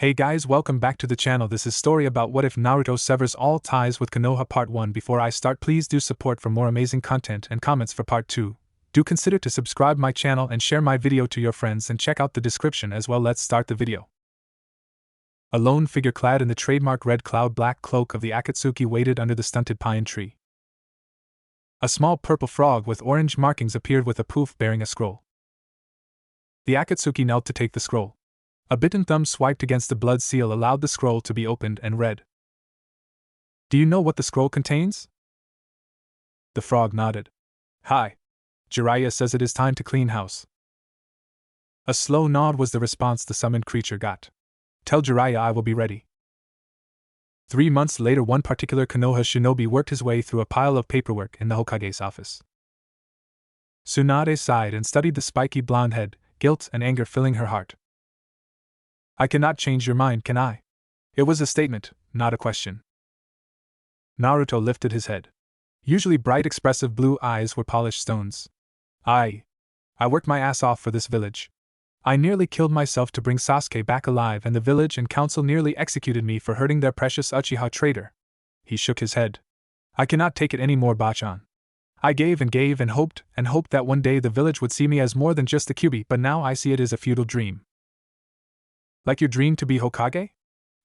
Hey guys, welcome back to the channel. This is story about what if Naruto severs all ties with Konoha part 1. Before I start, please do support for more amazing content and comments for part 2. Do consider to subscribe my channel and share my video to your friends and check out the description as well. Let's start the video. A lone figure clad in the trademark red cloud black cloak of the Akatsuki waited under the stunted pine tree. A small purple frog with orange markings appeared with a poof bearing a scroll. The Akatsuki knelt to take the scroll. A bitten thumb swiped against the blood seal allowed the scroll to be opened and read. Do you know what the scroll contains? The frog nodded. Hi. Jiraiya says it is time to clean house. A slow nod was the response the summoned creature got. Tell Jiraiya I will be ready. 3 months later, one particular Konoha shinobi worked his way through a pile of paperwork in the Hokage's office. Tsunade sighed and studied the spiky blonde head, guilt and anger filling her heart. I cannot change your mind, can I? It was a statement, not a question. Naruto lifted his head. Usually bright expressive blue eyes were polished stones. I worked my ass off for this village. I nearly killed myself to bring Sasuke back alive, and the village and council nearly executed me for hurting their precious Uchiha traitor. He shook his head. I cannot take it any more, Bachan. I gave and hoped that one day the village would see me as more than just a Kyuubi, but now I see it as a futile dream. Like your dream to be Hokage?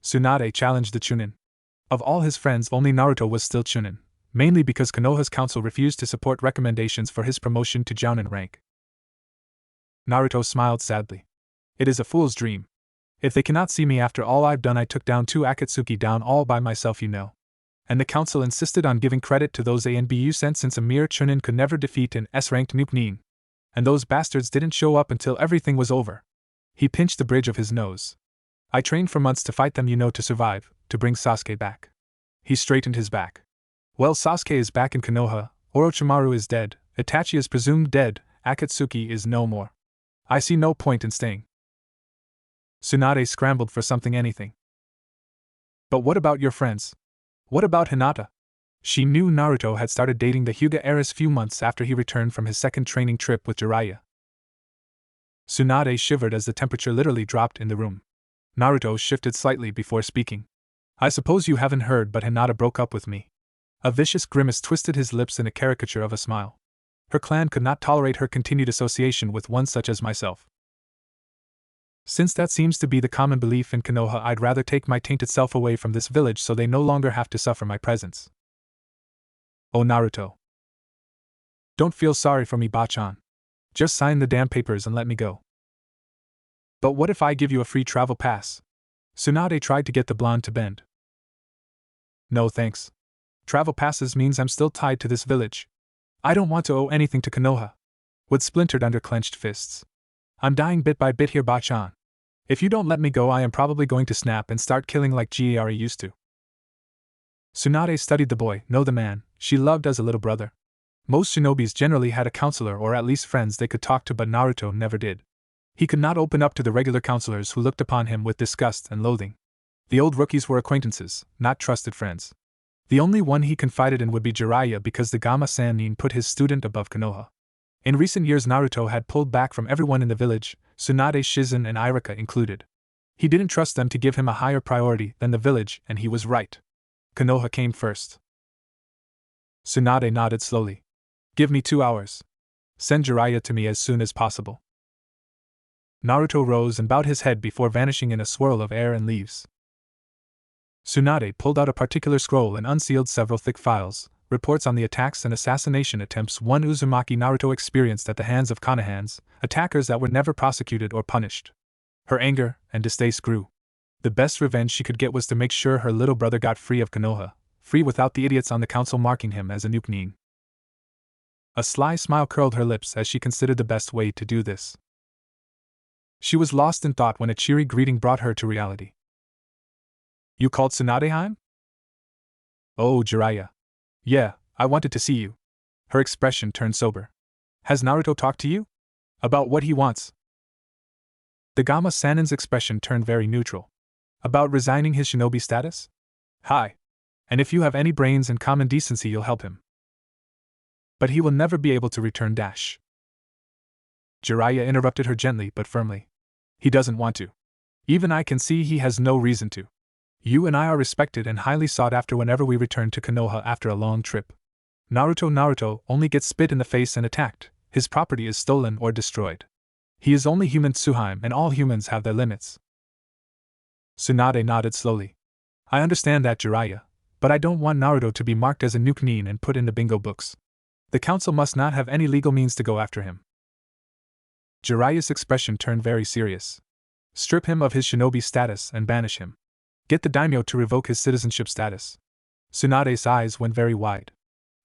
Tsunade challenged the Chunin. Of all his friends, only Naruto was still Chunin, mainly because Konoha's council refused to support recommendations for his promotion to Jounin rank. Naruto smiled sadly. It is a fool's dream. If they cannot see me after all I've done, I took down 2 Akatsuki down all by myself, you know. And the council insisted on giving credit to those A and B you sent, since a mere Chunin could never defeat an S-ranked Nukenin. And those bastards didn't show up until everything was over. He pinched the bridge of his nose. I trained for months to fight them, you know, to survive, to bring Sasuke back. He straightened his back. Well, Sasuke is back in Konoha, Orochimaru is dead, Itachi is presumed dead, Akatsuki is no more. I see no point in staying. Tsunade scrambled for something, anything. But what about your friends? What about Hinata? She knew Naruto had started dating the Hyuga heiress few months after he returned from his second training trip with Jiraiya. Tsunade shivered as the temperature literally dropped in the room. Naruto shifted slightly before speaking. I suppose you haven't heard, but Hinata broke up with me. A vicious grimace twisted his lips in a caricature of a smile. Her clan could not tolerate her continued association with one such as myself. Since that seems to be the common belief in Konoha, I'd rather take my tainted self away from this village so they no longer have to suffer my presence. Oh, Naruto. Don't feel sorry for me, Bachan. Just sign the damn papers and let me go. But what if I give you a free travel pass? Tsunade tried to get the blonde to bend. No thanks. Travel passes means I'm still tied to this village. I don't want to owe anything to Konoha. Wood splintered under clenched fists. I'm dying bit by bit here, Bachan. If you don't let me go, I am probably going to snap and start killing like Jiraiya used to. Tsunade studied the boy, no, the man she loved as a little brother. Most shinobis generally had a counselor or at least friends they could talk to, but Naruto never did. He could not open up to the regular counselors who looked upon him with disgust and loathing. The old rookies were acquaintances, not trusted friends. The only one he confided in would be Jiraiya, because the Gamma Sannin put his student above Konoha. In recent years, Naruto had pulled back from everyone in the village, Tsunade, Shizen, and Irika included. He didn't trust them to give him a higher priority than the village, and he was right. Konoha came first. Tsunade nodded slowly. Give me 2 hours. Send Jiraiya to me as soon as possible. Naruto rose and bowed his head before vanishing in a swirl of air and leaves. Tsunade pulled out a particular scroll and unsealed several thick files, reports on the attacks and assassination attempts one Uzumaki Naruto experienced at the hands of Konohans, attackers that were never prosecuted or punished. Her anger and distaste grew. The best revenge she could get was to make sure her little brother got free of Konoha, free without the idiots on the council marking him as a Nukenin. A sly smile curled her lips as she considered the best way to do this. She was lost in thought when a cheery greeting brought her to reality. You called Tsunadeheim? Oh, Jiraiya. Yeah, I wanted to see you. Her expression turned sober. Has Naruto talked to you? About what he wants? The Gamma Sannin's expression turned very neutral. About resigning his shinobi status? Hi. And if you have any brains and common decency, you'll help him. But he will never be able to return dash. Jiraiya interrupted her gently but firmly. He doesn't want to. Even I can see he has no reason to. You and I are respected and highly sought after whenever we return to Konoha after a long trip. Naruto only gets spit in the face and attacked, his property is stolen or destroyed. He is only human Tsuhime and all humans have their limits. Tsunade nodded slowly. I understand that, Jiraiya, but I don't want Naruto to be marked as a Chunin and put in the bingo books. The council must not have any legal means to go after him. Jiraiya's expression turned very serious. Strip him of his shinobi status and banish him. Get the daimyo to revoke his citizenship status. Tsunade's eyes went very wide.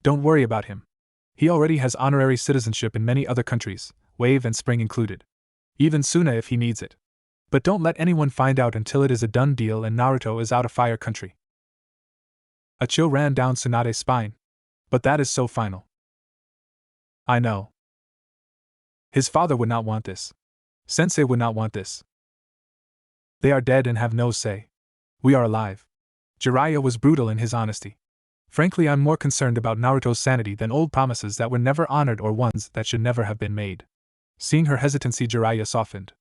Don't worry about him. He already has honorary citizenship in many other countries, Wave and Spring included. Even Suna if he needs it. But don't let anyone find out until it is a done deal and Naruto is out of Fire Country. A chill ran down Tsunade's spine. But that is so final. I know. His father would not want this. Sensei would not want this. They are dead and have no say. We are alive. Jiraiya was brutal in his honesty. Frankly, I'm more concerned about Naruto's sanity than old promises that were never honored or ones that should never have been made. Seeing her hesitancy, Jiraiya softened.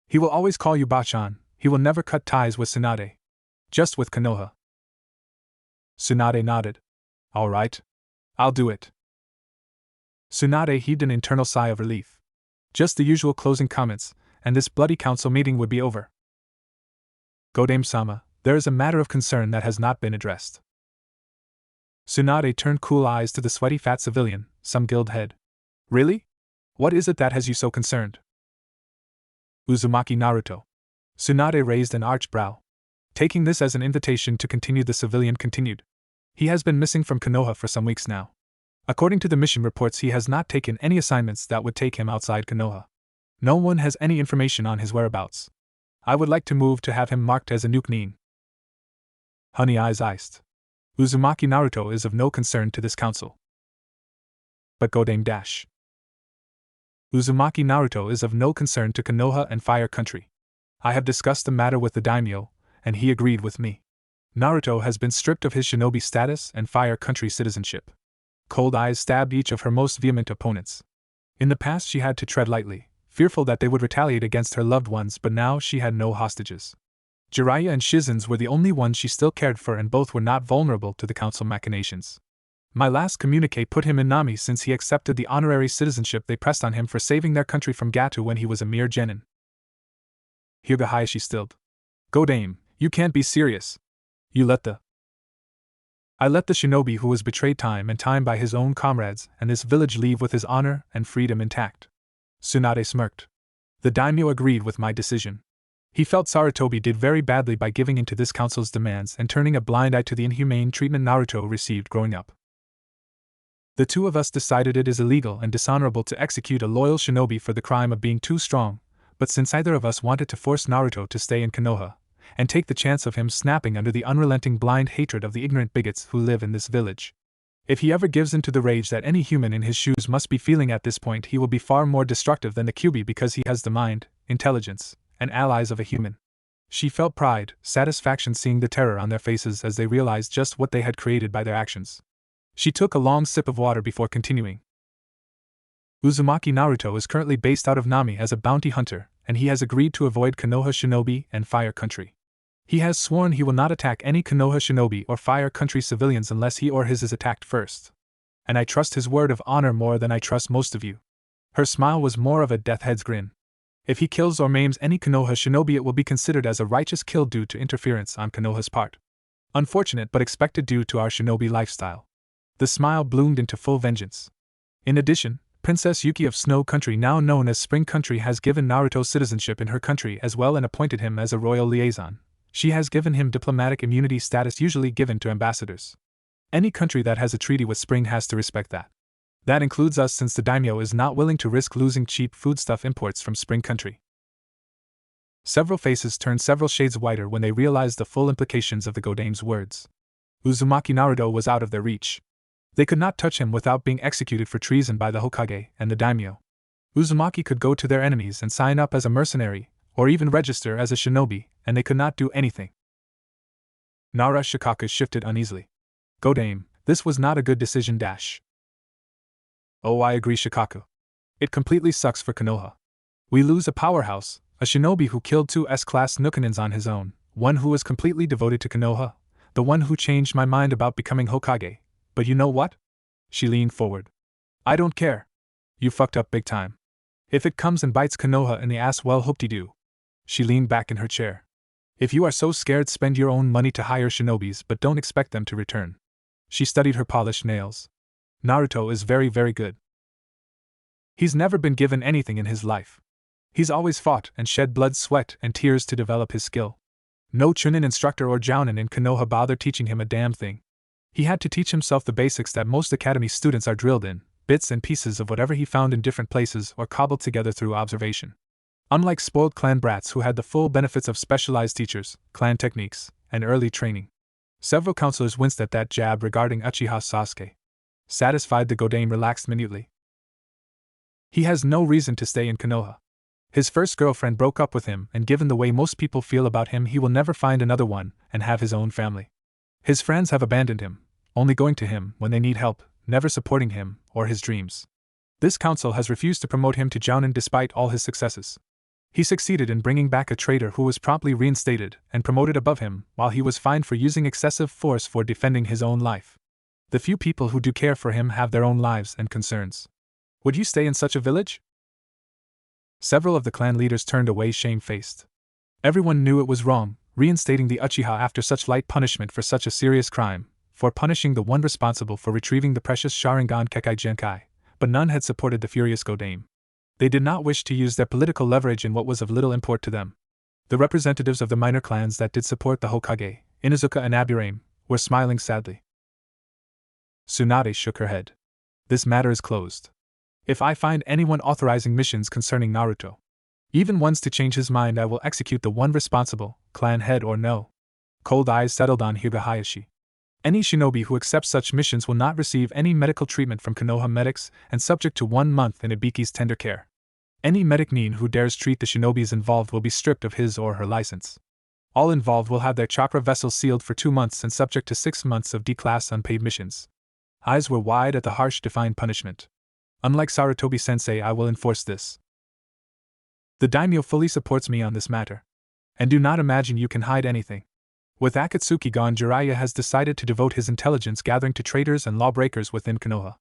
He will always call you Bachan, he will never cut ties with Tsunade. Just with Konoha. Tsunade nodded. All right. I'll do it. Tsunade heaved an internal sigh of relief. Just the usual closing comments, and this bloody council meeting would be over. Godame-sama, there is a matter of concern that has not been addressed. Tsunade turned cool eyes to the sweaty fat civilian, some gilled head. Really? What is it that has you so concerned? Uzumaki Naruto. Tsunade raised an arched brow. Taking this as an invitation to continue, the civilian continued. He has been missing from Konoha for some weeks now. According to the mission reports, he has not taken any assignments that would take him outside Konoha. No one has any information on his whereabouts. I would like to move to have him marked as a Chunin. Honey eyes iced. Uzumaki Naruto is of no concern to this council. But Godame Dash. Uzumaki Naruto is of no concern to Konoha and Fire Country. I have discussed the matter with the daimyo, and he agreed with me. Naruto has been stripped of his shinobi status and Fire Country citizenship. Cold eyes stabbed each of her most vehement opponents. In the past she had to tread lightly, fearful that they would retaliate against her loved ones, but now she had no hostages. Jiraiya and Shizen's were the only ones she still cared for, and both were not vulnerable to the council machinations. My last communique put him in Nami since he accepted the honorary citizenship they pressed on him for saving their country from Gato when he was a mere genin. Hyuga Hayashi stilled. Godame, you can't be serious. I let the shinobi who was betrayed time and time by his own comrades and this village leave with his honor and freedom intact. Tsunade smirked. The daimyo agreed with my decision. He felt Sarutobi did very badly by giving in to this council's demands and turning a blind eye to the inhumane treatment Naruto received growing up. The two of us decided it is illegal and dishonorable to execute a loyal shinobi for the crime of being too strong, but since either of us wanted to force Naruto to stay in Konoha, and take the chance of him snapping under the unrelenting blind hatred of the ignorant bigots who live in this village. If he ever gives in to the rage that any human in his shoes must be feeling at this point, he will be far more destructive than the Kyuubi because he has the mind, intelligence, and allies of a human. She felt pride, satisfaction seeing the terror on their faces as they realized just what they had created by their actions. She took a long sip of water before continuing. Uzumaki Naruto is currently based out of Nami as a bounty hunter, and he has agreed to avoid Konoha shinobi and Fire Country. He has sworn he will not attack any Konoha shinobi or Fire Country civilians unless he or his is attacked first. And I trust his word of honor more than I trust most of you. Her smile was more of a death head's grin. If he kills or maims any Konoha shinobi, it will be considered as a righteous kill due to interference on Konoha's part. Unfortunate but expected due to our shinobi lifestyle. The smile bloomed into full vengeance. In addition, Princess Yuki of Snow Country, now known as Spring Country, has given Naruto citizenship in her country as well and appointed him as a royal liaison. She has given him diplomatic immunity status usually given to ambassadors. Any country that has a treaty with Spring has to respect that. That includes us, since the daimyo is not willing to risk losing cheap foodstuff imports from Spring Country. Several faces turned several shades whiter when they realized the full implications of the Godame's words. Uzumaki Naruto was out of their reach. They could not touch him without being executed for treason by the Hokage and the daimyo. Uzumaki could go to their enemies and sign up as a mercenary, or even register as a shinobi, and they could not do anything. Nara Shikaku shifted uneasily. Godame, this was not a good decision. Oh, I agree, Shikaku. It completely sucks for Konoha. We lose a powerhouse, A shinobi who killed two S-class Nukanins on his own, one who was completely devoted to Konoha, the one who changed my mind about becoming Hokage. But you know what? She leaned forward. I don't care. You fucked up big time. If it comes and bites Konoha in the ass, well, hoop-de-doo. She leaned back in her chair. If you are so scared, spend your own money to hire shinobis, but don't expect them to return. She studied her polished nails. Naruto is very, very good. He's never been given anything in his life. He's always fought and shed blood, sweat, and tears to develop his skill. No Chunin instructor or jounin in Konoha bothered teaching him a damn thing. He had to teach himself the basics that most academy students are drilled in, bits and pieces of whatever he found in different places or cobbled together through observation. Unlike spoiled clan brats who had the full benefits of specialized teachers, clan techniques, and early training. Several counselors winced at that jab regarding Uchiha Sasuke. Satisfied, the Godame relaxed minutely. He has no reason to stay in Konoha. His first girlfriend broke up with him, and given the way most people feel about him, he will never find another one and have his own family. His friends have abandoned him, only going to him when they need help, never supporting him or his dreams. This council has refused to promote him to jounin despite all his successes. He succeeded in bringing back a traitor who was promptly reinstated and promoted above him, while he was fined for using excessive force for defending his own life. The few people who do care for him have their own lives and concerns. Would you stay in such a village? Several of the clan leaders turned away shamefaced. Everyone knew it was wrong, reinstating the Uchiha after such light punishment for such a serious crime, for punishing the one responsible for retrieving the precious Sharingan Kekai Genkai, but none had supported the furious Godame. They did not wish to use their political leverage in what was of little import to them. The representatives of the minor clans that did support the Hokage, Inuzuka and Aburame, were smiling sadly. Tsunade shook her head. This matter is closed. If I find anyone authorizing missions concerning Naruto, even ones to change his mind, I will execute the one responsible, clan head or no. Cold eyes settled on Higahayashi. Any shinobi who accepts such missions will not receive any medical treatment from Konoha medics and subject to 1 month in Ibiki's tender care. Any medic nin who dares treat the shinobis involved will be stripped of his or her license. All involved will have their chakra vessels sealed for 2 months and subject to 6 months of D-class unpaid missions. Eyes were wide at the harsh, defined punishment. Unlike Sarutobi-sensei, I will enforce this. The daimyo fully supports me on this matter. And do not imagine you can hide anything. With Akatsuki gone, Jiraiya has decided to devote his intelligence gathering to traitors and lawbreakers within Konoha.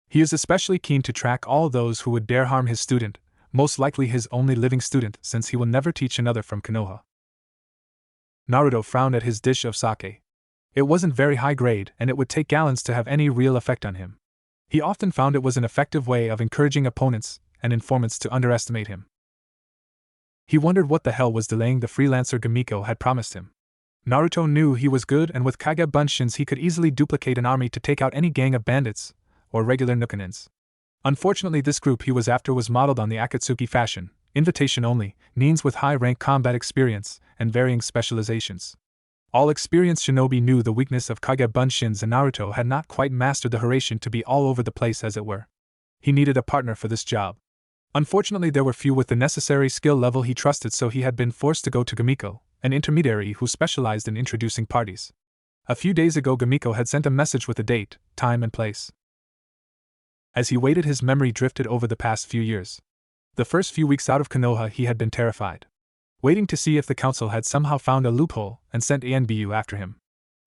He is especially keen to track all those who would dare harm his student, most likely his only living student, since he will never teach another from Konoha. Naruto frowned at his dish of sake. It wasn't very high grade, and it would take gallons to have any real effect on him. He often found it was an effective way of encouraging opponents and informants to underestimate him. He wondered what the hell was delaying the freelancer Gamiko had promised him. Naruto knew he was good, and with Kage Bunshins he could easily duplicate an army to take out any gang of bandits or regular Nukanins. Unfortunately, this group he was after was modeled on the Akatsuki fashion, invitation only, nins with high-rank combat experience and varying specializations. All experienced shinobi knew the weakness of Kage Bunshins, and Naruto had not quite mastered the Hiraishin to be all over the place, as it were. He needed a partner for this job. Unfortunately, there were few with the necessary skill level he trusted, so he had been forced to go to Gamiko, an intermediary who specialized in introducing parties. A few days ago, Gamiko had sent a message with a date, time and place. As he waited, his memory drifted over the past few years. The first few weeks out of Konoha, he had been terrified, waiting to see if the council had somehow found a loophole and sent ANBU after him.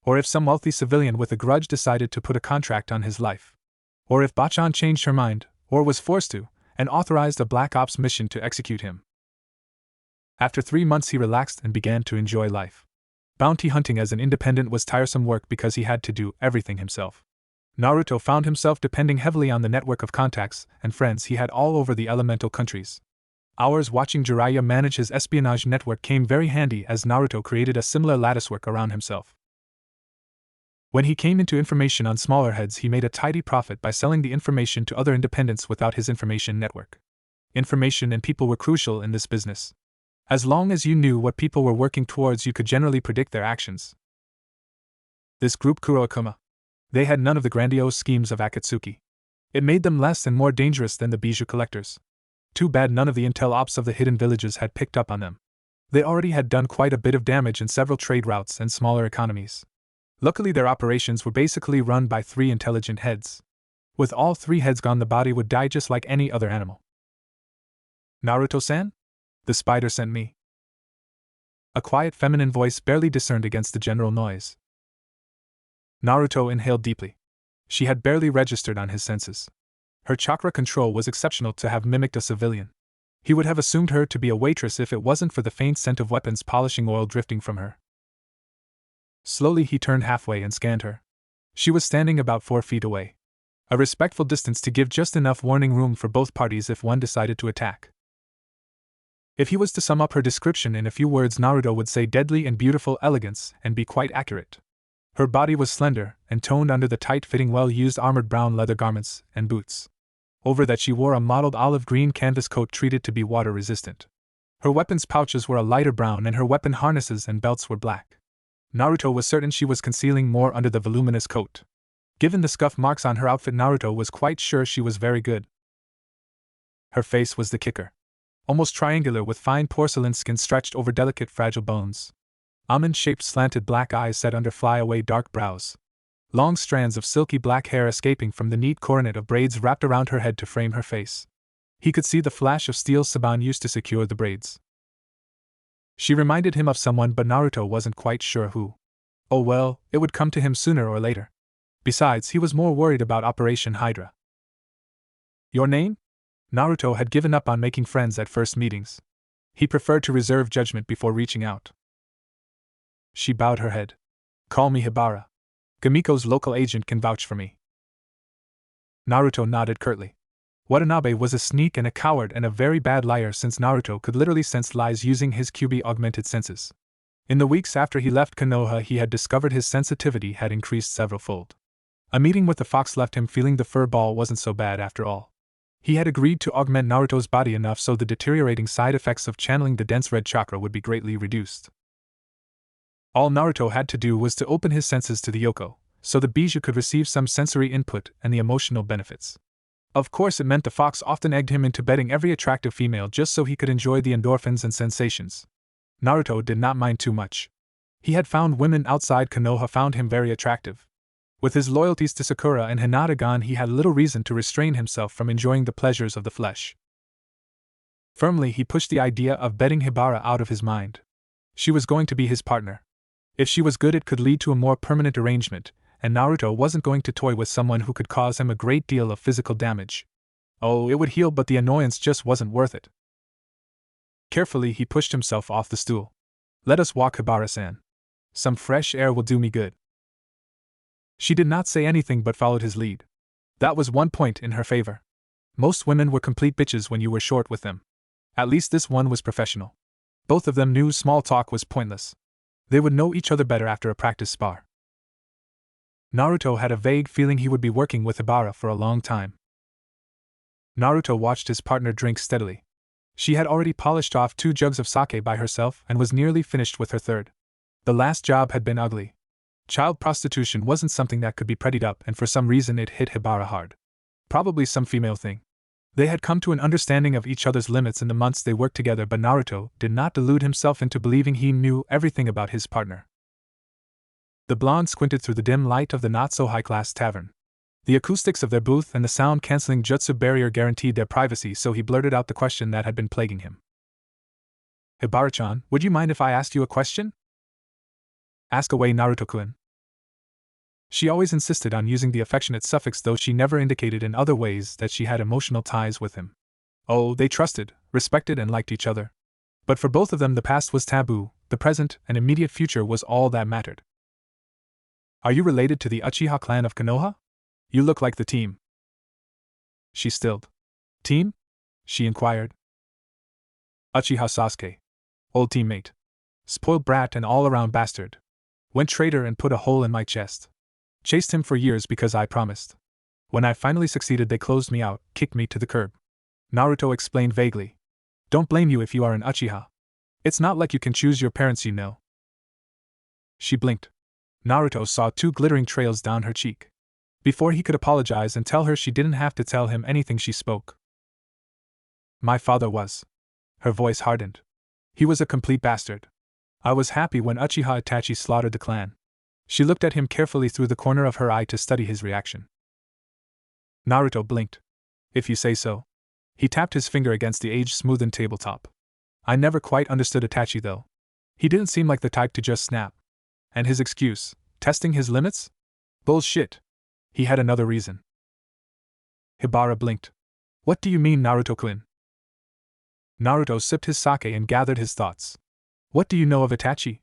Or if some wealthy civilian with a grudge decided to put a contract on his life. Or if Bachan changed her mind, or was forced to, and authorized a Black Ops mission to execute him. After 3 months he relaxed and began to enjoy life. Bounty hunting as an independent was tiresome work because he had to do everything himself. Naruto found himself depending heavily on the network of contacts and friends he had all over the elemental countries. Hours watching Jiraiya manage his espionage network came very handy, as Naruto created a similar latticework around himself. When he came into information on smaller heads, he made a tidy profit by selling the information to other independents without his information network. Information and people were crucial in this business. As long as you knew what people were working towards, you could generally predict their actions. This group, Kuroakuma, they had none of the grandiose schemes of Akatsuki. It made them less and more dangerous than the bijou collectors. Too bad none of the intel ops of the hidden villages had picked up on them. They already had done quite a bit of damage in several trade routes and smaller economies. Luckily, their operations were basically run by 3 intelligent heads. With all 3 heads gone, the body would die just like any other animal. Naruto-san? The spider sent me. A quiet feminine voice barely discerned against the general noise. Naruto inhaled deeply. She had barely registered on his senses. Her chakra control was exceptional to have mimicked a civilian. He would have assumed her to be a waitress if it wasn't for the faint scent of weapons polishing oil drifting from her. Slowly he turned halfway and scanned her. She was standing about 4 feet away. A respectful distance to give just enough warning room for both parties if one decided to attack. If he was to sum up her description in a few words, Naruto would say deadly and beautiful elegance, and be quite accurate. Her body was slender and toned under the tight-fitting, well-used armored brown leather garments and boots. Over that she wore a mottled olive-green canvas coat treated to be water-resistant. Her weapons pouches were a lighter brown and her weapon harnesses and belts were black. Naruto was certain she was concealing more under the voluminous coat. Given the scuff marks on her outfit, Naruto was quite sure she was very good. Her face was the kicker. Almost triangular with fine porcelain skin stretched over delicate fragile bones. Almond-shaped slanted black eyes set under flyaway dark brows. Long strands of silky black hair escaping from the neat coronet of braids wrapped around her head to frame her face. He could see the flash of steel saban used to secure the braids. She reminded him of someone, but Naruto wasn't quite sure who. Oh well, it would come to him sooner or later. Besides, he was more worried about Operation Hydra. Your name? Naruto had given up on making friends at first meetings. He preferred to reserve judgment before reaching out. She bowed her head. Call me Hibara. Gamiko's local agent can vouch for me. Naruto nodded curtly. Watanabe was a sneak and a coward and a very bad liar, since Naruto could literally sense lies using his QB augmented senses. In the weeks after he left Konoha, he had discovered his sensitivity had increased several-fold. A meeting with the fox left him feeling the fur ball wasn't so bad after all. He had agreed to augment Naruto's body enough so the deteriorating side effects of channeling the dense red chakra would be greatly reduced. All Naruto had to do was to open his senses to the Yoko, so the bijou could receive some sensory input and the emotional benefits. Of course, it meant the fox often egged him into bedding every attractive female just so he could enjoy the endorphins and sensations. Naruto did not mind too much. He had found women outside Konoha found him very attractive. With his loyalties to Sakura and Hinata gone, he had little reason to restrain himself from enjoying the pleasures of the flesh. Firmly, he pushed the idea of bedding Hibara out of his mind. She was going to be his partner. If she was good, it could lead to a more permanent arrangement, and Naruto wasn't going to toy with someone who could cause him a great deal of physical damage. Oh, it would heal, but the annoyance just wasn't worth it. Carefully, he pushed himself off the stool. Let us walk, Hibara-san. Some fresh air will do me good. She did not say anything but followed his lead. That was one point in her favor. Most women were complete bitches when you were short with them. At least this one was professional. Both of them knew small talk was pointless. They would know each other better after a practice spar. Naruto had a vague feeling he would be working with Hibara for a long time. Naruto watched his partner drink steadily. She had already polished off 2 jugs of sake by herself and was nearly finished with her third. The last job had been ugly. Child prostitution wasn't something that could be prettied up, and for some reason it hit Hibara hard. Probably some female thing. They had come to an understanding of each other's limits in the months they worked together, but Naruto did not delude himself into believing he knew everything about his partner. The blonde squinted through the dim light of the not-so-high-class tavern. The acoustics of their booth and the sound-canceling jutsu barrier guaranteed their privacy, so he blurted out the question that had been plaguing him. Hibara-chan, would you mind if I asked you a question? Ask away, Naruto-kun. She always insisted on using the affectionate suffix, though she never indicated in other ways that she had emotional ties with him. Oh, they trusted, respected, and liked each other. But for both of them, the past was taboo, the present and immediate future was all that mattered. Are you related to the Uchiha clan of Konoha? You look like the team. She stilled. Team? She inquired. Uchiha Sasuke. Old teammate. Spoiled brat and all-around bastard. Went traitor and put a hole in my chest. Chased him for years because I promised. When I finally succeeded, they closed me out, kicked me to the curb. Naruto explained vaguely. Don't blame you if you are an Uchiha. It's not like you can choose your parents, you know. She blinked. Naruto saw 2 glittering trails down her cheek. Before he could apologize and tell her she didn't have to tell him anything, she spoke. My father was. Her voice hardened. He was a complete bastard. I was happy when Uchiha Itachi slaughtered the clan. She looked at him carefully through the corner of her eye to study his reaction. Naruto blinked. If you say so. He tapped his finger against the age-smoothened tabletop. I never quite understood Itachi though. He didn't seem like the type to just snap. And his excuse, testing his limits? Bullshit. He had another reason. Hibara blinked. What do you mean, Naruto-kun? Naruto sipped his sake and gathered his thoughts. What do you know of Itachi?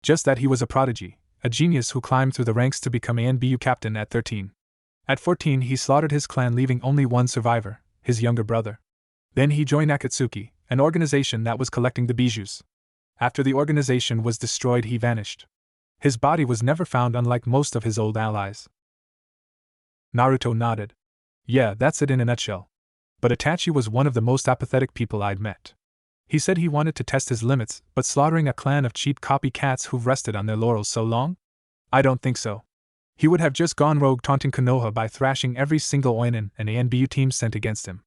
Just that he was a prodigy, a genius who climbed through the ranks to become a NBU captain at 13. At 14 he slaughtered his clan, leaving only one survivor, his younger brother. Then he joined Akatsuki, an organization that was collecting the bijous. After the organization was destroyed, he vanished. His body was never found, unlike most of his old allies. Naruto nodded. Yeah, that's it in a nutshell. But Itachi was one of the most apathetic people I'd met. He said he wanted to test his limits, but slaughtering a clan of cheap copycats who've rested on their laurels so long? I don't think so. He would have just gone rogue, taunting Konoha by thrashing every single Oinin and ANBU team sent against him.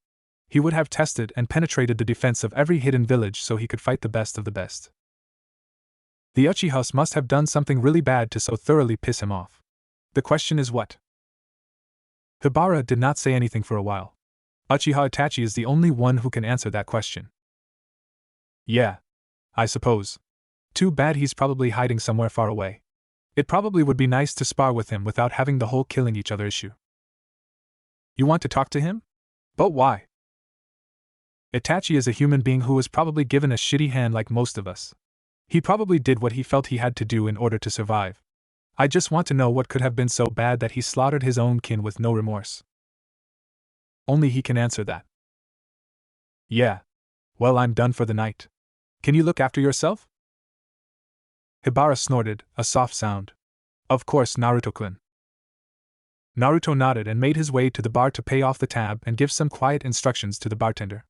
He would have tested and penetrated the defense of every hidden village so he could fight the best of the best. The Uchihas must have done something really bad to so thoroughly piss him off. The question is what? Hibara did not say anything for a while. Uchiha Itachi is the only one who can answer that question. Yeah. I suppose. Too bad he's probably hiding somewhere far away. It probably would be nice to spar with him without having the whole killing each other issue. You want to talk to him? But why? Itachi is a human being who was probably given a shitty hand like most of us. He probably did what he felt he had to do in order to survive. I just want to know what could have been so bad that he slaughtered his own kin with no remorse. Only he can answer that. Yeah. Well, I'm done for the night. Can you look after yourself? Hibara snorted, a soft sound. Of course, Naruto-kun. Naruto nodded and made his way to the bar to pay off the tab and give some quiet instructions to the bartender.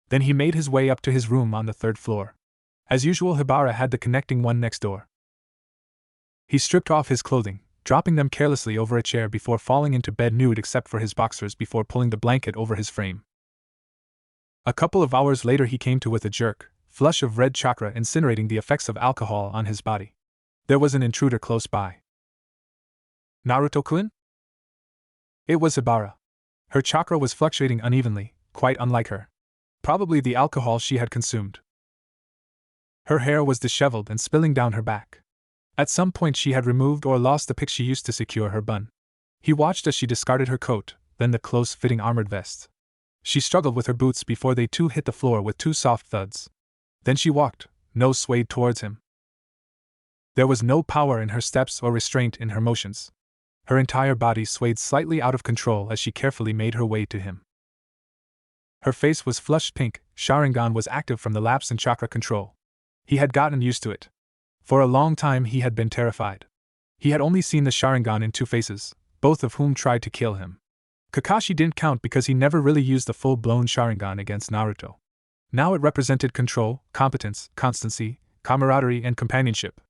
Then he made his way up to his room on the 3rd floor. As usual, Hibara had the connecting one next door. He stripped off his clothing, dropping them carelessly over a chair before falling into bed nude except for his boxers before pulling the blanket over his frame. A couple of hours later he came to with a jerk, flush of red chakra incinerating the effects of alcohol on his body. There was an intruder close by. Naruto-kun? It was Hibara. Her chakra was fluctuating unevenly, quite unlike her. Probably the alcohol she had consumed. Her hair was disheveled and spilling down her back. At some point she had removed or lost the pick she used to secure her bun. He watched as she discarded her coat, then the close-fitting armored vest. She struggled with her boots before they too hit the floor with 2 soft thuds. Then she walked, nose swayed towards him. There was no power in her steps or restraint in her motions. Her entire body swayed slightly out of control as she carefully made her way to him. Her face was flushed pink, Sharingan was active from the lapse in chakra control. He had gotten used to it. For a long time he had been terrified. He had only seen the Sharingan in 2 faces, both of whom tried to kill him. Kakashi didn't count because he never really used the full-blown Sharingan against Naruto. Now it represented control, competence, constancy, camaraderie, and companionship.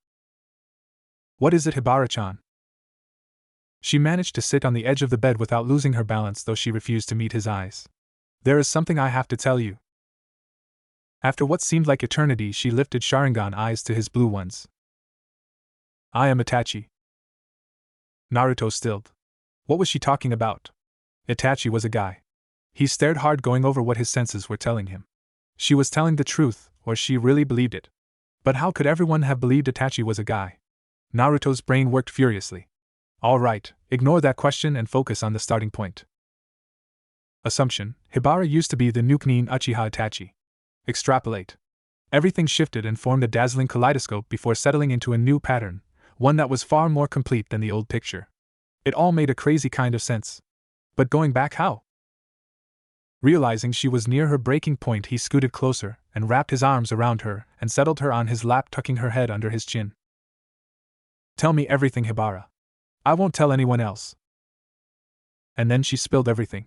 What is it, Hibara-chan? She managed to sit on the edge of the bed without losing her balance, though she refused to meet his eyes. There is something I have to tell you. After what seemed like eternity, she lifted Sharingan eyes to his blue ones. I am Itachi. Naruto stilled. What was she talking about? Itachi was a guy. He stared hard, going over what his senses were telling him. She was telling the truth, or she really believed it. But how could everyone have believed Itachi was a guy? Naruto's brain worked furiously. All right, ignore that question and focus on the starting point. Assumption: Hibara used to be the Nukenin Uchiha Itachi. Extrapolate. Everything shifted and formed a dazzling kaleidoscope before settling into a new pattern, one that was far more complete than the old picture. It all made a crazy kind of sense. But going back, how? Realizing she was near her breaking point, he scooted closer and wrapped his arms around her and settled her on his lap, tucking her head under his chin. Tell me everything, Hibara. I won't tell anyone else. And then she spilled everything.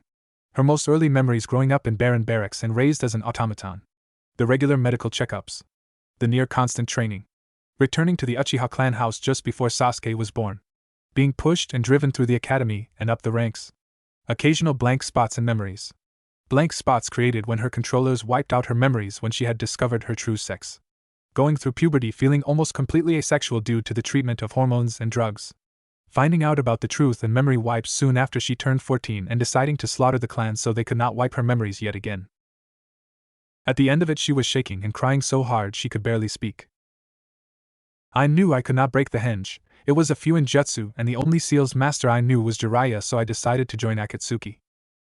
Her most early memories growing up in Baron Barracks and raised as an automaton. The regular medical checkups. The near-constant training. Returning to the Uchiha clan house just before Sasuke was born. Being pushed and driven through the academy and up the ranks. Occasional blank spots in memories. Blank spots created when her controllers wiped out her memories when she had discovered her true sex. Going through puberty feeling almost completely asexual due to the treatment of hormones and drugs. Finding out about the truth and memory wipes soon after she turned 14 and deciding to slaughter the clan so they could not wipe her memories yet again. At the end of it she was shaking and crying so hard she could barely speak. I knew I could not break the henge. It was a few jutsu, and the only seals master I knew was Jiraiya, so I decided to join Akatsuki.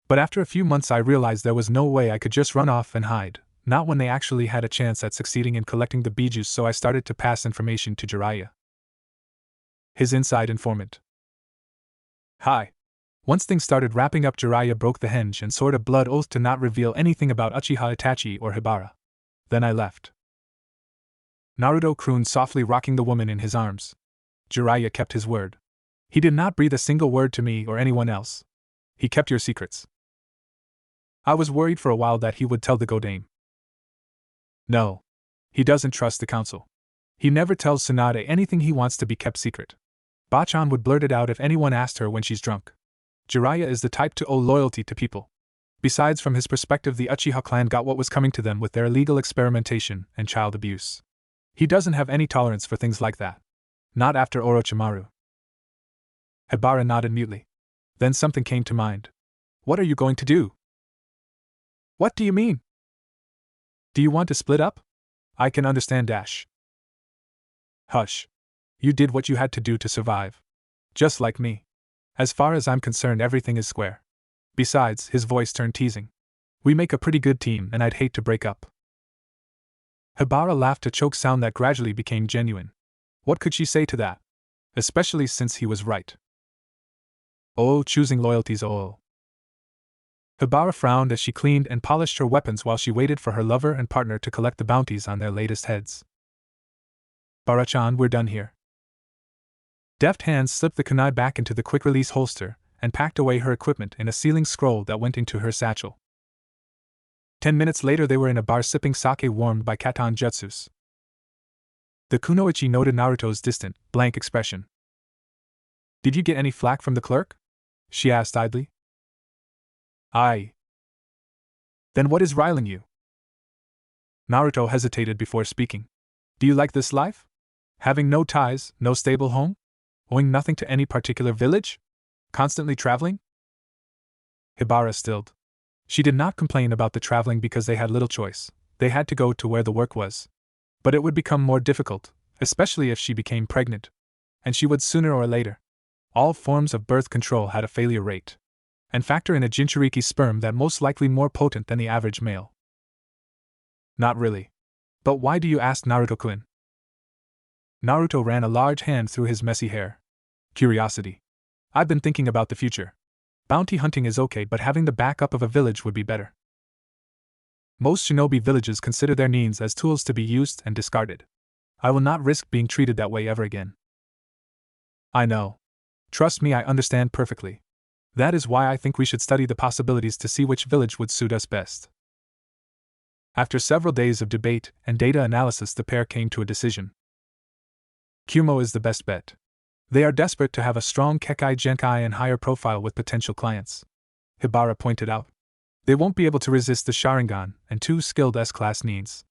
But after a few months I realized there was no way I could just run off and hide, not when they actually had a chance at succeeding in collecting the bijus, so I started to pass information to Jiraiya. His inside informant. Hi. Once things started wrapping up, Jiraiya broke the henge and swore a blood oath to not reveal anything about Uchiha Itachi or Hibara. Then I left. Naruto crooned softly, rocking the woman in his arms. Jiraiya kept his word. He did not breathe a single word to me or anyone else. He kept your secrets. I was worried for a while that he would tell the Godame. No. He doesn't trust the council. He never tells Tsunade anything he wants to be kept secret. Bachan would blurt it out if anyone asked her when she's drunk. Jiraiya is the type to owe loyalty to people. Besides, from his perspective, the Uchiha clan got what was coming to them with their illegal experimentation and child abuse. He doesn't have any tolerance for things like that. Not after Orochimaru. Hibara nodded mutely. Then something came to mind. What are you going to do? What do you mean? Do you want to split up? I can understand Dash. Hush. You did what you had to do to survive. Just like me. As far as I'm concerned, everything is square. Besides, his voice turned teasing. We make a pretty good team, and I'd hate to break up. Hibara laughed, a choke sound that gradually became genuine. What could she say to that? Especially since he was right. Oh, choosing loyalties, oh. Hibara frowned as she cleaned and polished her weapons while she waited for her lover and partner to collect the bounties on their latest heads. Barachan, we're done here. Deft hands slipped the kunai back into the quick-release holster and packed away her equipment in a sealing scroll that went into her satchel. 10 minutes later they were in a bar sipping sake warmed by katan jutsus. The kunoichi noted Naruto's distant, blank expression. Did you get any flack from the clerk? She asked idly. Aye. Then what is riling you? Naruto hesitated before speaking. Do you like this life? Having no ties, no stable home? Owing nothing to any particular village? Constantly traveling? Hibara stilled. She did not complain about the traveling because they had little choice. They had to go to where the work was. But it would become more difficult, especially if she became pregnant. And she would sooner or later. All forms of birth control had a failure rate. And factor in a Jinchuriki sperm that most likely more potent than the average male. Not really. But why do you ask, Naruto-kun? Naruto ran a large hand through his messy hair. Curiosity. I've been thinking about the future. Bounty hunting is okay, but having the backup of a village would be better. Most shinobi villages consider their needs as tools to be used and discarded. I will not risk being treated that way ever again. I know. Trust me, I understand perfectly. That is why I think we should study the possibilities to see which village would suit us best. After several days of debate and data analysis, the pair came to a decision. Kumo is the best bet. They are desperate to have a strong Kekai Genkai and higher profile with potential clients. Hibara pointed out. They won't be able to resist the Sharingan and 2 skilled S-class needs.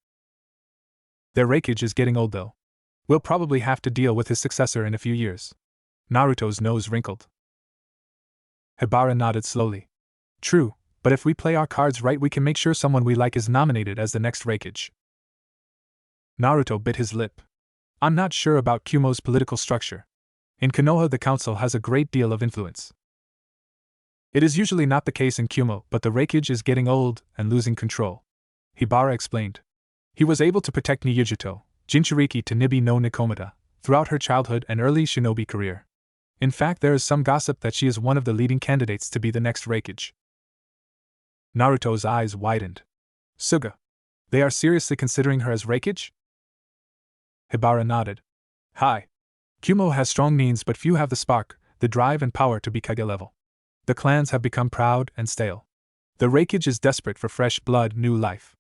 Their Raikage is getting old though. We'll probably have to deal with his successor in a few years. Naruto's nose wrinkled. Hibara nodded slowly. True, but if we play our cards right we can make sure someone we like is nominated as the next Raikage. Naruto bit his lip. I'm not sure about Kumo's political structure. In Konoha the council has a great deal of influence. It is usually not the case in Kumo, but the Raikage is getting old and losing control. Hibara explained. He was able to protect Niyujuto, Jinchuriki to Nibi no Nikomata, throughout her childhood and early shinobi career. In fact, there is some gossip that she is one of the leading candidates to be the next Raikage. Naruto's eyes widened. Suga. They are seriously considering her as Raikage? Hibara nodded. Hi. Kumo has strong needs, but few have the spark, the drive and power to be Kage level. The clans have become proud and stale. The Raikage is desperate for fresh blood, new life.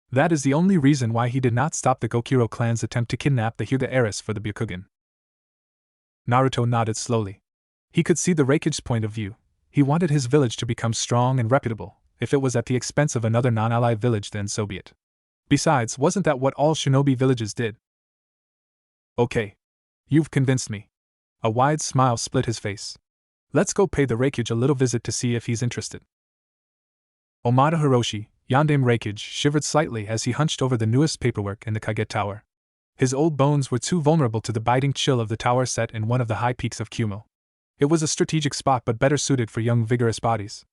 That is the only reason why he did not stop the Gokuro clan's attempt to kidnap the Hyuga heiress for the Byakugan. Naruto nodded slowly. He could see the Raikage's point of view. He wanted his village to become strong and reputable. If it was at the expense of another non-ally village, then so be it. Besides, wasn't that what all shinobi villages did? Okay. You've convinced me. A wide smile split his face. Let's go pay the Raikage a little visit to see if he's interested. Omada Hiroshi, Yandame Raikage shivered slightly as he hunched over the newest paperwork in the Kage Tower. His old bones were too vulnerable to the biting chill of the tower set in one of the high peaks of Kumo. It was a strategic spot but better suited for young vigorous bodies.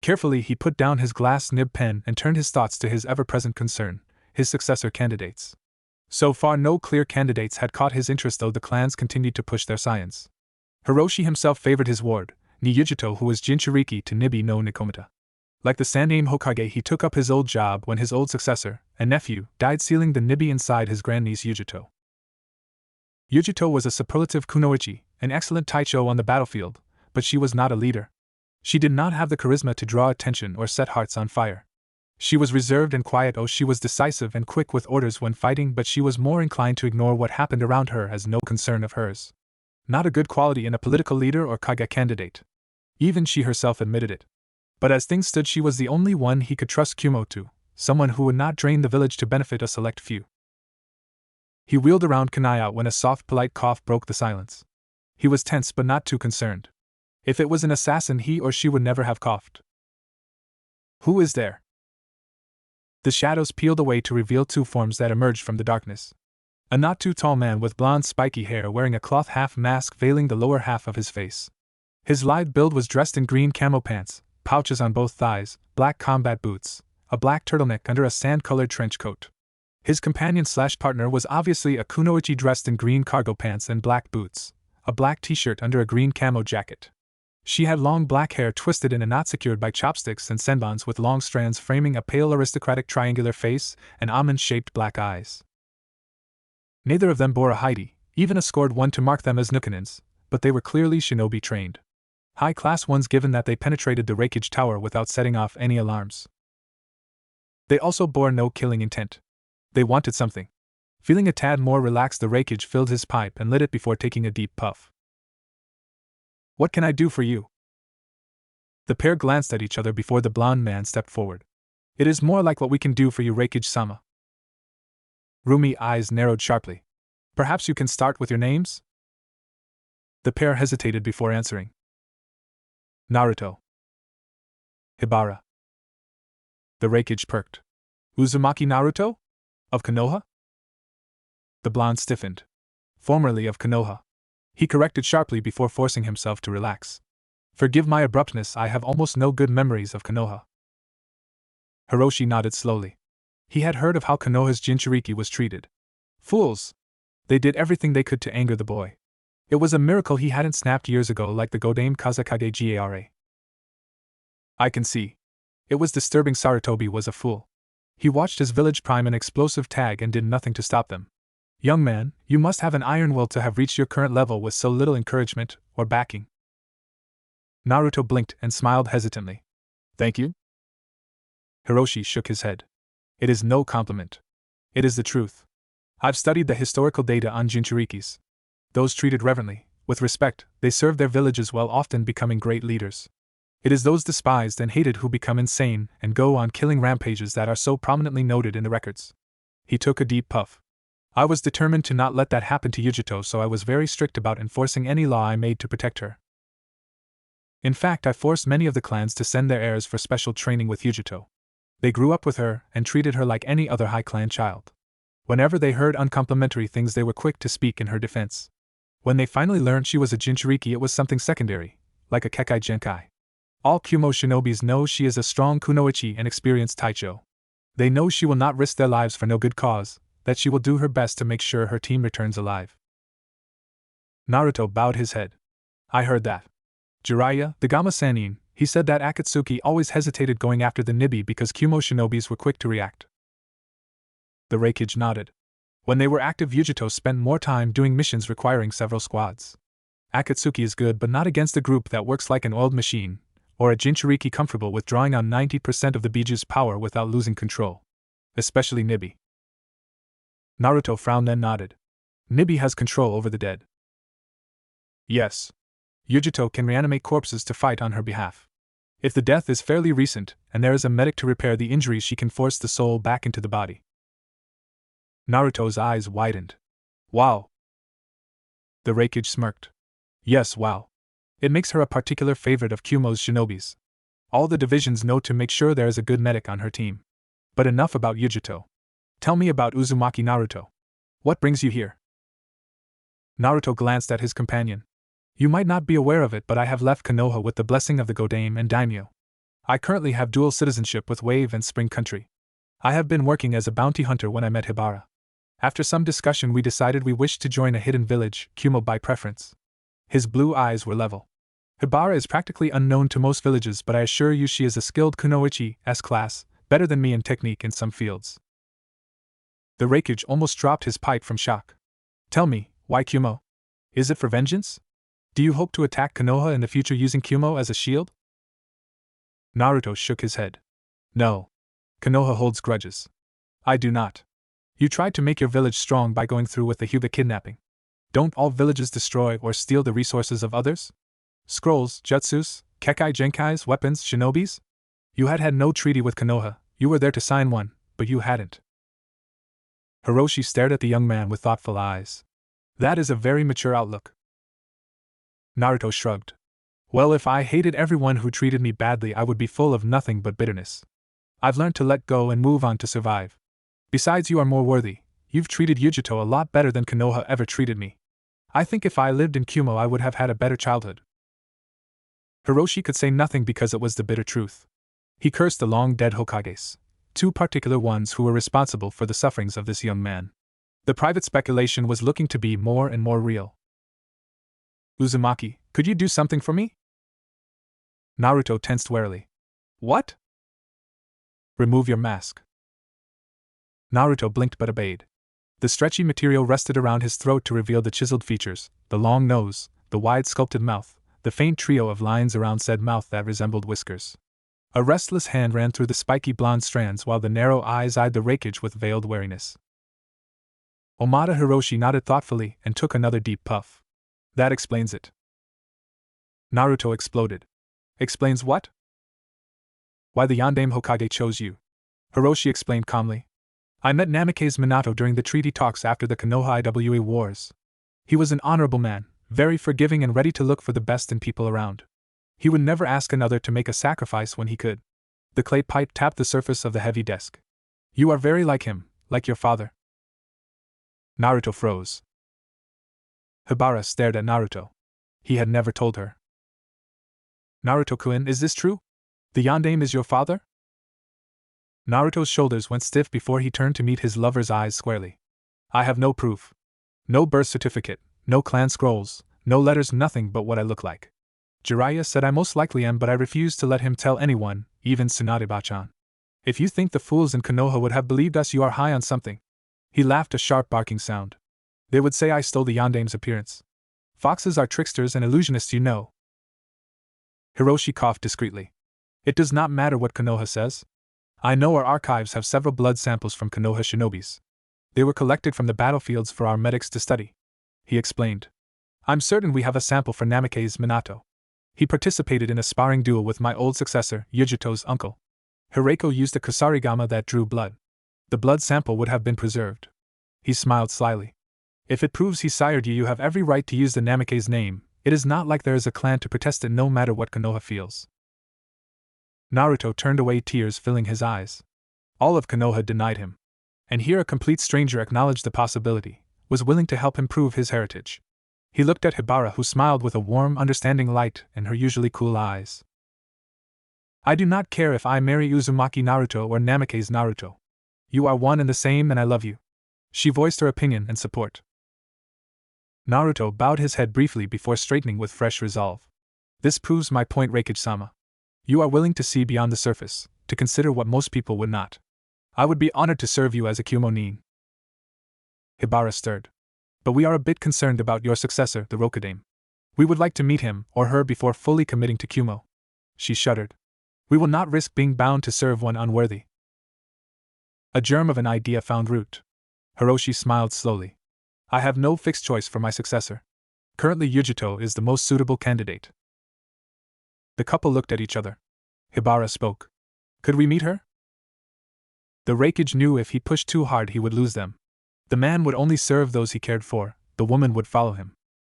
Carefully he put down his glass nib pen and turned his thoughts to his ever-present concern, his successor candidates. So far no clear candidates had caught his interest though the clans continued to push their science. Hiroshi himself favored his ward, Niyujito, who was Jinchuriki to Nibi no Nikomata. Like the Sandaime Hokage, he took up his old job when his old successor, and nephew, died, sealing the Nibi inside his grandniece Yujito. Yujito was a superlative kunoichi, an excellent taicho on the battlefield, but she was not a leader. She did not have the charisma to draw attention or set hearts on fire. She was reserved and quiet. She was decisive and quick with orders when fighting, but she was more inclined to ignore what happened around her as no concern of hers. Not a good quality in a political leader or kage candidate. Even she herself admitted it. But as things stood, she was the only one he could trust Kumo to, someone who would not drain the village to benefit a select few. He wheeled around Karinai when a soft, polite cough broke the silence. He was tense but not too concerned. If it was an assassin, he or she would never have coughed. Who is there? The shadows peeled away to reveal two forms that emerged from the darkness. A not too tall man with blonde spiky hair wearing a cloth half mask veiling the lower half of his face. His lithe build was dressed in green camo pants, pouches on both thighs, black combat boots, a black turtleneck under a sand-colored trench coat. His companion/partner was obviously a kunoichi dressed in green cargo pants and black boots, a black t-shirt under a green camo jacket. She had long black hair twisted in a knot secured by chopsticks and senbons with long strands framing a pale aristocratic triangular face and almond-shaped black eyes. Neither of them bore a haidi, even a scored one to mark them as nukanins, but they were clearly shinobi trained. High-class ones given that they penetrated the Raikage Tower without setting off any alarms. They also bore no killing intent. They wanted something. Feeling a tad more relaxed, the Raikage filled his pipe and lit it before taking a deep puff. What can I do for you? The pair glanced at each other before the blonde man stepped forward. It is more like what we can do for you, Raikage-sama. Rumi's eyes narrowed sharply. Perhaps you can start with your names? The pair hesitated before answering. Naruto. Hibara. The Raikage perked. Uzumaki Naruto? Of Konoha? The blonde stiffened. Formerly of Konoha. He corrected sharply before forcing himself to relax. Forgive my abruptness, I have almost no good memories of Konoha. Hiroshi nodded slowly. He had heard of how Konoha's Jinchuriki was treated. Fools! They did everything they could to anger the boy. It was a miracle he hadn't snapped years ago like the Godame Kazakage Gara. I can see. It was disturbing. Sarutobi was a fool. He watched his village prime an explosive tag and did nothing to stop them. Young man, you must have an iron will to have reached your current level with so little encouragement or backing. Naruto blinked and smiled hesitantly. Thank you? Hiroshi shook his head. It is no compliment. It is the truth. I've studied the historical data on Jinchurikis. Those treated reverently, with respect, they serve their villages well, often becoming great leaders. It is those despised and hated who become insane and go on killing rampages that are so prominently noted in the records. He took a deep puff. I was determined to not let that happen to Yujito, so I was very strict about enforcing any law I made to protect her. In fact, I forced many of the clans to send their heirs for special training with Yujito. They grew up with her and treated her like any other high clan child. Whenever they heard uncomplimentary things, they were quick to speak in her defense. When they finally learned she was a Jinchuriki, it was something secondary, like a Kekai Genkai. All Kumo shinobis know she is a strong kunoichi and experienced taicho. They know she will not risk their lives for no good cause, that she will do her best to make sure her team returns alive. Naruto bowed his head. I heard that. Jiraiya, the Gama Sannin, he said that Akatsuki always hesitated going after the Nibi because Kumo shinobis were quick to react. The Raikage nodded. When they were active, Yujito spent more time doing missions requiring several squads. Akatsuki is good but not against a group that works like an oiled machine, or a Jinchuriki comfortable with drawing on 90% of the Biju's power without losing control. Especially Nibi. Naruto frowned then nodded. Nibi has control over the dead. Yes. Yujito can reanimate corpses to fight on her behalf. If the death is fairly recent, and there is a medic to repair the injuries, she can force the soul back into the body. Naruto's eyes widened. Wow. The Raikage smirked. Yes, wow. It makes her a particular favorite of Kumo's shinobis. All the divisions know to make sure there is a good medic on her team. But enough about Yujito. Tell me about Uzumaki Naruto. What brings you here? Naruto glanced at his companion. You might not be aware of it, but I have left Konoha with the blessing of the Godame and Daimyo. I currently have dual citizenship with Wave and Spring Country. I have been working as a bounty hunter when I met Hibara. After some discussion we decided we wished to join a hidden village, Kumo by preference. His blue eyes were level. Hibara is practically unknown to most villages, but I assure you she is a skilled kunoichi S-class, better than me in technique in some fields. The Raikage almost dropped his pipe from shock. Tell me, why Kumo? Is it for vengeance? Do you hope to attack Konoha in the future using Kumo as a shield? Naruto shook his head. No. Konoha holds grudges. I do not. You tried to make your village strong by going through with the Hyuga kidnapping. Don't all villages destroy or steal the resources of others? Scrolls, jutsus, kekai genkais, weapons, shinobis? You had no treaty with Konoha, you were there to sign one, but you hadn't. Hiroshi stared at the young man with thoughtful eyes. That is a very mature outlook. Naruto shrugged. Well, if I hated everyone who treated me badly, I would be full of nothing but bitterness. I've learned to let go and move on to survive. Besides, you are more worthy. You've treated Yujito a lot better than Konoha ever treated me. I think if I lived in Kumo I would have had a better childhood. Hiroshi could say nothing because it was the bitter truth. He cursed the long-dead Hokages, two particular ones who were responsible for the sufferings of this young man. The private speculation was looking to be more and more real. Uzumaki, could you do something for me? Naruto tensed warily. What? Remove your mask. Naruto blinked but obeyed. The stretchy material rested around his throat to reveal the chiseled features, the long nose, the wide sculpted mouth, the faint trio of lines around said mouth that resembled whiskers. A restless hand ran through the spiky blonde strands while the narrow eyes eyed the Raikage with veiled wariness. Omada Hiroshi nodded thoughtfully and took another deep puff. That explains it. Naruto exploded. Explains what? Why the Yondaime Hokage chose you. Hiroshi explained calmly. I met Namikaze Minato during the treaty talks after the Konoha Iwa wars. He was an honorable man, very forgiving and ready to look for the best in people around. He would never ask another to make a sacrifice when he could. The clay pipe tapped the surface of the heavy desk. You are very like him, like your father. Naruto froze. Hibara stared at Naruto. He had never told her. Naruto-kun, is this true? The Yondaime is your father? Naruto's shoulders went stiff before he turned to meet his lover's eyes squarely. I have no proof. No birth certificate, no clan scrolls, no letters, nothing but what I look like. Jiraiya said I most likely am, but I refused to let him tell anyone, even Tsunade-bachan. If you think the fools in Konoha would have believed us, you are high on something. He laughed a sharp barking sound. They would say I stole the Yondaime's appearance. Foxes are tricksters and illusionists, you know. Hiroshi coughed discreetly. It does not matter what Konoha says. I know our archives have several blood samples from Konoha shinobis. They were collected from the battlefields for our medics to study. He explained. I'm certain we have a sample for Namikaze Minato. He participated in a sparring duel with my old successor, Yujito's uncle. Hirako used a kusarigama that drew blood. The blood sample would have been preserved. He smiled slyly. If it proves he sired you, you have every right to use the Namikaze name. It is not like there is a clan to protest it no matter what Konoha feels. Naruto turned away, tears filling his eyes. All of Konoha denied him. And here a complete stranger acknowledged the possibility, was willing to help him prove his heritage. He looked at Hibara, who smiled with a warm, understanding light in her usually cool eyes. I do not care if I marry Uzumaki Naruto or Namikaze Naruto. You are one and the same and I love you. She voiced her opinion and support. Naruto bowed his head briefly before straightening with fresh resolve. This proves my point, Raikage-sama. You are willing to see beyond the surface, to consider what most people would not. I would be honored to serve you as a Kumo-nin. Hibara stirred. But we are a bit concerned about your successor, the Rokudame. We would like to meet him or her before fully committing to Kumo. She shuddered. We will not risk being bound to serve one unworthy. A germ of an idea found root. Hiroshi smiled slowly. I have no fixed choice for my successor. Currently Yujito is the most suitable candidate. The couple looked at each other. Hibara spoke. Could we meet her? The Raikage knew if he pushed too hard he would lose them. The man would only serve those he cared for, the woman would follow him.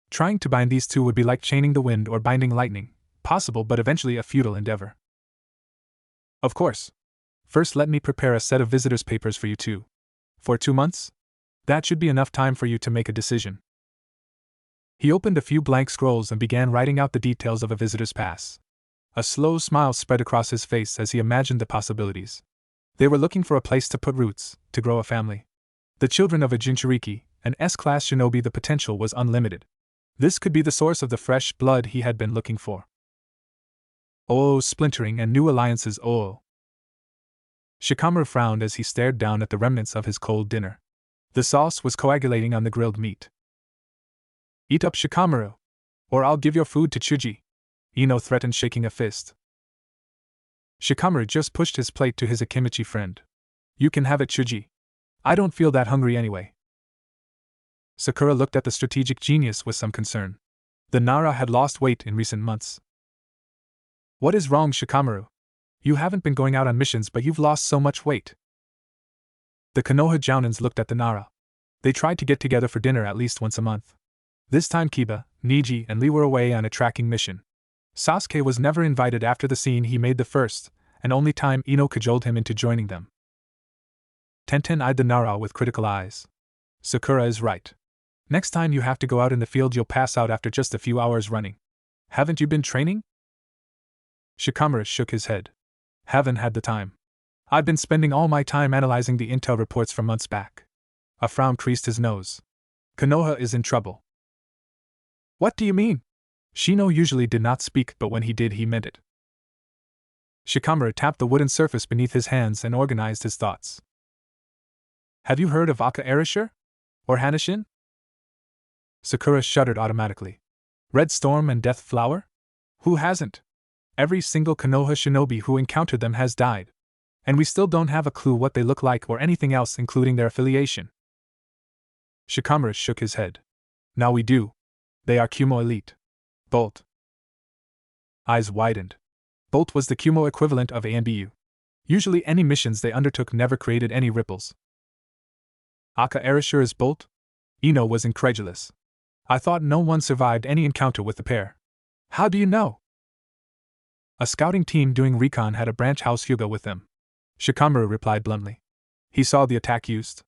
Trying to bind these two would be like chaining the wind or binding lightning, possible but eventually a futile endeavor. Of course. First, let me prepare a set of visitors' papers for you too. For 2 months? That should be enough time for you to make a decision. He opened a few blank scrolls and began writing out the details of a visitor's pass. A slow smile spread across his face as he imagined the possibilities. They were looking for a place to put roots, to grow a family. The children of a Jinchuriki, an S-class shinobi, the potential was unlimited. This could be the source of the fresh blood he had been looking for. Oh, splintering and new alliances, oh. Shikamaru frowned as he stared down at the remnants of his cold dinner. The sauce was coagulating on the grilled meat. Eat up, Shikamaru, or I'll give your food to Chuji, Ino threatened, shaking a fist. Shikamaru just pushed his plate to his Akimichi friend. You can have it, Chuji. I don't feel that hungry anyway. Sakura looked at the strategic genius with some concern. The Nara had lost weight in recent months. What is wrong, Shikamaru? You haven't been going out on missions, but you've lost so much weight. The Konoha Jounins looked at the Nara. They tried to get together for dinner at least once a month. This time Kiba, Niji, and Lee were away on a tracking mission. Sasuke was never invited after the scene he made the first and only time Ino cajoled him into joining them. Tenten eyed the Nara with critical eyes. Sakura is right. Next time you have to go out in the field, you'll pass out after just a few hours running. Haven't you been training? Shikamaru shook his head. Haven't had the time. I've been spending all my time analyzing the intel reports from months back. A frown creased his nose. Konoha is in trouble. What do you mean? Shino usually did not speak, but when he did, he meant it. Shikamaru tapped the wooden surface beneath his hands and organized his thoughts. Have you heard of Akatsuki? Or Hanishin? Sakura shuddered automatically. Red Storm and Death Flower? Who hasn't? Every single Konoha shinobi who encountered them has died. And we still don't have a clue what they look like or anything else, including their affiliation. Shikamaru shook his head. Now we do. They are Kumo elite. Bolt. Eyes widened. Bolt was the Kumo equivalent of ANBU. Usually any missions they undertook never created any ripples. Akatsuki is Bolt? Ino was incredulous. I thought no one survived any encounter with the pair. How do you know? A scouting team doing recon had a branch house Hyuga with them. Shikamaru replied bluntly. He saw the attack used.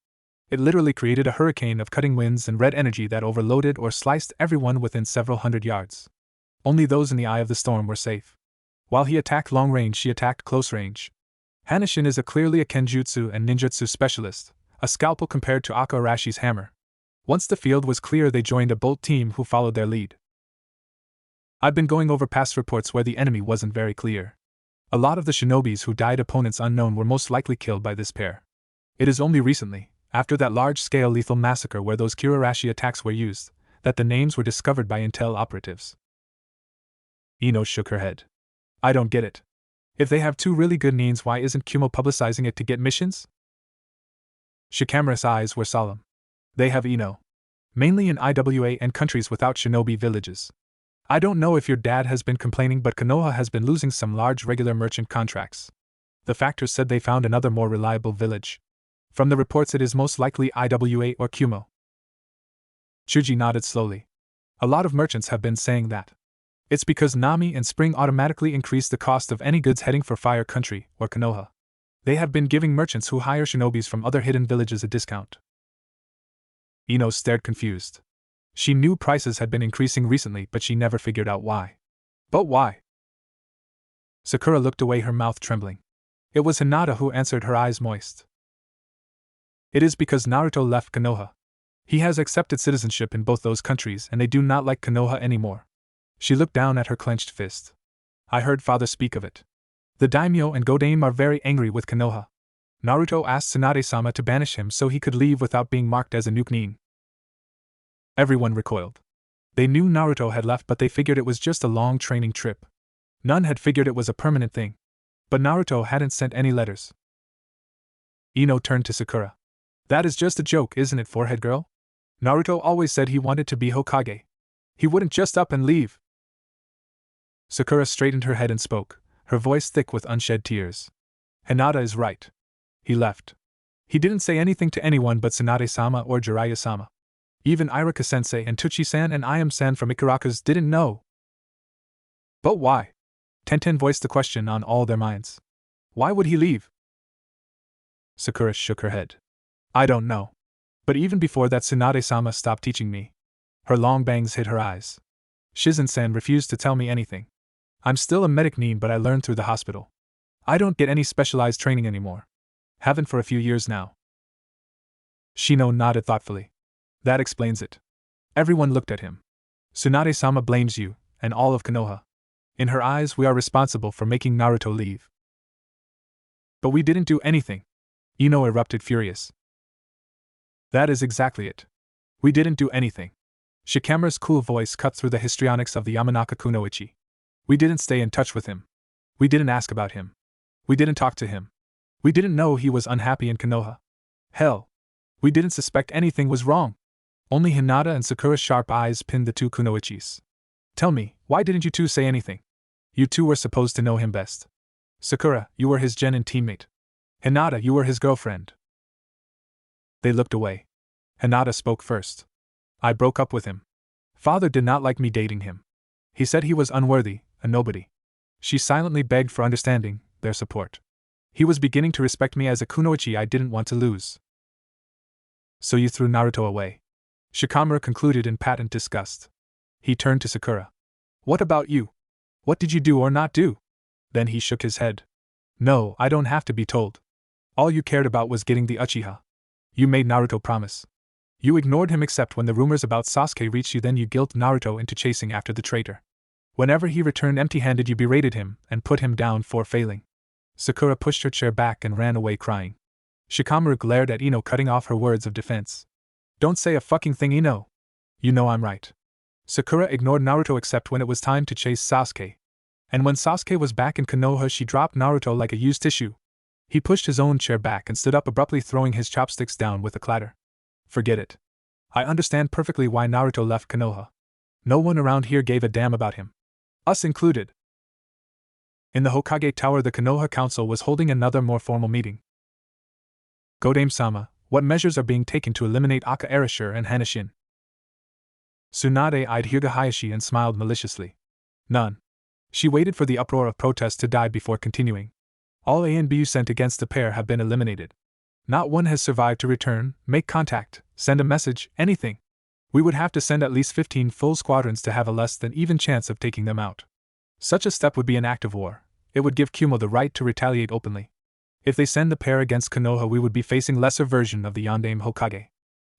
It literally created a hurricane of cutting winds and red energy that overloaded or sliced everyone within several hundred yards. Only those in the eye of the storm were safe. While he attacked long range, she attacked close range. Hanishin is clearly a kenjutsu and ninjutsu specialist, a scalpel compared to Aka Arashi's hammer. Once the field was clear, they joined a Bolt team who followed their lead. I've been going over past reports where the enemy wasn't very clear. A lot of the shinobis who died opponents unknown were most likely killed by this pair. It is only recently, after that large-scale lethal massacre where those Kirarashi attacks were used, that the names were discovered by intel operatives. Ino shook her head. I don't get it. If they have two really good names, why isn't Kumo publicizing it to get missions? Shikamaru's eyes were solemn. They have Ino. Mainly in IWA and countries without shinobi villages. I don't know if your dad has been complaining, but Konoha has been losing some large regular merchant contracts. The factors said they found another more reliable village. From the reports, it is most likely IWA or Kumo. Chuji nodded slowly. A lot of merchants have been saying that. It's because Nami and Spring automatically increase the cost of any goods heading for Fire Country or Konoha. They have been giving merchants who hire shinobis from other hidden villages a discount. Ino stared confused. She knew prices had been increasing recently, but she never figured out why. But why? Sakura looked away, her mouth trembling. It was Hinata who answered, her eyes moist. It is because Naruto left Konoha. He has accepted citizenship in both those countries, and they do not like Konoha anymore. She looked down at her clenched fist. I heard father speak of it. The daimyo and Godame are very angry with Konoha. Naruto asked Tsunade-sama to banish him so he could leave without being marked as a nuke. Everyone recoiled. They knew Naruto had left, but they figured it was just a long training trip. None had figured it was a permanent thing. But Naruto hadn't sent any letters. Ino turned to Sakura. That is just a joke, isn't it, forehead girl? Naruto always said he wanted to be Hokage. He wouldn't just up and leave. Sakura straightened her head and spoke, her voice thick with unshed tears. Hinata is right. He left. He didn't say anything to anyone but Tsunade-sama or Jiraiya-sama. Even Iraka-sensei and Tuchi-san and Ayam-san from Ikarakas didn't know. But why? Tenten voiced the question on all their minds. Why would he leave? Sakura shook her head. I don't know. But even before that, Tsunade-sama stopped teaching me. Her long bangs hid her eyes. Shizen-san refused to tell me anything. I'm still a medic nin, but I learned through the hospital. I don't get any specialized training anymore. Haven't for a few years now. Shino nodded thoughtfully. That explains it. Everyone looked at him. Tsunade-sama blames you, and all of Konoha. In her eyes, we are responsible for making Naruto leave. But we didn't do anything. Ino erupted furious. That is exactly it. We didn't do anything. Shikamaru's cool voice cut through the histrionics of the Yamanaka Kunoichi. We didn't stay in touch with him. We didn't ask about him. We didn't talk to him. We didn't know he was unhappy in Konoha. Hell, we didn't suspect anything was wrong. Only Hinata and Sakura's sharp eyes pinned the two Kunoichis. Tell me, why didn't you two say anything? You two were supposed to know him best. Sakura, you were his genin teammate. Hinata, you were his girlfriend. They looked away. Hinata spoke first. I broke up with him. Father did not like me dating him. He said he was unworthy, a nobody. She silently begged for understanding, their support. He was beginning to respect me as a kunoichi I didn't want to lose. So you threw Naruto away? Shikamaru concluded in patent disgust. He turned to Sakura. What about you? What did you do or not do? Then he shook his head. No, I don't have to be told. All you cared about was getting the Uchiha. You made Naruto promise. You ignored him except when the rumors about Sasuke reached you, then you guilted Naruto into chasing after the traitor. Whenever he returned empty-handed, you berated him and put him down for failing. Sakura pushed her chair back and ran away crying. Shikamaru glared at Ino, cutting off her words of defense. Don't say a fucking thing, Ino. You know I'm right. Sakura ignored Naruto except when it was time to chase Sasuke. And when Sasuke was back in Konoha, she dropped Naruto like a used tissue. He pushed his own chair back and stood up abruptly, throwing his chopsticks down with a clatter. Forget it. I understand perfectly why Naruto left Konoha. No one around here gave a damn about him. Us included. In the Hokage Tower, the Konoha Council was holding another more formal meeting. Godame-sama, what measures are being taken to eliminate Aka Erasure and Hanashin? Tsunade eyed Hyuga Hayashi and smiled maliciously. None. She waited for the uproar of protest to die before continuing. All A and B you sent against the pair have been eliminated. Not one has survived to return, make contact, send a message, anything. We would have to send at least 15 full squadrons to have a less than even chance of taking them out. Such a step would be an act of war. It would give Kumo the right to retaliate openly. If they send the pair against Konoha, we would be facing lesser version of the Yondaime Hokage.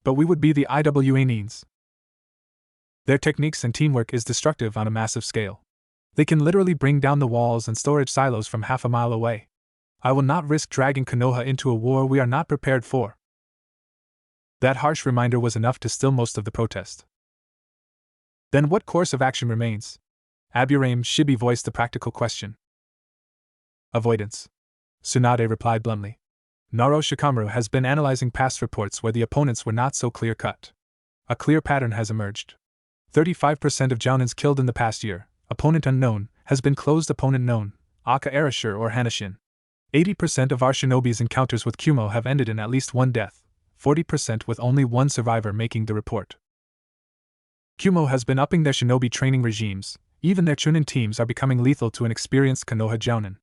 But we would be the IWA Nins. Their techniques and teamwork is destructive on a massive scale. They can literally bring down the walls and storage silos from half a mile away. I will not risk dragging Konoha into a war we are not prepared for. That harsh reminder was enough to still most of the protest. Then what course of action remains? Aburame Shibi voiced the practical question. Avoidance. Tsunade replied bluntly. Naro Shikamaru has been analyzing past reports where the opponents were not so clear-cut. A clear pattern has emerged. 35% of Jounins killed in the past year, opponent unknown, has been closed opponent known, Aka Erasure or Hanashin. 80% of our shinobi's encounters with Kumo have ended in at least one death, 40% with only one survivor making the report. Kumo has been upping their shinobi training regimes, even their Chunin teams are becoming lethal to an experienced Konoha Jounin.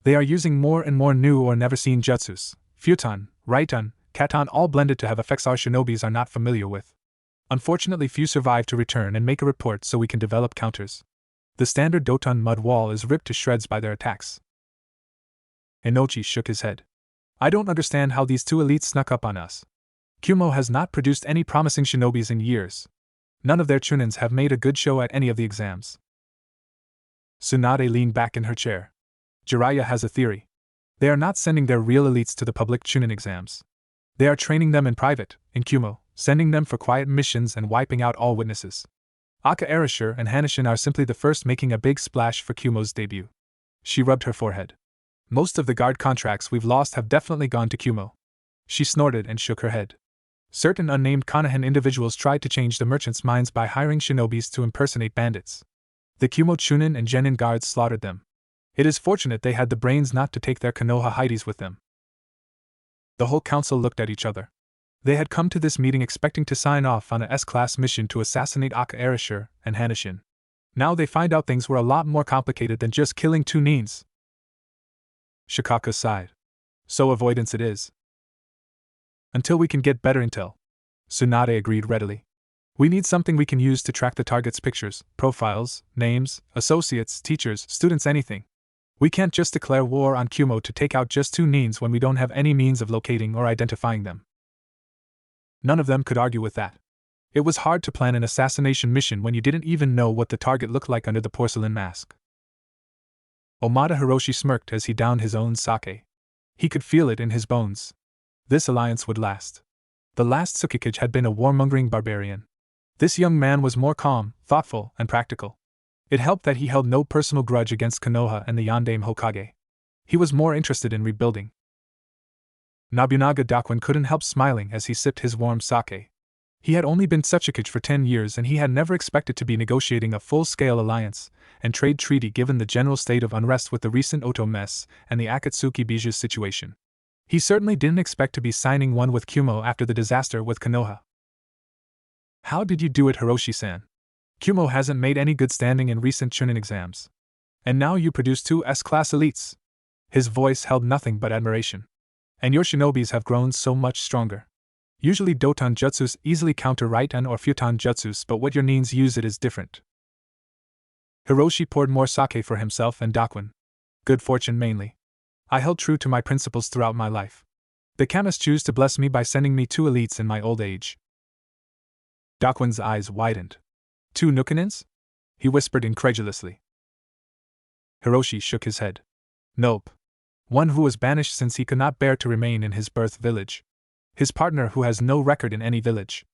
They are using more and more new or never-seen jutsus, Futon, Raiton, Katon, all blended to have effects our shinobis are not familiar with. Unfortunately, few survive to return and make a report so we can develop counters. The standard Doton mud wall is ripped to shreds by their attacks. Inochi shook his head. I don't understand how these two elites snuck up on us. Kumo has not produced any promising shinobis in years. None of their Chunins have made a good show at any of the exams. Tsunade leaned back in her chair. Jiraiya has a theory. They are not sending their real elites to the public Chunin exams. They are training them in private, in Kumo, sending them for quiet missions and wiping out all witnesses. Aka Erasure and Hanashin are simply the first making a big splash for Kumo's debut. She rubbed her forehead. Most of the guard contracts we've lost have definitely gone to Kumo. She snorted and shook her head. Certain unnamed Konohan individuals tried to change the merchants' minds by hiring shinobis to impersonate bandits. The Kumo Chunin and Genin guards slaughtered them. It is fortunate they had the brains not to take their Konoha Haides with them. The whole council looked at each other. They had come to this meeting expecting to sign off on a S-class mission to assassinate Aka Erasure and Hanashin. Now they find out things were a lot more complicated than just killing two Nins. Shikaka sighed. So avoidance it is. Until we can get better intel. Tsunade agreed readily. We need something we can use to track the target's pictures, profiles, names, associates, teachers, students, anything. We can't just declare war on Kumo to take out just two Nins when we don't have any means of locating or identifying them. None of them could argue with that. It was hard to plan an assassination mission when you didn't even know what the target looked like under the porcelain mask. Omada Hiroshi smirked as he downed his own sake. He could feel it in his bones. This alliance would last. The last Tsukikage had been a warmongering barbarian. This young man was more calm, thoughtful, and practical. It helped that he held no personal grudge against Konoha and the Yondaime Hokage. He was more interested in rebuilding. Nobunaga Daquin couldn't help smiling as he sipped his warm sake. He had only been Tsukikage for 10 years and he had never expected to be negotiating a full-scale alliance and trade treaty given the general state of unrest with the recent Oto mess and the Akatsuki Biju's situation. He certainly didn't expect to be signing one with Kumo after the disaster with Konoha. How did you do it, Hiroshi-san? Kumo hasn't made any good standing in recent Chunin exams. And now you produce two S-class elites. His voice held nothing but admiration. And your shinobis have grown so much stronger. Usually Doton Jutsus easily counter Raiten or Futon Jutsus, but what your Nins use it is different. Hiroshi poured more sake for himself and Daquin. Good fortune mainly. I held true to my principles throughout my life. The Kamas choose to bless me by sending me two elites in my old age. Daquin's eyes widened. Two Nukanins? He whispered incredulously. Hiroshi shook his head. Nope. One who was banished since he could not bear to remain in his birth village. His partner who has no record in any village.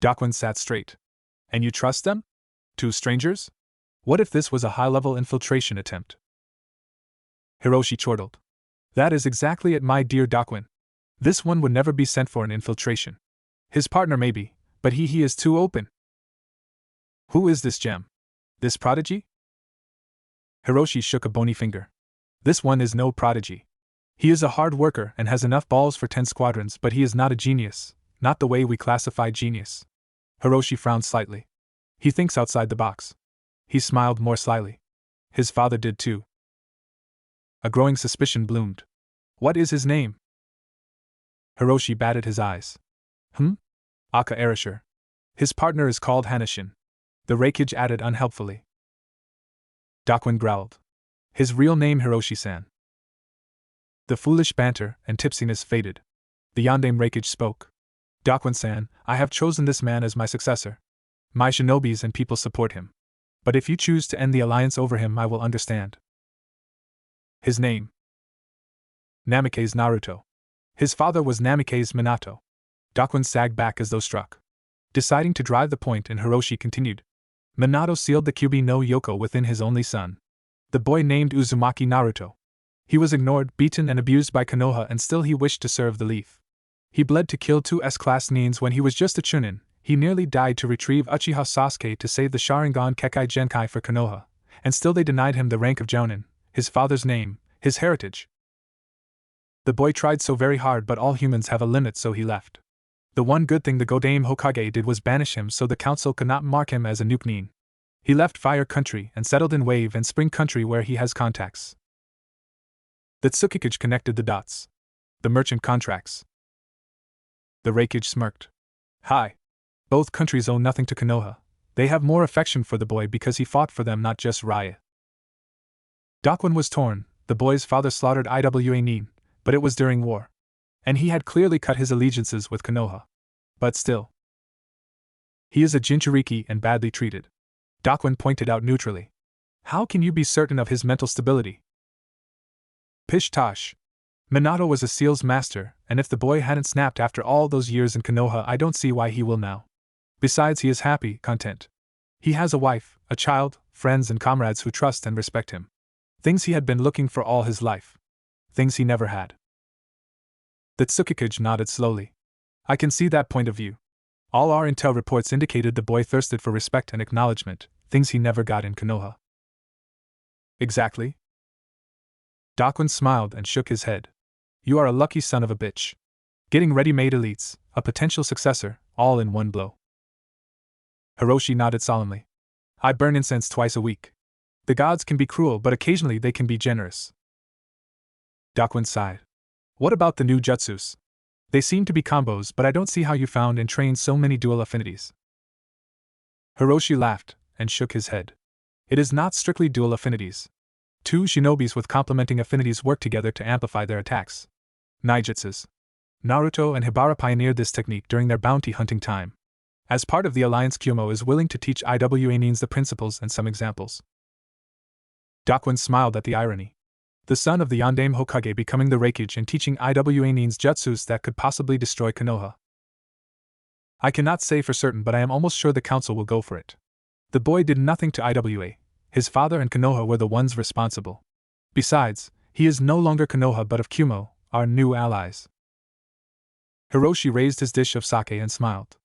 Daquin sat straight. And you trust them? Two strangers? What if this was a high-level infiltration attempt? Hiroshi chortled. That is exactly it, my dear Daquin. This one would never be sent for an infiltration. His partner maybe, but he is too open. Who is this gem? This prodigy? Hiroshi shook a bony finger. This one is no prodigy. He is a hard worker and has enough balls for 10 squadrons, but he is not a genius, not the way we classify genius. Hiroshi frowned slightly. He thinks outside the box. He smiled more slyly. His father did too. A growing suspicion bloomed. What is his name? Hiroshi batted his eyes. Aka Erasure. His partner is called Hanashin. The Raikage added unhelpfully. Daquin growled. His real name Hiroshi-san. The foolish banter and tipsiness faded. The Yondaime Raikage spoke. Daquin-san, I have chosen this man as my successor. My shinobis and people support him. But if you choose to end the alliance over him, I will understand. His name? Namikaze Naruto. His father was Namikaze Minato. Daquin sagged back as though struck. Deciding to drive the point, and Hiroshi continued. Minato sealed the Kyubi no Yoko within his only son. The boy named Uzumaki Naruto. He was ignored, beaten, and abused by Konoha, and still he wished to serve the Leaf. He bled to kill two S-class Nins when he was just a Chunin. He nearly died to retrieve Uchiha Sasuke to save the Sharingan Kekai Genkai for Konoha, and still they denied him the rank of Jounin, his father's name, his heritage. The boy tried so very hard, but all humans have a limit, so he left. The one good thing the Godaime Hokage did was banish him so the council could not mark him as a nuke Nin. He left Fire Country and settled in Wave and Spring Country where he has contacts. The Tsukikage connected the dots. The merchant contracts. The Raikage smirked. Hi. Both countries owe nothing to Konoha. They have more affection for the boy because he fought for them, not just Raya. Daquin was torn. The boy's father slaughtered Iwa Nin, but it was during war. And he had clearly cut his allegiances with Konoha. But still. He is a Jinchuriki and badly treated. Daquin pointed out neutrally. How can you be certain of his mental stability? Pish tosh. Minato was a seal's master, and if the boy hadn't snapped after all those years in Konoha, I don't see why he will now. Besides, he is happy, content. He has a wife, a child, friends and comrades who trust and respect him. Things he had been looking for all his life. Things he never had. The Tsukikage nodded slowly. I can see that point of view. All our intel reports indicated the boy thirsted for respect and acknowledgement, things he never got in Konoha. Exactly. Daquin smiled and shook his head. You are a lucky son of a bitch. Getting ready-made elites, a potential successor, all in one blow. Hiroshi nodded solemnly. I burn incense twice a week. The gods can be cruel, but occasionally they can be generous. Daquin sighed. What about the new jutsus? They seem to be combos, but I don't see how you found and trained so many dual affinities. Hiroshi laughed and shook his head. It is not strictly dual affinities. Two shinobis with complementing affinities work together to amplify their attacks. Naijutsus. Naruto and Hibara pioneered this technique during their bounty hunting time. As part of the alliance, Kumo is willing to teach Iwanins the principles and some examples. Daquin smiled at the irony. The son of the Yondaime Hokage becoming the Raikage and teaching Iwanins jutsus that could possibly destroy Konoha. I cannot say for certain, but I am almost sure the council will go for it. The boy did nothing to Iwa. His father and Konoha were the ones responsible. Besides, he is no longer Konoha but of Kumo, our new allies. Hiroshi raised his dish of sake and smiled.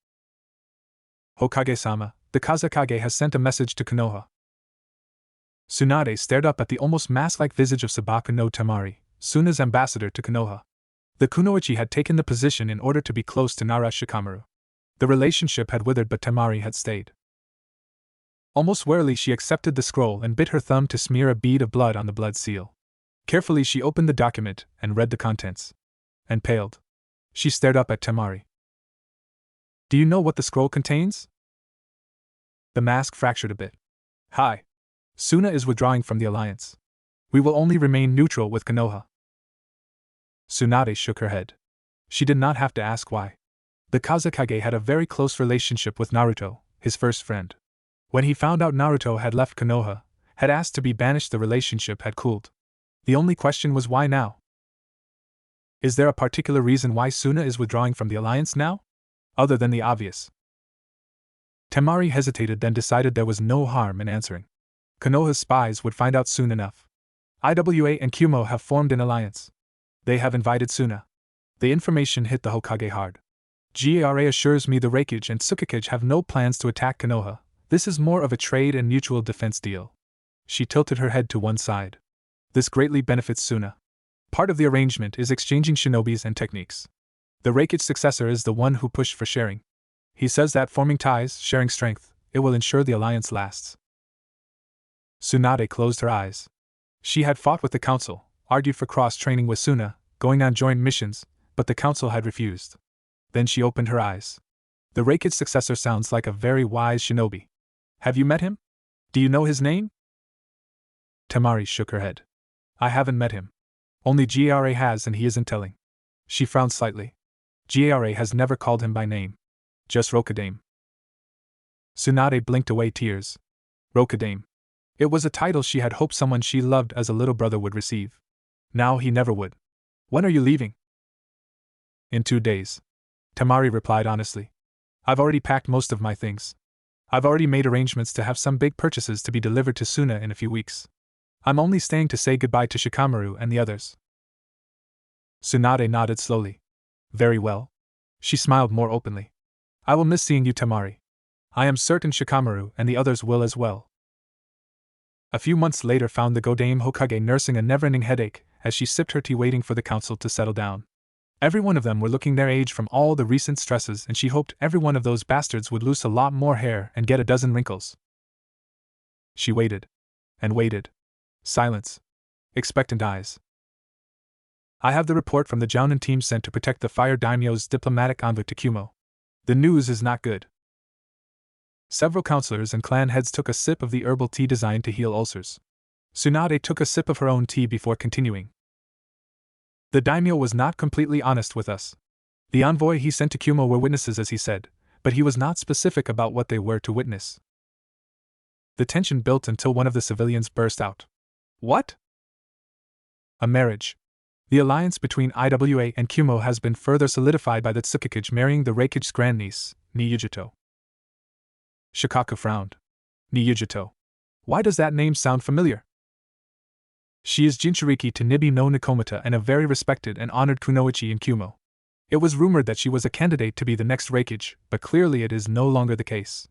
Hokage-sama, the Kazekage has sent a message to Konoha. Tsunade stared up at the almost mask-like visage of Sabaku no Temari, Suna's ambassador to Konoha. The Kunoichi had taken the position in order to be close to Nara Shikamaru. The relationship had withered, but Temari had stayed. Almost warily she accepted the scroll and bit her thumb to smear a bead of blood on the blood seal. Carefully she opened the document and read the contents. And paled. She stared up at Temari. Do you know what the scroll contains? The mask fractured a bit. Hi. Suna is withdrawing from the alliance. We will only remain neutral with Konoha. Tsunade shook her head. She did not have to ask why. The Kazekage had a very close relationship with Naruto, his first friend. When he found out Naruto had left Konoha, had asked to be banished, the relationship had cooled. The only question was why now? Is there a particular reason why Suna is withdrawing from the alliance now? Other than the obvious. Temari hesitated, then decided there was no harm in answering. Konoha's spies would find out soon enough. Iwa and Kumo have formed an alliance. They have invited Suna. The information hit the Hokage hard. Gara assures me the Raikage and Tsukikage have no plans to attack Konoha. This is more of a trade and mutual defense deal. She tilted her head to one side. This greatly benefits Suna. Part of the arrangement is exchanging shinobis and techniques. The Raikage successor is the one who pushed for sharing. He says that forming ties, sharing strength, it will ensure the alliance lasts. Tsunade closed her eyes. She had fought with the council, argued for cross-training with Suna, going on joint missions, but the council had refused. Then she opened her eyes. The Raikage successor sounds like a very wise shinobi. Have you met him? Do you know his name? Temari shook her head. I haven't met him. Only Gara has, and he isn't telling. She frowned slightly. Gara has never called him by name. Just Rokadame. Tsunade blinked away tears. Rokadame. It was a title she had hoped someone she loved as a little brother would receive. Now he never would. When are you leaving? In 2 days. Temari replied honestly. I've already packed most of my things. I've already made arrangements to have some big purchases to be delivered to Suna in a few weeks. I'm only staying to say goodbye to Shikamaru and the others. Tsunade nodded slowly. Very well. She smiled more openly. I will miss seeing you, Temari. I am certain Shikamaru and the others will as well. A few months later found the Godame Hokage nursing a never-ending headache as she sipped her tea, waiting for the council to settle down. Every one of them were looking their age from all the recent stresses, and she hoped every one of those bastards would lose a lot more hair and get a dozen wrinkles. She waited. And waited. Silence. Expectant eyes. I have the report from the Jounin team sent to protect the Fire Daimyo's diplomatic envoy to Kumo. The news is not good. Several counselors and clan heads took a sip of the herbal tea designed to heal ulcers. Tsunade took a sip of her own tea before continuing. The daimyo was not completely honest with us. The envoy he sent to Kumo were witnesses, as he said, but he was not specific about what they were to witness. The tension built until one of the civilians burst out. What? A marriage. The alliance between Iwa and Kumo has been further solidified by the Tsukikage marrying the Raikage's grandniece, Niyujuto. Shikaku frowned. Niyujuto. Why does that name sound familiar? She is Jinchuriki to Nibi no Nikomata and a very respected and honored kunoichi in Kumo. It was rumored that she was a candidate to be the next Raikage, but clearly it is no longer the case.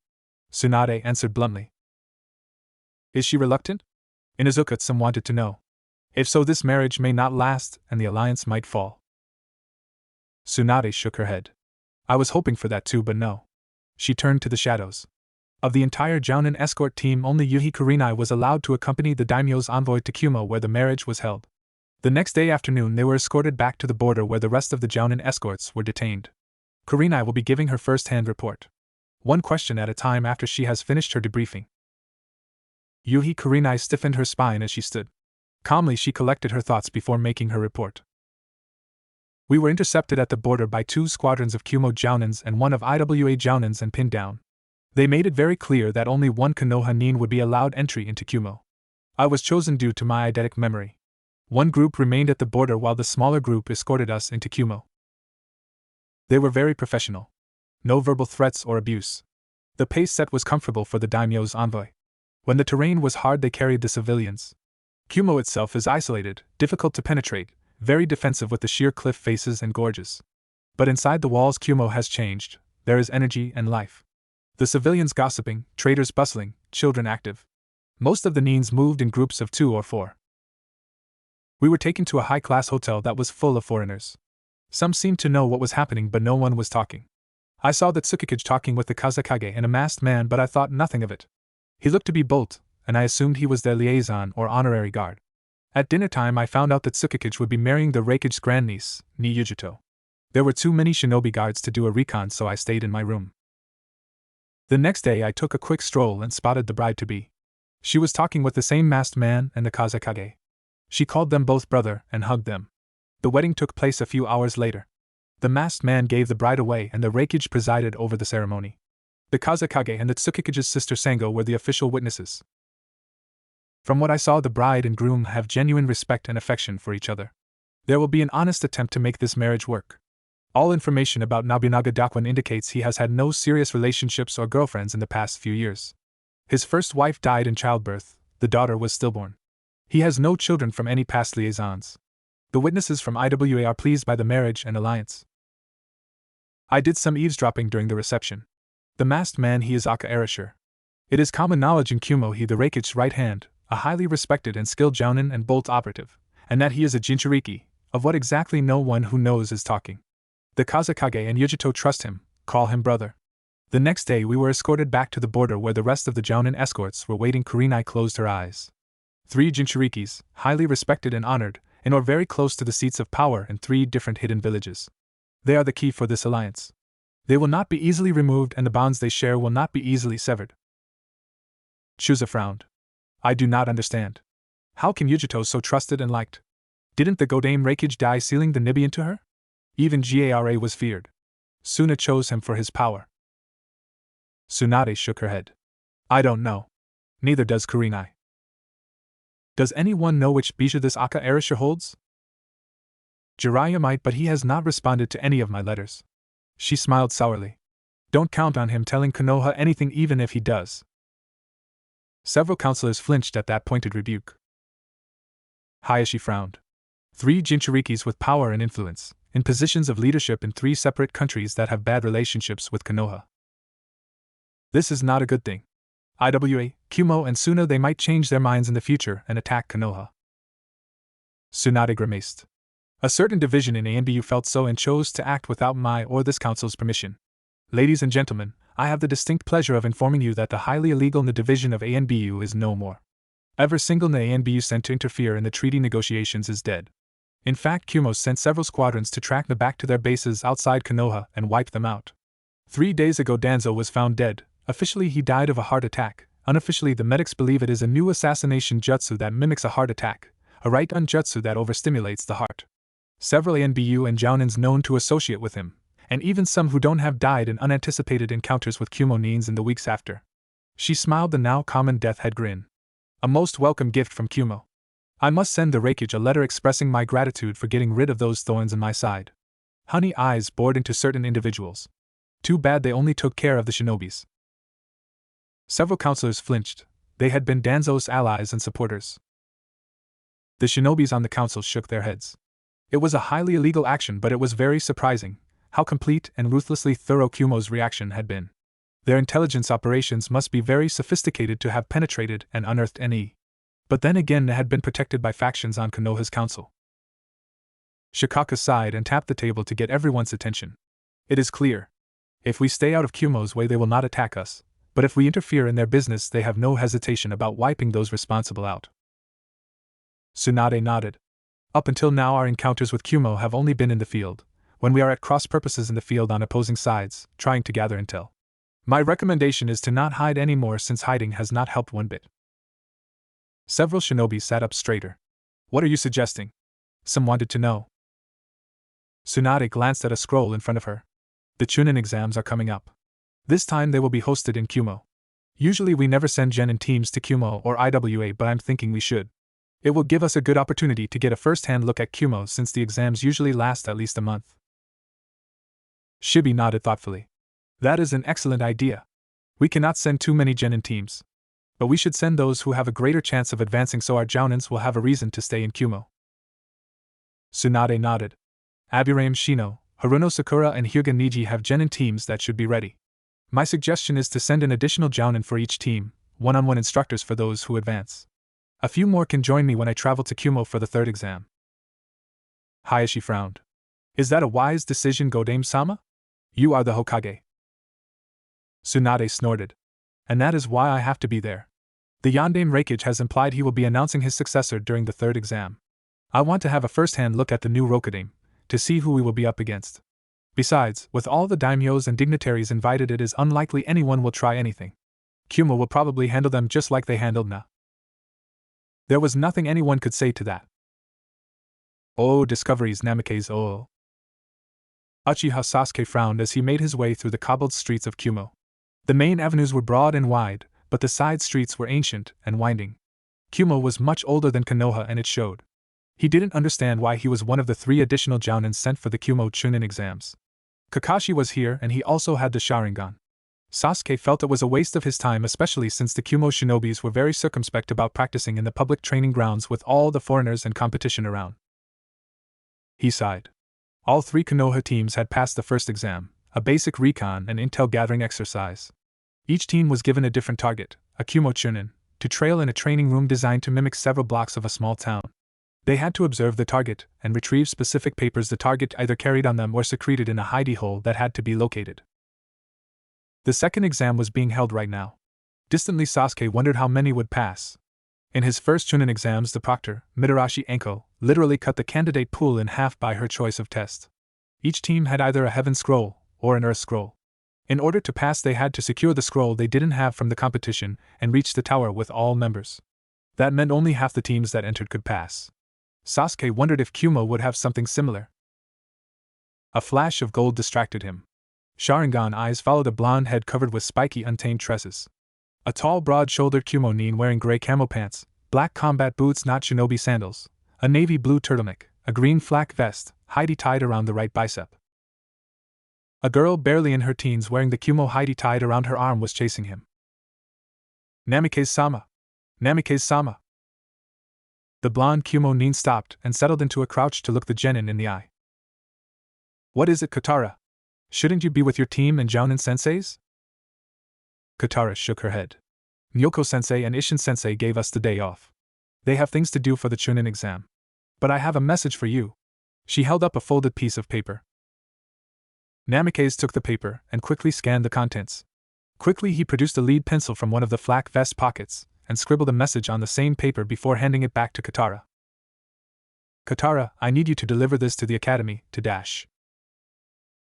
Tsunade answered bluntly. Is she reluctant? Inuzuka-san wanted to know. If so, this marriage may not last and the alliance might fall. Tsunade shook her head. I was hoping for that too, but no. She turned to the shadows. Of the entire Jounin escort team, only Yuhi Karinai was allowed to accompany the daimyo's envoy to Kumo, where the marriage was held. The next day afternoon they were escorted back to the border where the rest of the Jounin escorts were detained. Karinai will be giving her first-hand report. One question at a time after she has finished her debriefing. Yuhi Karinai stiffened her spine as she stood. Calmly she collected her thoughts before making her report. We were intercepted at the border by 2 squadrons of Kumo Jounins and 1 of IWA Jounins and pinned down. They made it very clear that only 1 Konoha nin would be allowed entry into Kumo. I was chosen due to my eidetic memory. 1 group remained at the border while the smaller group escorted us into Kumo. They were very professional. No verbal threats or abuse. The pace set was comfortable for the daimyo's envoy. When the terrain was hard they carried the civilians. Kumo itself is isolated, difficult to penetrate, very defensive with the sheer cliff faces and gorges. But inside the walls Kumo has changed, there is energy and life. The civilians gossiping, traders bustling, children active. Most of the nins moved in groups of 2 or 4. We were taken to a high-class hotel that was full of foreigners. Some seemed to know what was happening but no one was talking. I saw the Tsukikage talking with the Karakage and a masked man but I thought nothing of it. He looked to be Bolt, and I assumed he was their liaison or honorary guard. At dinner time I found out that Tsukikage would be marrying the Raikage's grandniece, Ni Yujito. There were too many shinobi guards to do a recon so I stayed in my room. The next day I took a quick stroll and spotted the bride-to-be. She was talking with the same masked man and the Karakage. She called them both brother and hugged them. The wedding took place a few hours later. The masked man gave the bride away and the Raikage presided over the ceremony. The Karakage and the Tsukikage's sister Sango were the official witnesses. From what I saw, the bride and groom have genuine respect and affection for each other. There will be an honest attempt to make this marriage work. All information about Nobunaga Dakwon indicates he has had no serious relationships or girlfriends in the past few years. His first wife died in childbirth, the daughter was stillborn. He has no children from any past liaisons. The witnesses from IWA are pleased by the marriage and alliance. I did some eavesdropping during the reception. The masked man, he is Aka Arashir. It is common knowledge in Kumo he the Raikage's right hand, a highly respected and skilled Jounin and Bolt operative, and that he is a Jinchuriki, of what exactly no one who knows is talking. The Karakage and Yujito trust him, call him brother. The next day we were escorted back to the border where the rest of the Jounin escorts were waiting. Karinai closed her eyes. 3 Jinchurikis, highly respected and honored, and are very close to the seats of power in 3 different hidden villages. They are the key for this alliance. They will not be easily removed and the bonds they share will not be easily severed. Chusa frowned. I do not understand. How can Yujito so trusted and liked? Didn't the Godame Raikage die sealing the Nibian to her? Even Gara was feared. Suna chose him for his power. Tsunade shook her head. I don't know. Neither does Karinai. Does anyone know which bijou this Aka Arashir holds? Jiraiya might, but he has not responded to any of my letters. She smiled sourly. Don't count on him telling Konoha anything even if he does. Several counselors flinched at that pointed rebuke. Hayashi frowned. 3 Jinchurikis with power and influence, in positions of leadership in 3 separate countries that have bad relationships with Konoha. This is not a good thing. IWA, Kumo and Suna, they might change their minds in the future and attack Konoha. Tsunade grimaced. A certain division in ANBU felt so and chose to act without my or this council's permission. Ladies and gentlemen, I have the distinct pleasure of informing you that the highly illegal NA division of ANBU is no more. Every single NA ANBU sent to interfere in the treaty negotiations is dead. In fact, Kumo sent several squadrons to track NA back to their bases outside Konoha and wipe them out. 3 days ago Danzo was found dead. Officially he died of a heart attack. Unofficially the medics believe it is a new assassination jutsu that mimics a heart attack, a right-on jutsu that overstimulates the heart. Several ANBU and Jounins known to associate with him, and even some who don't have died in unanticipated encounters with Kumo nins in the weeks after. She smiled the now common death head grin. A most welcome gift from Kumo. I must send the Raikage a letter expressing my gratitude for getting rid of those thorns in my side. Honey eyes bored into certain individuals. Too bad they only took care of the shinobis. Several counselors flinched. They had been Danzo's allies and supporters. The shinobis on the council shook their heads. It was a highly illegal action, but it was very surprising how complete and ruthlessly thorough Kumo's reaction had been. Their intelligence operations must be very sophisticated to have penetrated and unearthed NE. But then again, they had been protected by factions on Konoha's council. Shikaka sighed and tapped the table to get everyone's attention. It is clear. If we stay out of Kumo's way, they will not attack us, but if we interfere in their business, they have no hesitation about wiping those responsible out. Tsunade nodded. Up until now our encounters with Kumo have only been in the field, when we are at cross purposes in the field on opposing sides, trying to gather intel. My recommendation is to not hide anymore since hiding has not helped one bit. Several shinobi sat up straighter. What are you suggesting? Some wanted to know. Tsunade glanced at a scroll in front of her. The Chunin exams are coming up. This time they will be hosted in Kumo. Usually we never send genin teams to Kumo or IWA, but I'm thinking we should. It will give us a good opportunity to get a first-hand look at Kumo since the exams usually last at least a month. Shibi nodded thoughtfully. That is an excellent idea. We cannot send too many genin teams. But we should send those who have a greater chance of advancing so our jounins will have a reason to stay in Kumo. Tsunade nodded. Aburaim Shino, Haruno Sakura and Hyuga Niji have genin teams that should be ready. My suggestion is to send an additional jounin for each team, one-on-one instructors for those who advance. A few more can join me when I travel to Kumo for the third exam. Hayashi frowned. Is that a wise decision, Godame-sama? You are the Hokage. Tsunade snorted. And that is why I have to be there. The Yondaime Raikage has implied he will be announcing his successor during the third exam. I want to have a first-hand look at the new Rokudaime, to see who we will be up against. Besides, with all the daimyos and dignitaries invited, it is unlikely anyone will try anything. Kumo will probably handle them just like they handled Na. There was nothing anyone could say to that. Oh, discoveries, Namikaze, oh. Uchiha Sasuke frowned as he made his way through the cobbled streets of Kumo. The main avenues were broad and wide, but the side streets were ancient and winding. Kumo was much older than Konoha and it showed. He didn't understand why he was one of the 3 additional jounins sent for the Kumo Chunin exams. Kakashi was here and he also had the Sharingan. Sasuke felt it was a waste of his time, especially since the Kumo shinobis were very circumspect about practicing in the public training grounds with all the foreigners and competition around. He sighed. All 3 Konoha teams had passed the first exam, a basic recon and intel gathering exercise. Each team was given a different target, a Kumo Chunin, to trail in a training room designed to mimic several blocks of a small town. They had to observe the target and retrieve specific papers the target either carried on them or secreted in a hidey hole that had to be located. The second exam was being held right now. Distantly, Sasuke wondered how many would pass. In his first Chunin exams, the proctor, Mitarashi Anko, literally cut the candidate pool in half by her choice of test. Each team had either a Heaven Scroll or an Earth Scroll. In order to pass, they had to secure the scroll they didn't have from the competition and reach the tower with all members. That meant only half the teams that entered could pass. Sasuke wondered if Kumo would have something similar. A flash of gold distracted him. Sharingan eyes followed a blonde head covered with spiky untamed tresses. A tall, broad-shouldered Kumo-nin wearing gray camo pants, black combat boots not shinobi sandals, a navy blue turtleneck, a green flak vest, hidey tied around the right bicep. A girl barely in her teens wearing the Kumo hidey tied around her arm was chasing him. Namikaze-sama! Namikaze-sama! The blonde Kumo-nin stopped and settled into a crouch to look the genin in the eye. What is it, Katara? Shouldn't you be with your team and Jounin senseis? Katara shook her head. Nyoko-sensei and Isshin-sensei gave us the day off. They have things to do for the Chunin exam. But I have a message for you. She held up a folded piece of paper. Namikaze took the paper and quickly scanned the contents. Quickly he produced a lead pencil from one of the flak vest pockets and scribbled a message on the same paper before handing it back to Katara. Katara, I need you to deliver this to the academy, to Dash.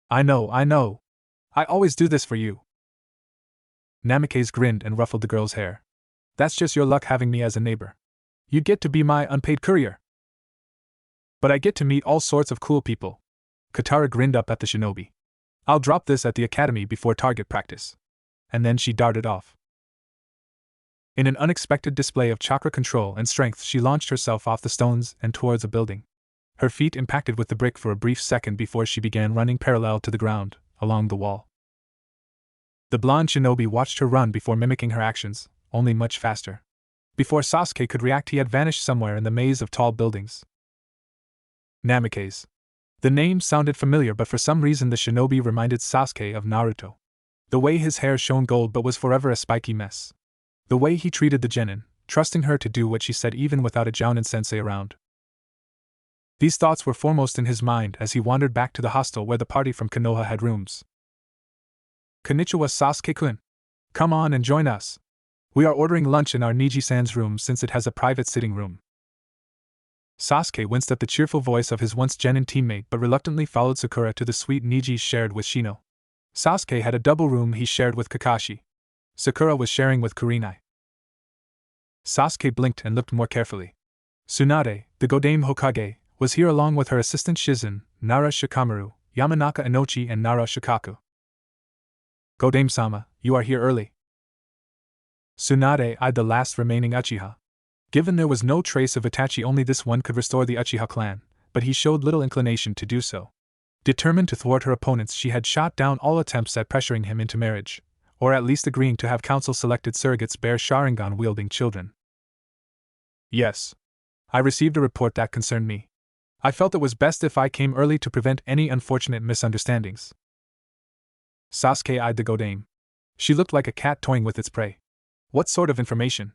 I know. I always do this for you. Namikaze grinned and ruffled the girl's hair. That's just your luck having me as a neighbor. You'd get to be my unpaid courier. But I get to meet all sorts of cool people. Katara grinned up at the shinobi. I'll drop this at the academy before target practice. And then she darted off. In an unexpected display of chakra control and strength, she launched herself off the stones and towards a building. Her feet impacted with the brick for a brief second before she began running parallel to the ground, along the wall. The blonde shinobi watched her run before mimicking her actions, only much faster. Before Sasuke could react, he had vanished somewhere in the maze of tall buildings. Namikaze. The name sounded familiar, but for some reason the shinobi reminded Sasuke of Naruto. The way his hair shone gold but was forever a spiky mess. The way he treated the genin, trusting her to do what she said even without a Jounin sensei around. These thoughts were foremost in his mind as he wandered back to the hostel where the party from Konoha had rooms. Konnichiwa, Sasuke-kun. Come on and join us. We are ordering lunch in our Niji-san's room since it has a private sitting room. Sasuke winced at the cheerful voice of his once genin teammate but reluctantly followed Sakura to the suite Niji shared with Shino. Sasuke had a double room he shared with Kakashi. Sakura was sharing with Karinai. Sasuke blinked and looked more carefully. Tsunade, the Godame Hokage, was here along with her assistant Shizen, Nara Shikamaru, Yamanaka Inochi and Nara Shikaku. Godame-sama, you are here early. Tsunade eyed the last remaining Uchiha. Given there was no trace of Itachi, only this one could restore the Uchiha clan, but he showed little inclination to do so. Determined to thwart her opponents, she had shot down all attempts at pressuring him into marriage, or at least agreeing to have council-selected surrogates bear Sharingan-wielding children. Yes. I received a report that concerned me. I felt it was best if I came early to prevent any unfortunate misunderstandings. Sasuke eyed the Godame. She looked like a cat toying with its prey. What sort of information?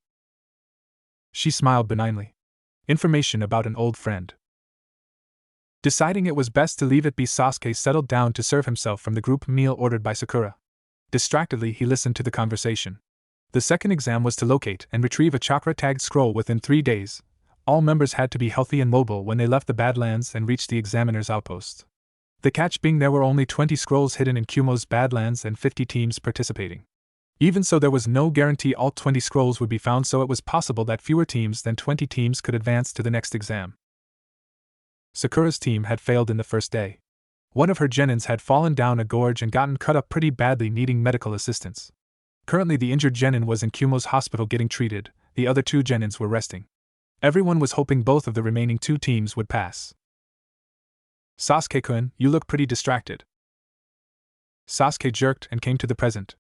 She smiled benignly. Information about an old friend. Deciding it was best to leave it be, Sasuke settled down to serve himself from the group meal ordered by Sakura. Distractedly, he listened to the conversation. The second exam was to locate and retrieve a chakra-tagged scroll within 3 days. All members had to be healthy and mobile when they left the Badlands and reached the examiner's outpost. The catch being there were only 20 scrolls hidden in Kumo's Badlands and 50 teams participating. Even so, there was no guarantee all 20 scrolls would be found, so it was possible that fewer teams than 20 teams could advance to the next exam. Sakura's team had failed in the first day. One of her genins had fallen down a gorge and gotten cut up pretty badly, needing medical assistance. Currently, the injured genin was in Kumo's hospital getting treated, the other 2 genins were resting. Everyone was hoping both of the remaining 2 teams would pass. Sasuke-kun, you look pretty distracted. Sasuke jerked and came to the present.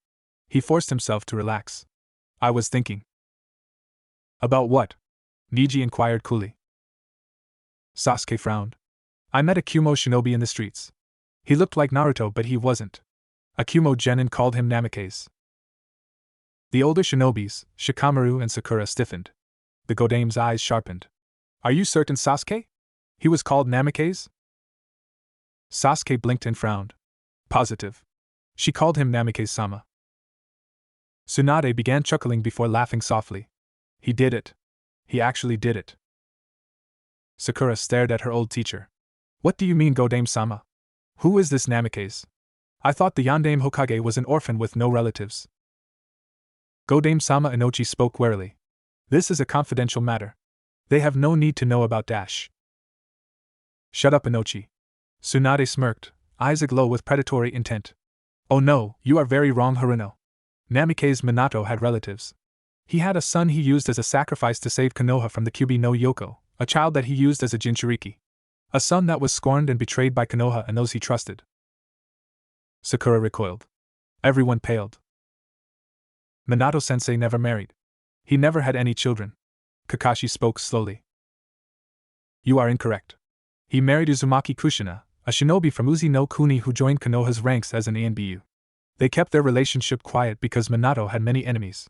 He forced himself to relax. I was thinking. About what? Niji inquired coolly. Sasuke frowned. I met a Kumo shinobi in the streets. He looked like Naruto, but he wasn't. A Kumo genin called him Namikaze. The older shinobis, Shikamaru and Sakura, stiffened. The Godame's eyes sharpened. Are you certain, Sasuke? He was called Namikaze? Sasuke blinked and frowned. Positive. She called him Namikaze-sama. Tsunade began chuckling before laughing softly. He did it. He actually did it. Sakura stared at her old teacher. What do you mean, Godame-sama? Who is this Namikaze? I thought the Yandame Hokage was an orphan with no relatives. Godame-sama, Inochi spoke warily. This is a confidential matter. They have no need to know about Dash. Shut up, Inochi. Tsunade smirked, eyes aglow with predatory intent. Oh no, you are very wrong, Haruno. Namikaze Minato had relatives. He had a son he used as a sacrifice to save Konoha from the Kyuubi no Yoko, a child that he used as a Jinchuriki. A son that was scorned and betrayed by Konoha and those he trusted. Sakura recoiled. Everyone paled. Minato-sensei never married. He never had any children. Kakashi spoke slowly. You are incorrect. He married Uzumaki Kushina, a shinobi from Uzi no Kuni who joined Konoha's ranks as an ANBU. They kept their relationship quiet because Minato had many enemies.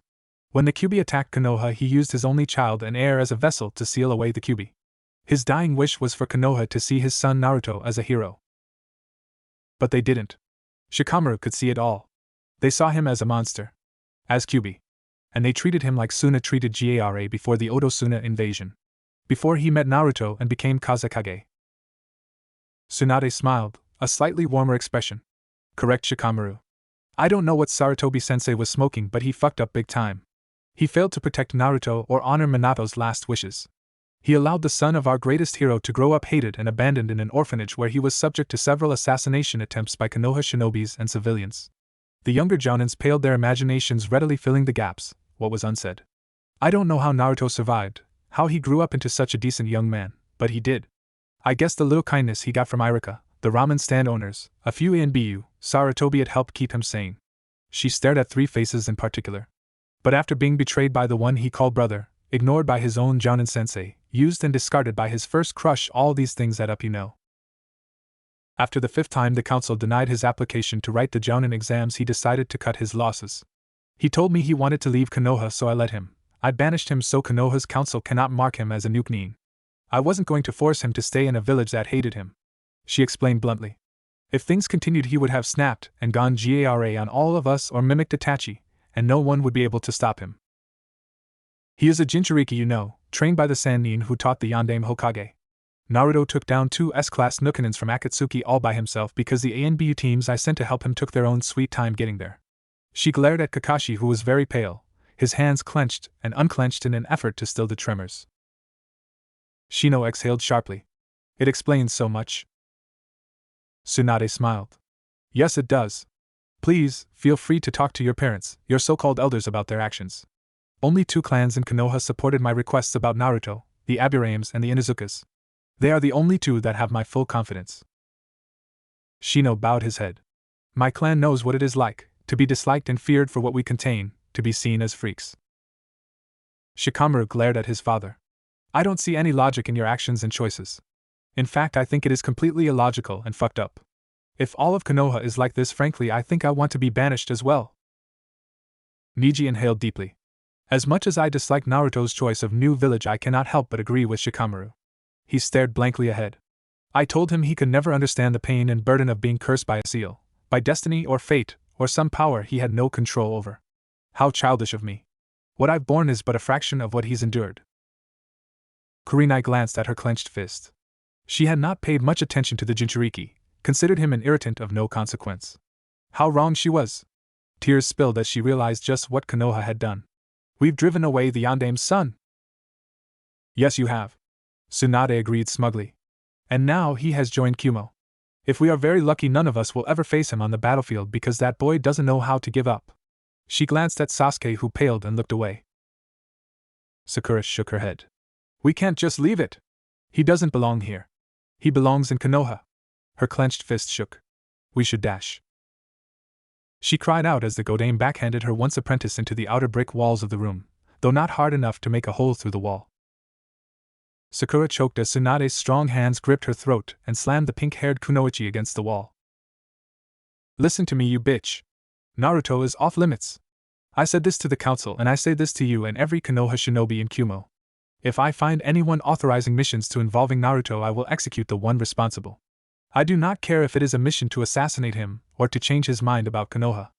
When the Kyuubi attacked Konoha, he used his only child and heir as a vessel to seal away the Kyuubi. His dying wish was for Konoha to see his son Naruto as a hero. But they didn't. Shikamaru could see it all. They saw him as a monster. As Kyuubi. And they treated him like Suna treated Gara before the Oto Suna invasion. Before he met Naruto and became Kazekage. Tsunade smiled, a slightly warmer expression. Correct, Shikamaru. I don't know what Sarutobi-sensei was smoking, but he fucked up big time. He failed to protect Naruto or honor Minato's last wishes. He allowed the son of our greatest hero to grow up hated and abandoned in an orphanage where he was subject to several assassination attempts by Konoha shinobis and civilians. The younger Jounins paled, their imaginations readily filling the gaps, what was unsaid. I don't know how Naruto survived, how he grew up into such a decent young man, but he did. I guess the little kindness he got from Irika, the ramen stand owners, a few ANBU, Sarutobi had helped keep him sane. She stared at 3 faces in particular. But after being betrayed by the one he called brother, ignored by his own Jounin sensei, used and discarded by his first crush, all these things add up, you know. After the 5th time the council denied his application to write the Jounin exams, he decided to cut his losses. He told me he wanted to leave Konoha, so I let him. I banished him so Konoha's council cannot mark him as a nuke-nin. I wasn't going to force him to stay in a village that hated him. She explained bluntly. If things continued, he would have snapped and gone Gara on all of us or mimicked Itachi, and no one would be able to stop him. He is a Jinchuriki, you know, trained by the Sannin who taught the Yandame Hokage. Naruto took down two S-class Nukanins from Akatsuki all by himself because the ANBU teams I sent to help him took their own sweet time getting there. She glared at Kakashi, who was very pale, his hands clenched and unclenched in an effort to still the tremors. Shino exhaled sharply. It explains so much. Tsunade smiled. Yes, it does. Please, feel free to talk to your parents, your so-called elders, about their actions. Only 2 clans in Konoha supported my requests about Naruto, the Aburames and the Inuzukas. They are the only 2 that have my full confidence. Shino bowed his head. My clan knows what it is like, to be disliked and feared for what we contain, to be seen as freaks. Shikamaru glared at his father. I don't see any logic in your actions and choices. In fact, I think it is completely illogical and fucked up. If all of Konoha is like this, frankly, I think I want to be banished as well. Niji inhaled deeply. As much as I dislike Naruto's choice of new village, I cannot help but agree with Shikamaru. He stared blankly ahead. I told him he could never understand the pain and burden of being cursed by a seal, by destiny or fate, or some power he had no control over. How childish of me. What I've borne is but a fraction of what he's endured. Karinai glanced at her clenched fist. She had not paid much attention to the Jinchuriki, considered him an irritant of no consequence. How wrong she was! Tears spilled as she realized just what Konoha had done. We've driven away the Yandame's son. Yes, you have. Tsunade agreed smugly. And now he has joined Kumo. If we are very lucky, none of us will ever face him on the battlefield because that boy doesn't know how to give up. She glanced at Sasuke, who paled and looked away. Sakura shook her head. We can't just leave it. He doesn't belong here. He belongs in Konoha. Her clenched fist shook. We should dash. She cried out as the Godame backhanded her once apprentice into the outer brick walls of the room, though not hard enough to make a hole through the wall. Sakura choked as Tsunade's strong hands gripped her throat and slammed the pink-haired Kunoichi against the wall. Listen to me, you bitch. Naruto is off limits. I said this to the council, and I say this to you and every Konoha shinobi in Kumo. If I find anyone authorizing missions to involving Naruto, I will execute the one responsible. I do not care if it is a mission to assassinate him or to change his mind about Konoha.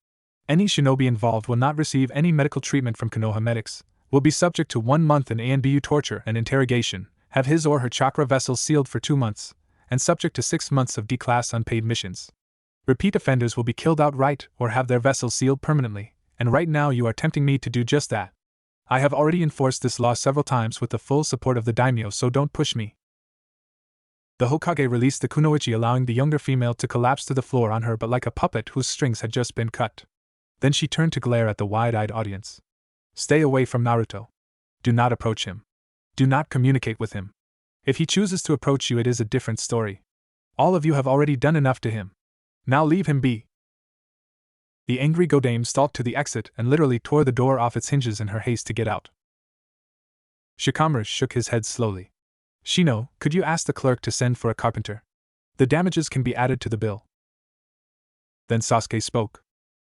Any shinobi involved will not receive any medical treatment from Konoha medics, will be subject to 1 month in ANBU torture and interrogation, have his or her chakra vessel sealed for 2 months, and subject to 6 months of D-class unpaid missions. Repeat offenders will be killed outright or have their vessels sealed permanently, and right now you are tempting me to do just that. I have already enforced this law several times with the full support of the daimyo, so don't push me. The Hokage released the Kunoichi, allowing the younger female to collapse to the floor on her but like a puppet whose strings had just been cut. Then she turned to glare at the wide-eyed audience. Stay away from Naruto. Do not approach him. Do not communicate with him. If he chooses to approach you, it is a different story. All of you have already done enough to him. Now leave him be. The angry Godame stalked to the exit and literally tore the door off its hinges in her haste to get out. Shikamaru shook his head slowly. Shino, could you ask the clerk to send for a carpenter? The damages can be added to the bill. Then Sasuke spoke.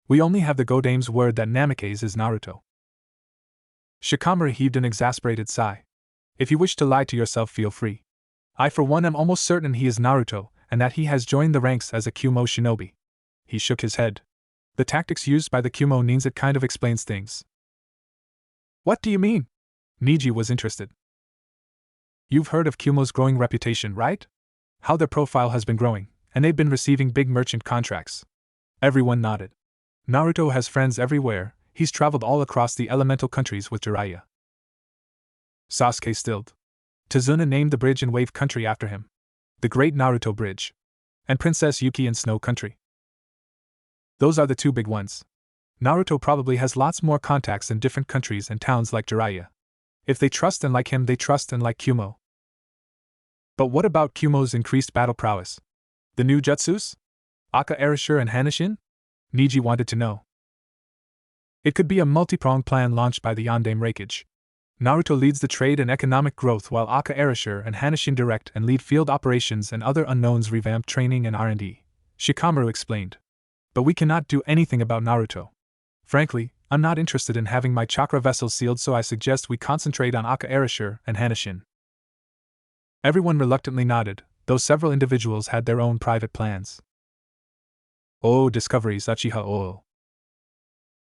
We only have the Godame's word that Namikaze is Naruto. Shikamaru heaved an exasperated sigh. If you wish to lie to yourself, feel free. I for one am almost certain he is Naruto, and that he has joined the ranks as a Kumo shinobi. He shook his head. The tactics used by the Kumo Nins, it kind of explains things. What do you mean? Niji was interested. You've heard of Kumo's growing reputation, right? How their profile has been growing, and they've been receiving big merchant contracts. Everyone nodded. Naruto has friends everywhere, he's traveled all across the elemental countries with Jiraiya. Sasuke stilled. Tazuna named the bridge in Wave Country after him. The Great Naruto Bridge. And Princess Yuki in Snow Country. Those are the 2 big ones. Naruto probably has lots more contacts in different countries and towns like Jiraiya. If they trust and like him, they trust and like Kumo. But what about Kumo's increased battle prowess? The new jutsus? Aka Erasure and Hanashin? Niji wanted to know. It could be a multi-pronged plan launched by the Yandame Raikage. Naruto leads the trade and economic growth while Aka Erasure and Hanashin direct and lead field operations and other unknowns, revamp training and R&D. Shikamaru explained. But we cannot do anything about Naruto. Frankly, I'm not interested in having my chakra vessels sealed, so I suggest we concentrate on Aka Erasure and Hanashin. Everyone reluctantly nodded, though several individuals had their own private plans. Oh, discoveries, Uchiha oh.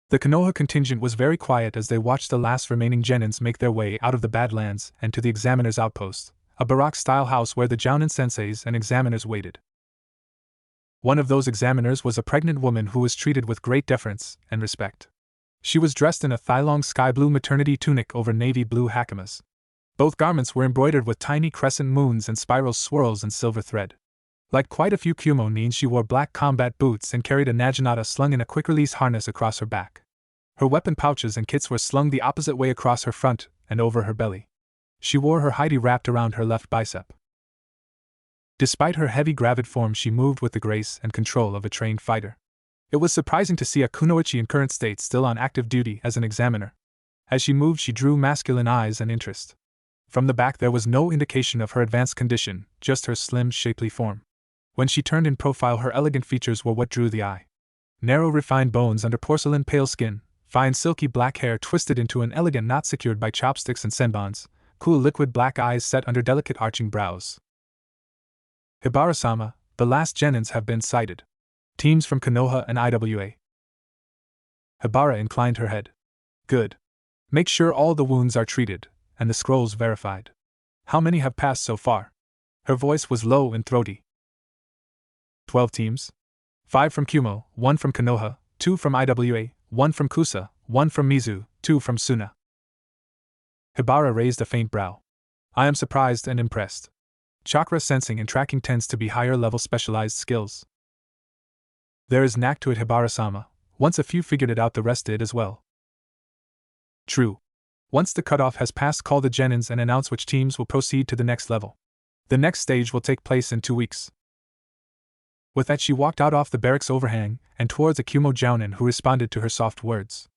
The Konoha contingent was very quiet as they watched the last remaining genins make their way out of the Badlands and to the Examiner's outpost, a baroque-style house where the Jounin senseis and examiners waited. One of those examiners was a pregnant woman who was treated with great deference and respect. She was dressed in a thigh-long sky-blue maternity tunic over navy blue hakamas. Both garments were embroidered with tiny crescent moons and spiral swirls in silver thread. Like quite a few Kumo-nin, she wore black combat boots and carried a naginata slung in a quick-release harness across her back. Her weapon pouches and kits were slung the opposite way across her front and over her belly. She wore her hide wrapped around her left bicep. Despite her heavy gravid form, she moved with the grace and control of a trained fighter. It was surprising to see a kunoichi in current state still on active duty as an examiner. As she moved, she drew masculine eyes and interest. From the back there was no indication of her advanced condition, just her slim, shapely form. When she turned in profile, her elegant features were what drew the eye. Narrow, refined bones under porcelain pale skin, fine silky black hair twisted into an elegant knot secured by chopsticks and senbons, cool liquid black eyes set under delicate arching brows. Hibara-sama, the last genins have been sighted. Teams from Konoha and IWA. Hibara inclined her head. Good. Make sure all the wounds are treated, and the scrolls verified. How many have passed so far? Her voice was low and throaty. 12 teams. 5 from Kumo, 1 from Konoha, 2 from IWA, 1 from Kusa, 1 from Mizu, 2 from Suna. Hibara raised a faint brow. I am surprised and impressed. Chakra sensing and tracking tends to be higher-level specialized skills. There is knack to it, Hibara-sama. Once a few figured it out, the rest did as well. True. Once the cutoff has passed, call the genins and announce which teams will proceed to the next level. The next stage will take place in 2 weeks. With that, she walked out off the barracks overhang and towards a Kumo Jounin who responded to her soft words.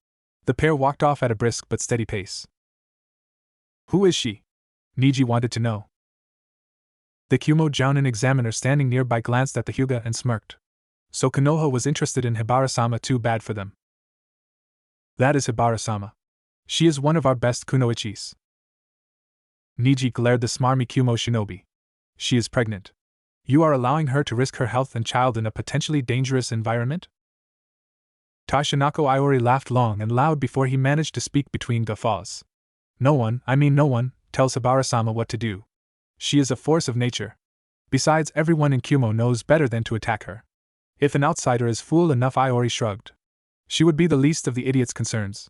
The pair walked off at a brisk but steady pace. Who is she? Niji wanted to know. The Kumo Jounin examiner standing nearby glanced at the Hyuga and smirked. So Konoha was interested in Hibara-sama, too bad for them. That is Hibara-sama. She is one of our best kunoichis. Niji glared the smarmy Kumo shinobi. She is pregnant. You are allowing her to risk her health and child in a potentially dangerous environment? Tashinako Iori laughed long and loud before he managed to speak between guffaws. No one tells Hibara-sama what to do. She is a force of nature. Besides, everyone in Kumo knows better than to attack her. If an outsider is fool enough, Iori shrugged. She would be the least of the idiot's concerns.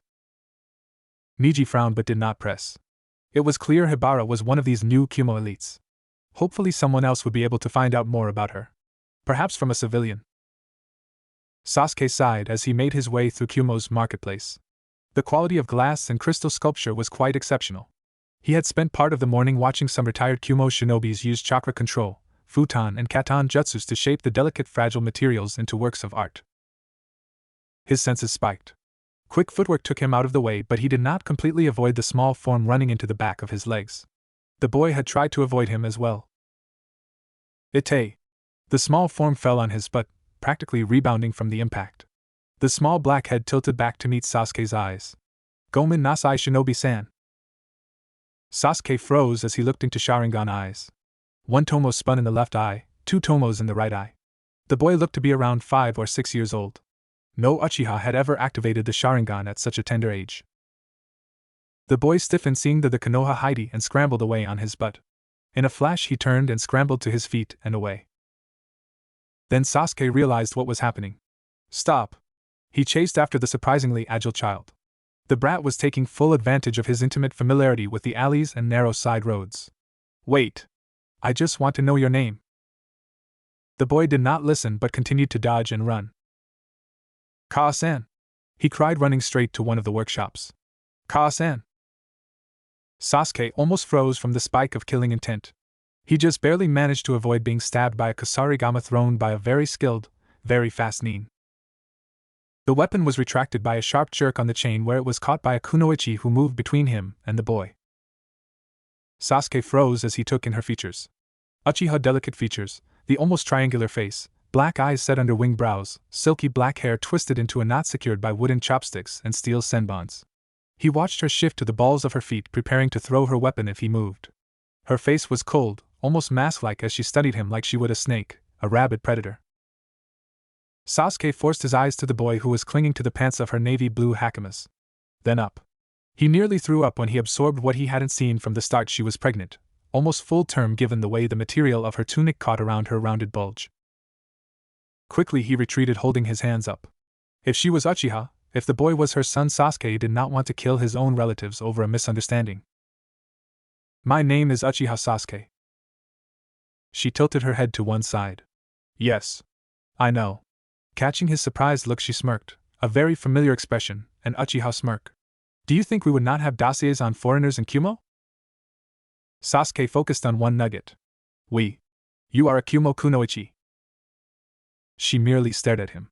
Niji frowned but did not press. It was clear Hibara was one of these new Kumo elites. Hopefully someone else would be able to find out more about her. Perhaps from a civilian. Sasuke sighed as he made his way through Kumo's marketplace. The quality of glass and crystal sculpture was quite exceptional. He had spent part of the morning watching some retired Kumo shinobis use chakra control, futon and katan jutsus to shape the delicate fragile materials into works of art. His senses spiked. Quick footwork took him out of the way, but he did not completely avoid the small form running into the back of his legs. The boy had tried to avoid him as well. Ite! The small form fell on his butt, practically rebounding from the impact. The small black head tilted back to meet Sasuke's eyes. Gomen Nasai Shinobi-san. Sasuke froze as he looked into Sharingan eyes. 1 tomo spun in the left eye, 2 tomos in the right eye. The boy looked to be around 5 or 6 years old. No Uchiha had ever activated the Sharingan at such a tender age. The boy stiffened seeing the Konoha Heidi and scrambled away on his butt. In a flash he turned and scrambled to his feet and away. Then Sasuke realized what was happening. Stop! He chased after the surprisingly agile child. The brat was taking full advantage of his intimate familiarity with the alleys and narrow side roads. Wait! I just want to know your name. The boy did not listen but continued to dodge and run. Ka-san! He cried, running straight to one of the workshops. Ka-san! Sasuke almost froze from the spike of killing intent. He just barely managed to avoid being stabbed by a kusarigama thrown by a very skilled, very fast nin. The weapon was retracted by a sharp jerk on the chain where it was caught by a kunoichi who moved between him and the boy. Sasuke froze as he took in her features. Uchiha delicate features, the almost triangular face, black eyes set under winged brows, silky black hair twisted into a knot secured by wooden chopsticks and steel senbons. He watched her shift to the balls of her feet, preparing to throw her weapon if he moved. Her face was cold, almost mask-like as she studied him like she would a snake, a rabid predator. Sasuke forced his eyes to the boy who was clinging to the pants of her navy blue hakamas. Then up. He nearly threw up when he absorbed what he hadn't seen from the start. She was pregnant. almost full term given the way the material of her tunic caught around her rounded bulge. Quickly he retreated, holding his hands up. If she was Uchiha, if the boy was her son, Sasuke did not want to kill his own relatives over a misunderstanding. My name is Uchiha Sasuke. She tilted her head to one side. Yes. I know. Catching his surprised look, she smirked, a very familiar expression, an Uchiha smirk. Do you think we would not have dossiers on foreigners in Kumo? Sasuke focused on one nugget. You are a Kumo kunoichi. She merely stared at him.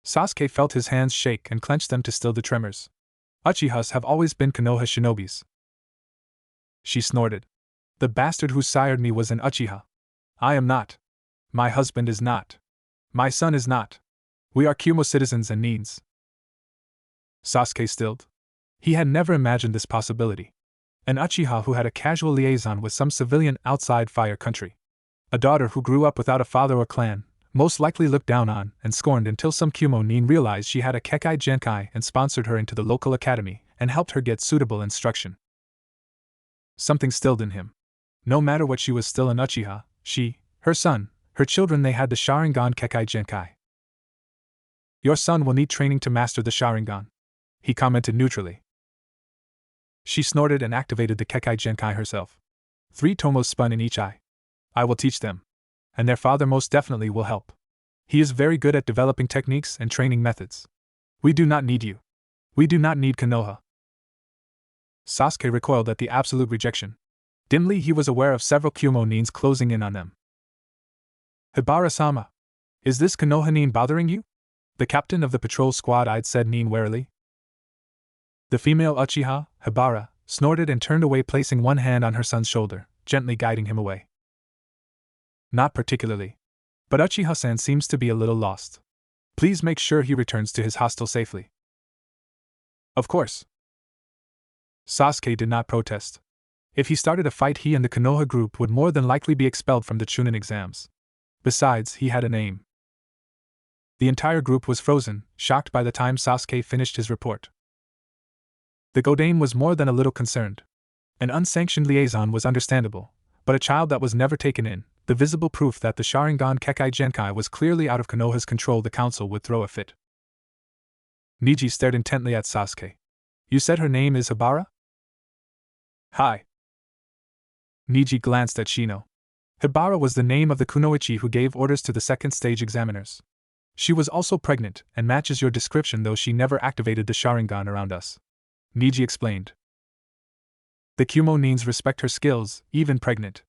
Sasuke felt his hands shake and clenched them to still the tremors. Uchihas have always been Konoha shinobis. She snorted. The bastard who sired me was an Uchiha. I am not. My husband is not. My son is not. We are Kumo citizens and neens. Sasuke stilled. He had never imagined this possibility. An Uchiha who had a casual liaison with some civilian outside fire country. A daughter who grew up without a father or clan, most likely looked down on and scorned until some Kumo nin realized she had a Kekai Genkai and sponsored her into the local academy and helped her get suitable instruction. Something stilled in him. No matter what, she was still an Uchiha. She, her son, her children, they had the Sharingan Kekai Genkai. Your son will need training to master the Sharingan, he commented neutrally. She snorted and activated the Kekai Genkai herself. 3 tomos spun in each eye. I will teach them. And their father most definitely will help. He is very good at developing techniques and training methods. We do not need you. We do not need Konoha. Sasuke recoiled at the absolute rejection. Dimly he was aware of several Kumo nins closing in on them. Hibara-sama. Is this Konoha nin bothering you? The captain of the patrol squad eyed said nin warily. The female Uchiha, Hibara, snorted and turned away, placing one hand on her son's shoulder, gently guiding him away. Not particularly. But Uchiha-san seems to be a little lost. Please make sure he returns to his hostel safely. Of course. Sasuke did not protest. If he started a fight, he and the Konoha group would more than likely be expelled from the Chunin exams. Besides, he had a name. The entire group was frozen, shocked by the time Sasuke finished his report. The Godane was more than a little concerned. An unsanctioned liaison was understandable, but a child that was never taken in, the visible proof that the Sharingan Kekai Genkai was clearly out of Konoha's control, the council would throw a fit. Niji stared intently at Sasuke. You said her name is Hibara? Hi. Niji glanced at Shino. Hibara was the name of the kunoichi who gave orders to the second stage examiners. She was also pregnant and matches your description, though she never activated the Sharingan around us. Niji explained. The Kumo nins respect her skills, even pregnant.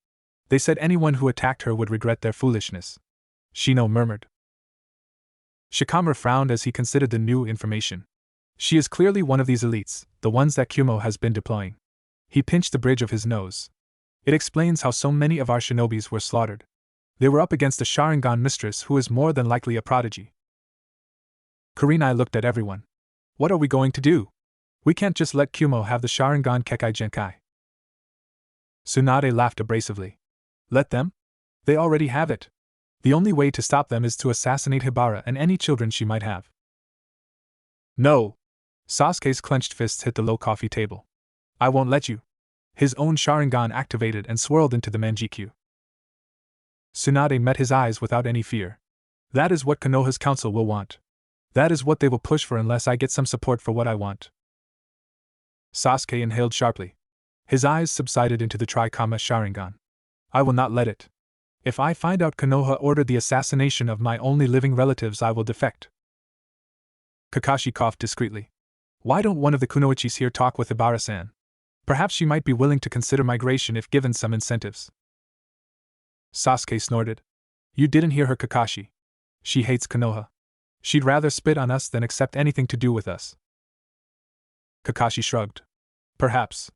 They said anyone who attacked her would regret their foolishness. Shino murmured. Shikamaru frowned as he considered the new information. She is clearly one of these elites, the ones that Kumo has been deploying. He pinched the bridge of his nose. It explains how so many of our shinobis were slaughtered. They were up against a Sharingan mistress who is more than likely a prodigy. Karinai looked at everyone. What are we going to do? We can't just let Kumo have the Sharingan Kekai Genkai. Tsunade laughed abrasively. Let them? They already have it. The only way to stop them is to assassinate Hibara and any children she might have. No! Sasuke's clenched fists hit the low coffee table. I won't let you. His own Sharingan activated and swirled into the Manjikyu. Tsunade met his eyes without any fear. That is what Konoha's council will want. That is what they will push for unless I get some support for what I want. Sasuke inhaled sharply. His eyes subsided into the Trikama Sharingan. I will not let it. If I find out Konoha ordered the assassination of my only living relatives, I will defect. Kakashi coughed discreetly. Why don't one of the kunoichis here talk with Hibara-san? Perhaps she might be willing to consider migration if given some incentives. Sasuke snorted. You didn't hear her, Kakashi. She hates Konoha. She'd rather spit on us than accept anything to do with us. Kakashi shrugged. Perhaps.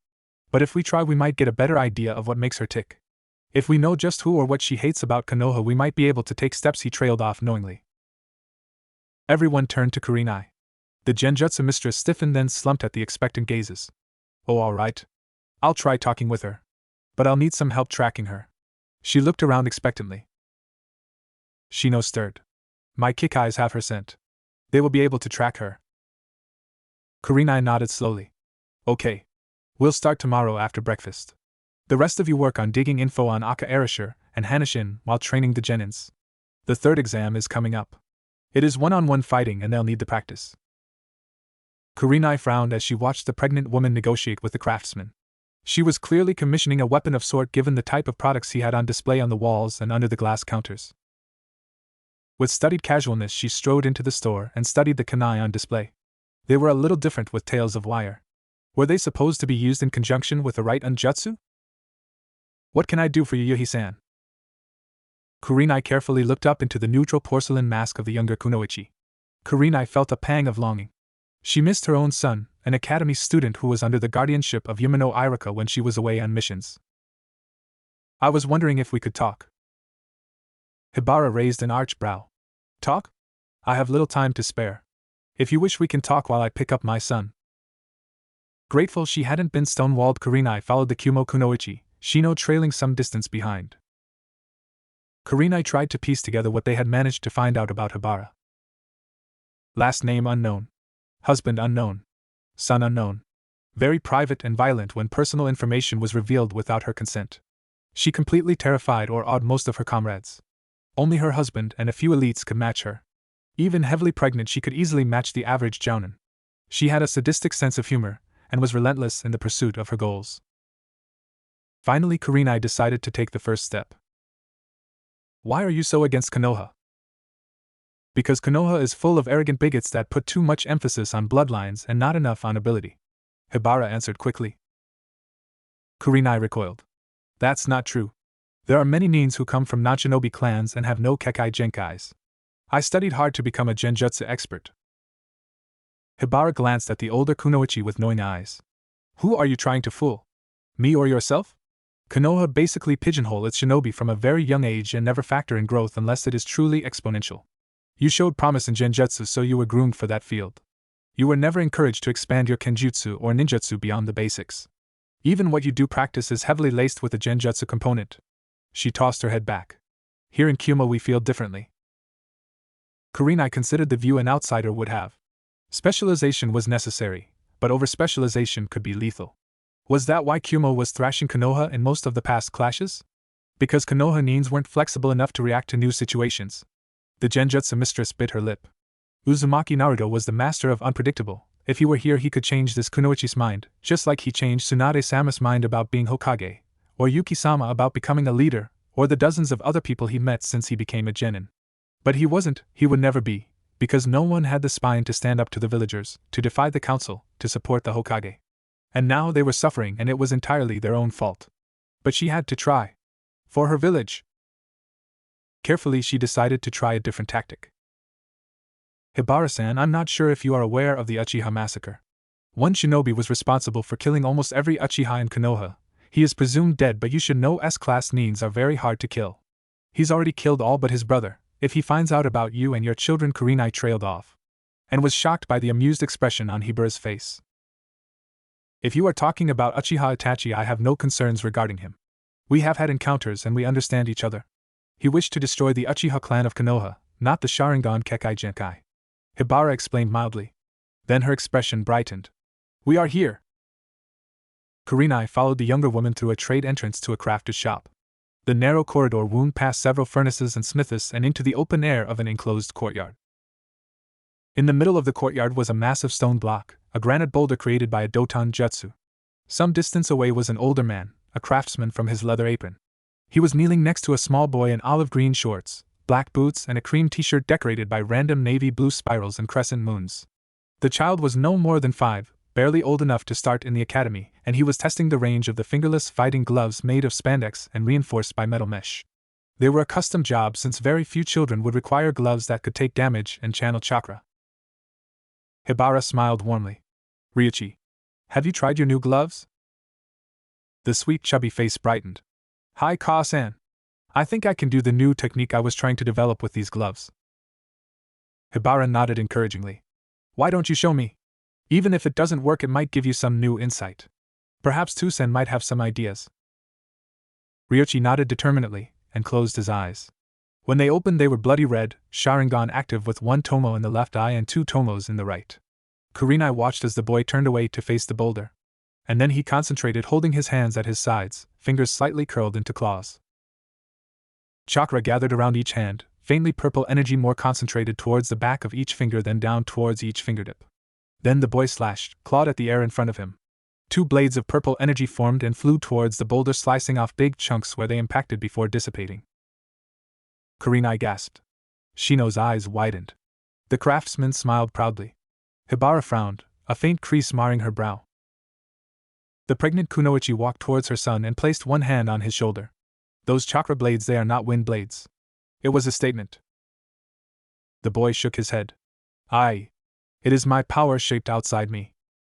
But if we try, we might get a better idea of what makes her tick. If we know just who or what she hates about Konoha, we might be able to take steps. He trailed off knowingly. Everyone turned to Karinai. The Genjutsu mistress stiffened, then slumped at the expectant gazes. Oh, all right. I'll try talking with her. But I'll need some help tracking her. She looked around expectantly. Shino stirred. My Kikais have her scent. They will be able to track her. Karinai nodded slowly. Okay. We'll start tomorrow after breakfast. The rest of you work on digging info on Aka Erasure and Hanishin while training the genins. The third exam is coming up. It is one-on-one fighting and they'll need the practice. Karinai frowned as she watched the pregnant woman negotiate with the craftsman. She was clearly commissioning a weapon of sort given the type of products he had on display on the walls and under the glass counters. With studied casualness she strode into the store and studied the kunai on display. They were a little different with tails of wire. Were they supposed to be used in conjunction with the right unjutsu? What can I do for you, Yohi-san? Karinai carefully looked up into the neutral porcelain mask of the younger Kunoichi. Karinai felt a pang of longing. She missed her own son, an academy student who was under the guardianship of Yumano Iraka when she was away on missions. I was wondering if we could talk. Hibara raised an arched brow. Talk? I have little time to spare. If you wish we can talk while I pick up my son. Grateful she hadn't been stonewalled, Karinai followed the Kunoichi, Shino trailing some distance behind. Karinai tried to piece together what they had managed to find out about Hibara. Last name unknown. Husband unknown. Son unknown. Very private and violent when personal information was revealed without her consent. She completely terrified or awed most of her comrades. Only her husband and a few elites could match her. Even heavily pregnant, she could easily match the average jounin. She had a sadistic sense of humor, and was relentless in the pursuit of her goals. Finally, Karinai decided to take the first step. Why are you so against Konoha? Because Konoha is full of arrogant bigots that put too much emphasis on bloodlines and not enough on ability. Hibara answered quickly. Karinai recoiled. That's not true. There are many nins who come from non-shinobi clans and have no kekai genkais. I studied hard to become a genjutsu expert. Hibara glanced at the older Kunoichi with knowing eyes. Who are you trying to fool? Me or yourself? Konoha basically pigeonhole its shinobi from a very young age and never factor in growth unless it is truly exponential. You showed promise in genjutsu, so you were groomed for that field. You were never encouraged to expand your kenjutsu or ninjutsu beyond the basics. Even what you do practice is heavily laced with a genjutsu component. She tossed her head back. Here in Kumo we feel differently. Karinai considered the view an outsider would have. Specialization was necessary, but over-specialization could be lethal. Was that why Kumo was thrashing Konoha in most of the past clashes? Because Konoha nins weren't flexible enough to react to new situations. The genjutsu mistress bit her lip. Uzumaki Naruto was the master of unpredictable. If he were here he could change this Kunoichi's mind, just like he changed Tsunade-sama's mind about being Hokage, or Yuki-sama about becoming a leader, or the dozens of other people he met since he became a genin. But he wasn't, he would never be, because no one had the spine to stand up to the villagers, to defy the council, to support the Hokage. And now they were suffering and it was entirely their own fault. But she had to try. For her village. Carefully she decided to try a different tactic. Hibara-san, I'm not sure if you are aware of the Uchiha massacre. One shinobi was responsible for killing almost every Uchiha in Konoha. He is presumed dead, but you should know S-class nins are very hard to kill. He's already killed all but his brother. If he finds out about you and your children, Karinai trailed off. And was shocked by the amused expression on Hibara's face. If you are talking about Uchiha Itachi, I have no concerns regarding him. We have had encounters and we understand each other. He wished to destroy the Uchiha clan of Konoha, not the Sharingan Kekai Genkai. Hibara explained mildly. Then her expression brightened. We are here. Karinai followed the younger woman through a trade entrance to a crafter's shop. The narrow corridor wound past several furnaces and smiths and into the open air of an enclosed courtyard. In the middle of the courtyard was a massive stone block, a granite boulder created by a Doton Jutsu. Some distance away was an older man, a craftsman from his leather apron. He was kneeling next to a small boy in olive green shorts, black boots and a cream t-shirt decorated by random navy blue spirals and crescent moons. The child was no more than 5, barely old enough to start in the academy, and he was testing the range of the fingerless fighting gloves made of spandex and reinforced by metal mesh. They were a custom job since very few children would require gloves that could take damage and channel chakra. Hibara smiled warmly. Ryuichi, have you tried your new gloves? The sweet chubby face brightened. Hi Ka-san. I think I can do the new technique I was trying to develop with these gloves. Hibara nodded encouragingly. Why don't you show me? Even if it doesn't work, it might give you some new insight. Perhaps Tsusen might have some ideas. Ryuichi nodded determinedly, and closed his eyes. When they opened they were bloody red, Sharingan active with 1 tomo in the left eye and 2 tomos in the right. Karinai watched as the boy turned away to face the boulder. and then he concentrated, holding his hands at his sides, fingers slightly curled into claws. Chakra gathered around each hand, faintly purple energy more concentrated towards the back of each finger than down towards each fingertip. Then the boy slashed, clawed at the air in front of him. 2 blades of purple energy formed and flew towards the boulder, slicing off big chunks where they impacted before dissipating. Karinai gasped. Shino's eyes widened. The craftsman smiled proudly. Hibara frowned, a faint crease marring her brow. The pregnant Kunoichi walked towards her son and placed one hand on his shoulder. Those chakra blades, they are not wind blades. It was a statement. The boy shook his head. It is my power shaped outside me.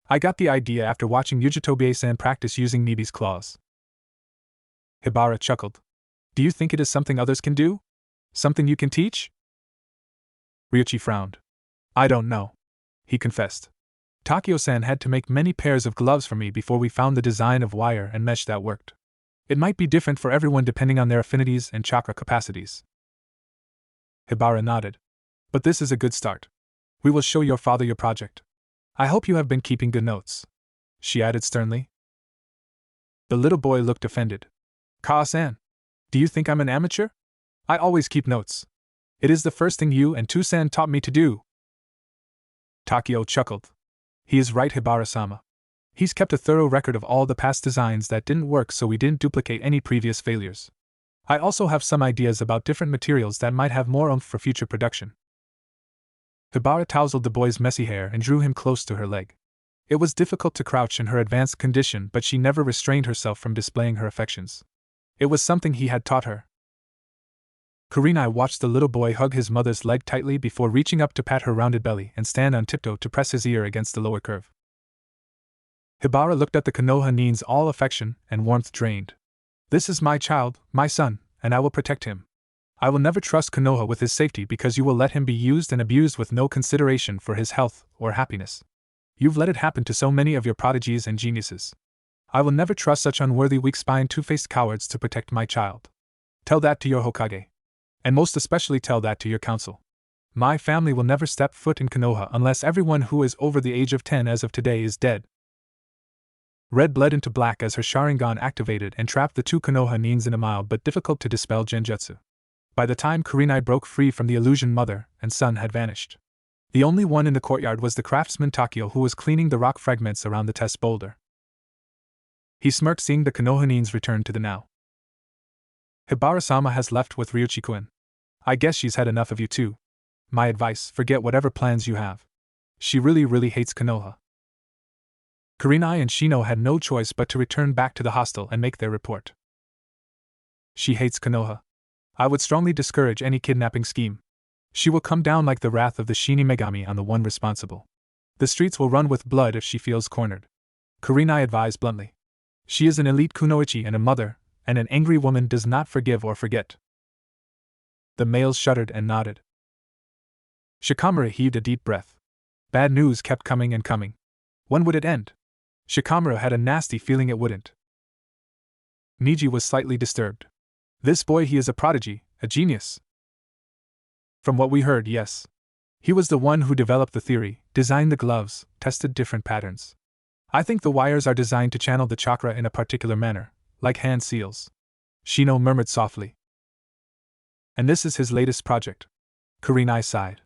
I got the idea after watching Yujitobie-san practice using Nibi's claws. Hibara chuckled. Do you think it is something others can do? Something you can teach? Ryuichi frowned. I don't know, he confessed. Takeo-san had to make many pairs of gloves for me before we found the design of wire and mesh that worked. It might be different for everyone depending on their affinities and chakra capacities. Hibara nodded. But this is a good start. We will show your father your project. I hope you have been keeping good notes, she added sternly. The little boy looked offended. Ka-san, do you think I'm an amateur? I always keep notes. It is the first thing you and Tu-san taught me to do. Takeo chuckled. He is right, Hibara-sama. He's kept a thorough record of all the past designs that didn't work, so we didn't duplicate any previous failures. I also have some ideas about different materials that might have more oomph for future production. Hibara tousled the boy's messy hair and drew him close to her leg. It was difficult to crouch in her advanced condition, but she never restrained herself from displaying her affections. It was something he had taught her. Karinai watched the little boy hug his mother's leg tightly before reaching up to pat her rounded belly and stand on tiptoe to press his ear against the lower curve. Hibara looked at the Konoha Nin's all affection and warmth drained. This is my child, my son, and I will protect him. I will never trust Konoha with his safety because you will let him be used and abused with no consideration for his health or happiness. You've let it happen to so many of your prodigies and geniuses. I will never trust such unworthy, weak-spined, two-faced cowards to protect my child. Tell that to your Hokage. And most especially tell that to your council. My family will never step foot in Konoha unless everyone who is over the age of 10 as of today is dead. Red bled into black as her Sharingan activated and trapped the 2 Konoha Nins in a mild but difficult to dispel genjutsu. By the time Karinai broke free from the illusion, mother and son had vanished. The only one in the courtyard was the craftsman Takeo, who was cleaning the rock fragments around the test boulder. He smirked seeing the Konoha Nins return to the now. Hibara-sama has left with Ryuichi-kun. I guess she's had enough of you too. My advice, forget whatever plans you have. She really hates Konoha. Karinai and Shino had no choice but to return back to the hostel and make their report. She hates Konoha. I would strongly discourage any kidnapping scheme. She will come down like the wrath of the Shini Megami on the one responsible. The streets will run with blood if she feels cornered. Karinai advised bluntly. She is an elite kunoichi and a mother, and an angry woman does not forgive or forget. The males shuddered and nodded. Shikamaru heaved a deep breath. Bad news kept coming and coming. When would it end? Shikamaru had a nasty feeling it wouldn't. Niji was slightly disturbed. This boy, he is a prodigy, a genius. From what we heard, yes. He was the one who developed the theory, designed the gloves, tested different patterns. I think the wires are designed to channel the chakra in a particular manner, like hand seals. Shino murmured softly. And this is his latest project. Karinai sighed.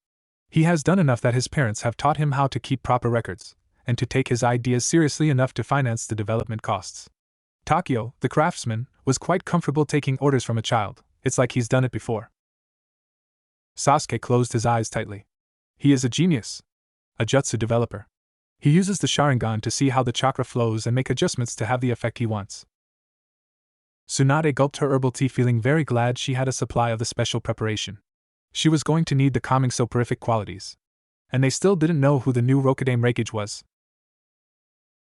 He has done enough that his parents have taught him how to keep proper records, and to take his ideas seriously enough to finance the development costs. Takeo, the craftsman, was quite comfortable taking orders from a child. It's like he's done it before. Sasuke closed his eyes tightly. He is a genius. A jutsu developer. He uses the Sharingan to see how the chakra flows and make adjustments to have the effect he wants. Tsunade gulped her herbal tea, feeling very glad she had a supply of the special preparation. She was going to need the calming soporific qualities. And they still didn't know who the new Rokudan Raikage was.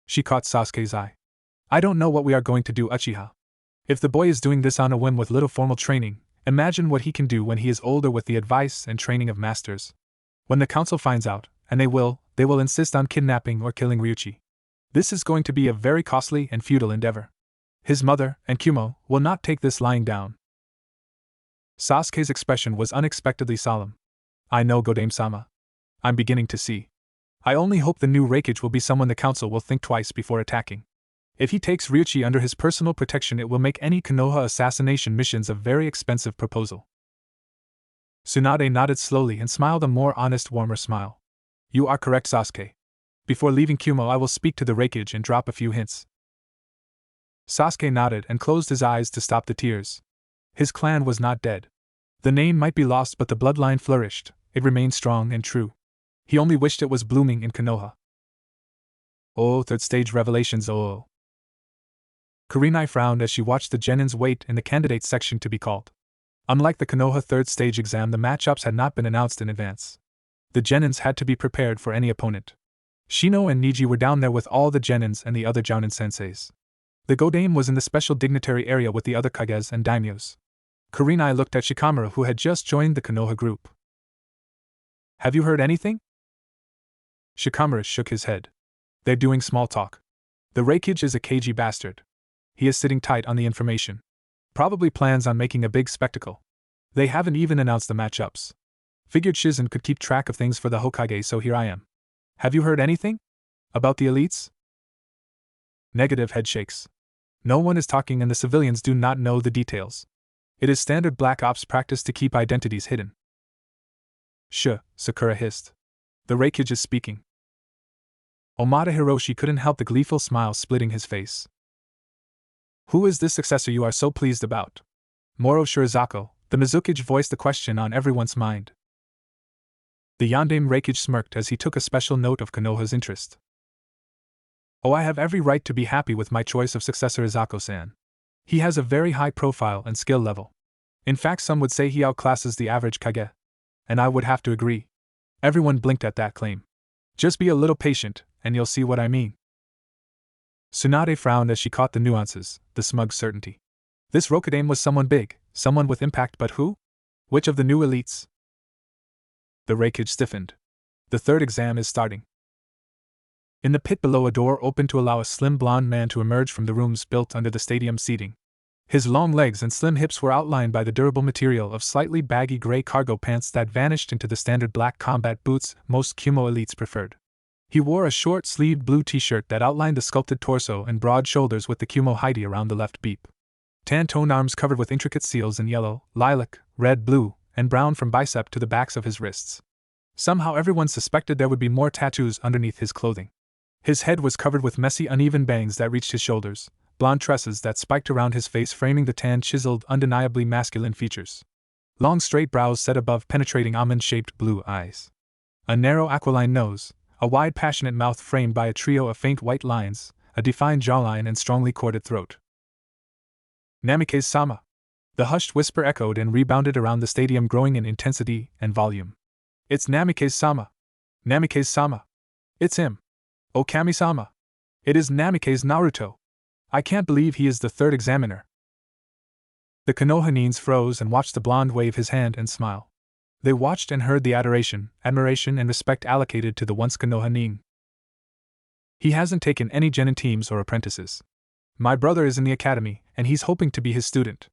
She caught Sasuke's eye. I don't know what we are going to do, Uchiha. If the boy is doing this on a whim with little formal training, imagine what he can do when he is older with the advice and training of masters. When the council finds out, and they will insist on kidnapping or killing Ryuichi. This is going to be a very costly and futile endeavor. His mother and Kumo will not take this lying down. Sasuke's expression was unexpectedly solemn. I know, Godame-sama. I'm beginning to see. I only hope the new Raikage will be someone the council will think twice before attacking. If he takes Ryuichi under his personal protection, it will make any Konoha assassination missions a very expensive proposal. Tsunade nodded slowly and smiled a more honest, warmer smile. You are correct, Sasuke. Before leaving Kumo, I will speak to the Raikage and drop a few hints. Sasuke nodded and closed his eyes to stop the tears. His clan was not dead. The name might be lost, but the bloodline flourished. It remained strong and true. He only wished it was blooming in Konoha. Oh, third stage revelations, oh. Karinai frowned as she watched the genins wait in the candidates section to be called. Unlike the Konoha third stage exam, the matchups had not been announced in advance. The genins had to be prepared for any opponent. Shino and Niji were down there with all the genins and the other jounin senseis. The Godame was in the special dignitary area with the other kages and daimyos. Karinai looked at Shikamaru, who had just joined the Konoha group. Have you heard anything? Shikamaru shook his head. They're doing small talk. The Raikage is a cagey bastard. He is sitting tight on the information. Probably plans on making a big spectacle. They haven't even announced the matchups. Figured Shizen could keep track of things for the Hokage, so here I am. Have you heard anything? About the elites? Negative head shakes. No one is talking and the civilians do not know the details. It is standard Black Ops practice to keep identities hidden. Shh, Sakura hissed. The Raikage is speaking. Omada Hiroshi couldn't help the gleeful smile splitting his face. Who is this successor you are so pleased about? Moro Shirizako, the Mizukage, voiced the question on everyone's mind. The Yondaime Raikage smirked as he took a special note of Konoha's interest. Oh, I have every right to be happy with my choice of successor, Izako-san. He has a very high profile and skill level. In fact, some would say he outclasses the average Kage. And I would have to agree. Everyone blinked at that claim. Just be a little patient, and you'll see what I mean. Tsunade frowned as she caught the nuances, the smug certainty. This Rokudaime was someone big, someone with impact, but who? Which of the new elites? The Raikage stiffened. The third exam is starting. In the pit below, a door opened to allow a slim blonde man to emerge from the rooms built under the stadium seating. His long legs and slim hips were outlined by the durable material of slightly baggy gray cargo pants that vanished into the standard black combat boots most Kumo elites preferred. He wore a short-sleeved blue t-shirt that outlined the sculpted torso and broad shoulders with the Kumo Heidi around the left beep. Tan-toned arms covered with intricate seals in yellow, lilac, red, blue, and brown from bicep to the backs of his wrists. Somehow everyone suspected there would be more tattoos underneath his clothing. His head was covered with messy, uneven bangs that reached his shoulders, blonde tresses that spiked around his face framing the tan, chiseled, undeniably masculine features. Long straight brows set above penetrating almond-shaped blue eyes. A narrow aquiline nose, a wide passionate mouth framed by a trio of faint white lines, a defined jawline and strongly corded throat. Namikaze-sama. The hushed whisper echoed and rebounded around the stadium, growing in intensity and volume. It's Namikaze-sama. Namikaze-sama. It's him. Oh, Kami-sama. It is Namikaze Naruto. I can't believe he is the third examiner. The Konohanines froze and watched the blonde wave his hand and smile. They watched and heard the adoration, admiration, and respect allocated to the once Konohanin. He hasn't taken any genin teams or apprentices. My brother is in the academy, and he's hoping to be his student.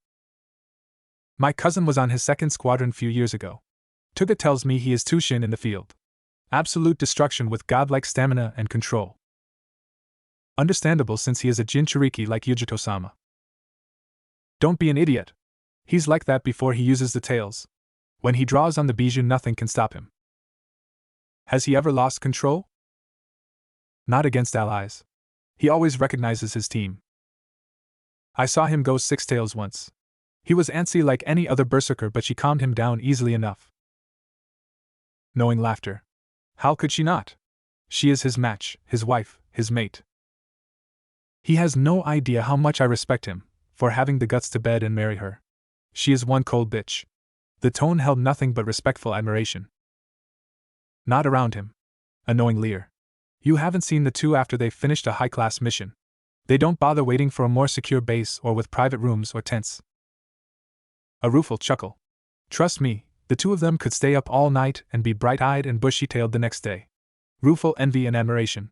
My cousin was on his second squadron few years ago. Tuga tells me he is Tushin in the field. Absolute destruction with godlike stamina and control. Understandable since he is a Jinchuriki like Yujito-sama. Don't be an idiot. He's like that before he uses the tails. When he draws on the bijou, nothing can stop him. Has he ever lost control? Not against allies. He always recognizes his team. I saw him go six tails once. He was antsy like any other berserker, but she calmed him down easily enough. Knowing laughter. How could she not? She is his match, his wife, his mate. He has no idea how much I respect him, for having the guts to bed and marry her. She is one cold bitch. The tone held nothing but respectful admiration. Not around him. A knowing leer. You haven't seen the two after they've finished a high-class mission. They don't bother waiting for a more secure base or with private rooms or tents. A rueful chuckle. Trust me, the two of them could stay up all night and be bright-eyed and bushy-tailed the next day. Rueful envy and admiration.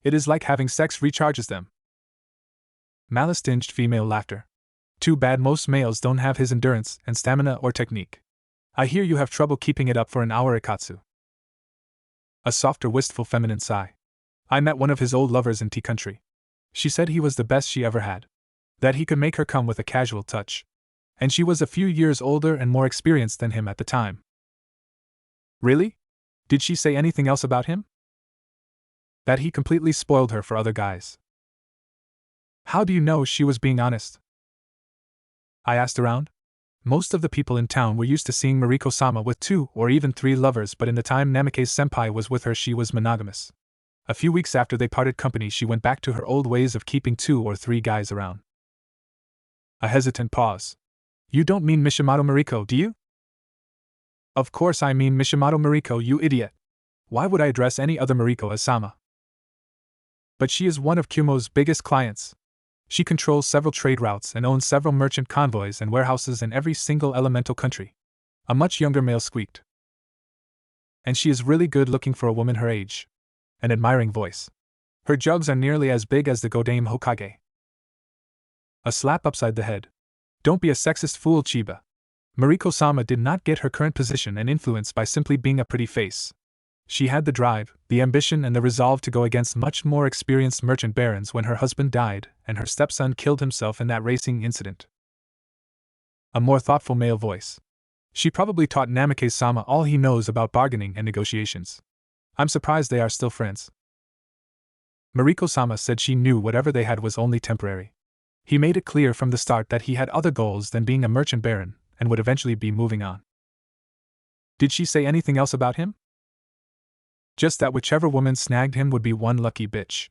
It is like having sex recharges them. Malice-tinged female laughter. Too bad most males don't have his endurance and stamina or technique. I hear you have trouble keeping it up for an hour, Akatsu. A softer, wistful feminine sigh. I met one of his old lovers in Tea Country. She said he was the best she ever had. That he could make her come with a casual touch. And she was a few years older and more experienced than him at the time. Really? Did she say anything else about him? That he completely spoiled her for other guys. How do you know she was being honest? I asked around. Most of the people in town were used to seeing Mariko-sama with 2 or even 3 lovers, but in the time Namikaze senpai was with her she was monogamous. A few weeks after they parted company she went back to her old ways of keeping 2 or 3 guys around. A hesitant pause. You don't mean Mishimoto Mariko, do you? Of course I mean Mishimoto Mariko, you idiot. Why would I address any other Mariko as Sama? But she is one of Kumo's biggest clients. She controls several trade routes and owns several merchant convoys and warehouses in every single elemental country. A much younger male squeaked. And she is really good looking for a woman her age. An admiring voice. Her jugs are nearly as big as the Godame Hokage. A slap upside the head. Don't be a sexist fool, Chiba. Mariko-sama did not get her current position and influence by simply being a pretty face. She had the drive, the ambition and the resolve to go against much more experienced merchant barons when her husband died and her stepson killed himself in that racing incident. A more thoughtful male voice. She probably taught Namikaze-sama all he knows about bargaining and negotiations. I'm surprised they are still friends. Mariko-sama said she knew whatever they had was only temporary. He made it clear from the start that he had other goals than being a merchant baron and would eventually be moving on. Did she say anything else about him? Just that whichever woman snagged him would be one lucky bitch.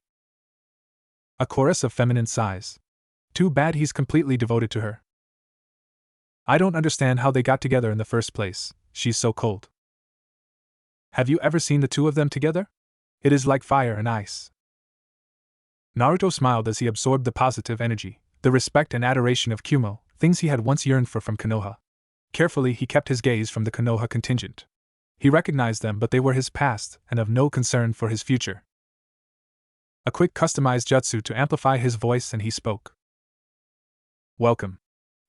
A chorus of feminine sighs. Too bad he's completely devoted to her. I don't understand how they got together in the first place, she's so cold. Have you ever seen the two of them together? It is like fire and ice. Naruto smiled as he absorbed the positive energy, the respect and adoration of Kumo, things he had once yearned for from Konoha. Carefully he kept his gaze from the Konoha contingent. He recognized them, but they were his past and of no concern for his future. A quick customized jutsu to amplify his voice and he spoke. Welcome.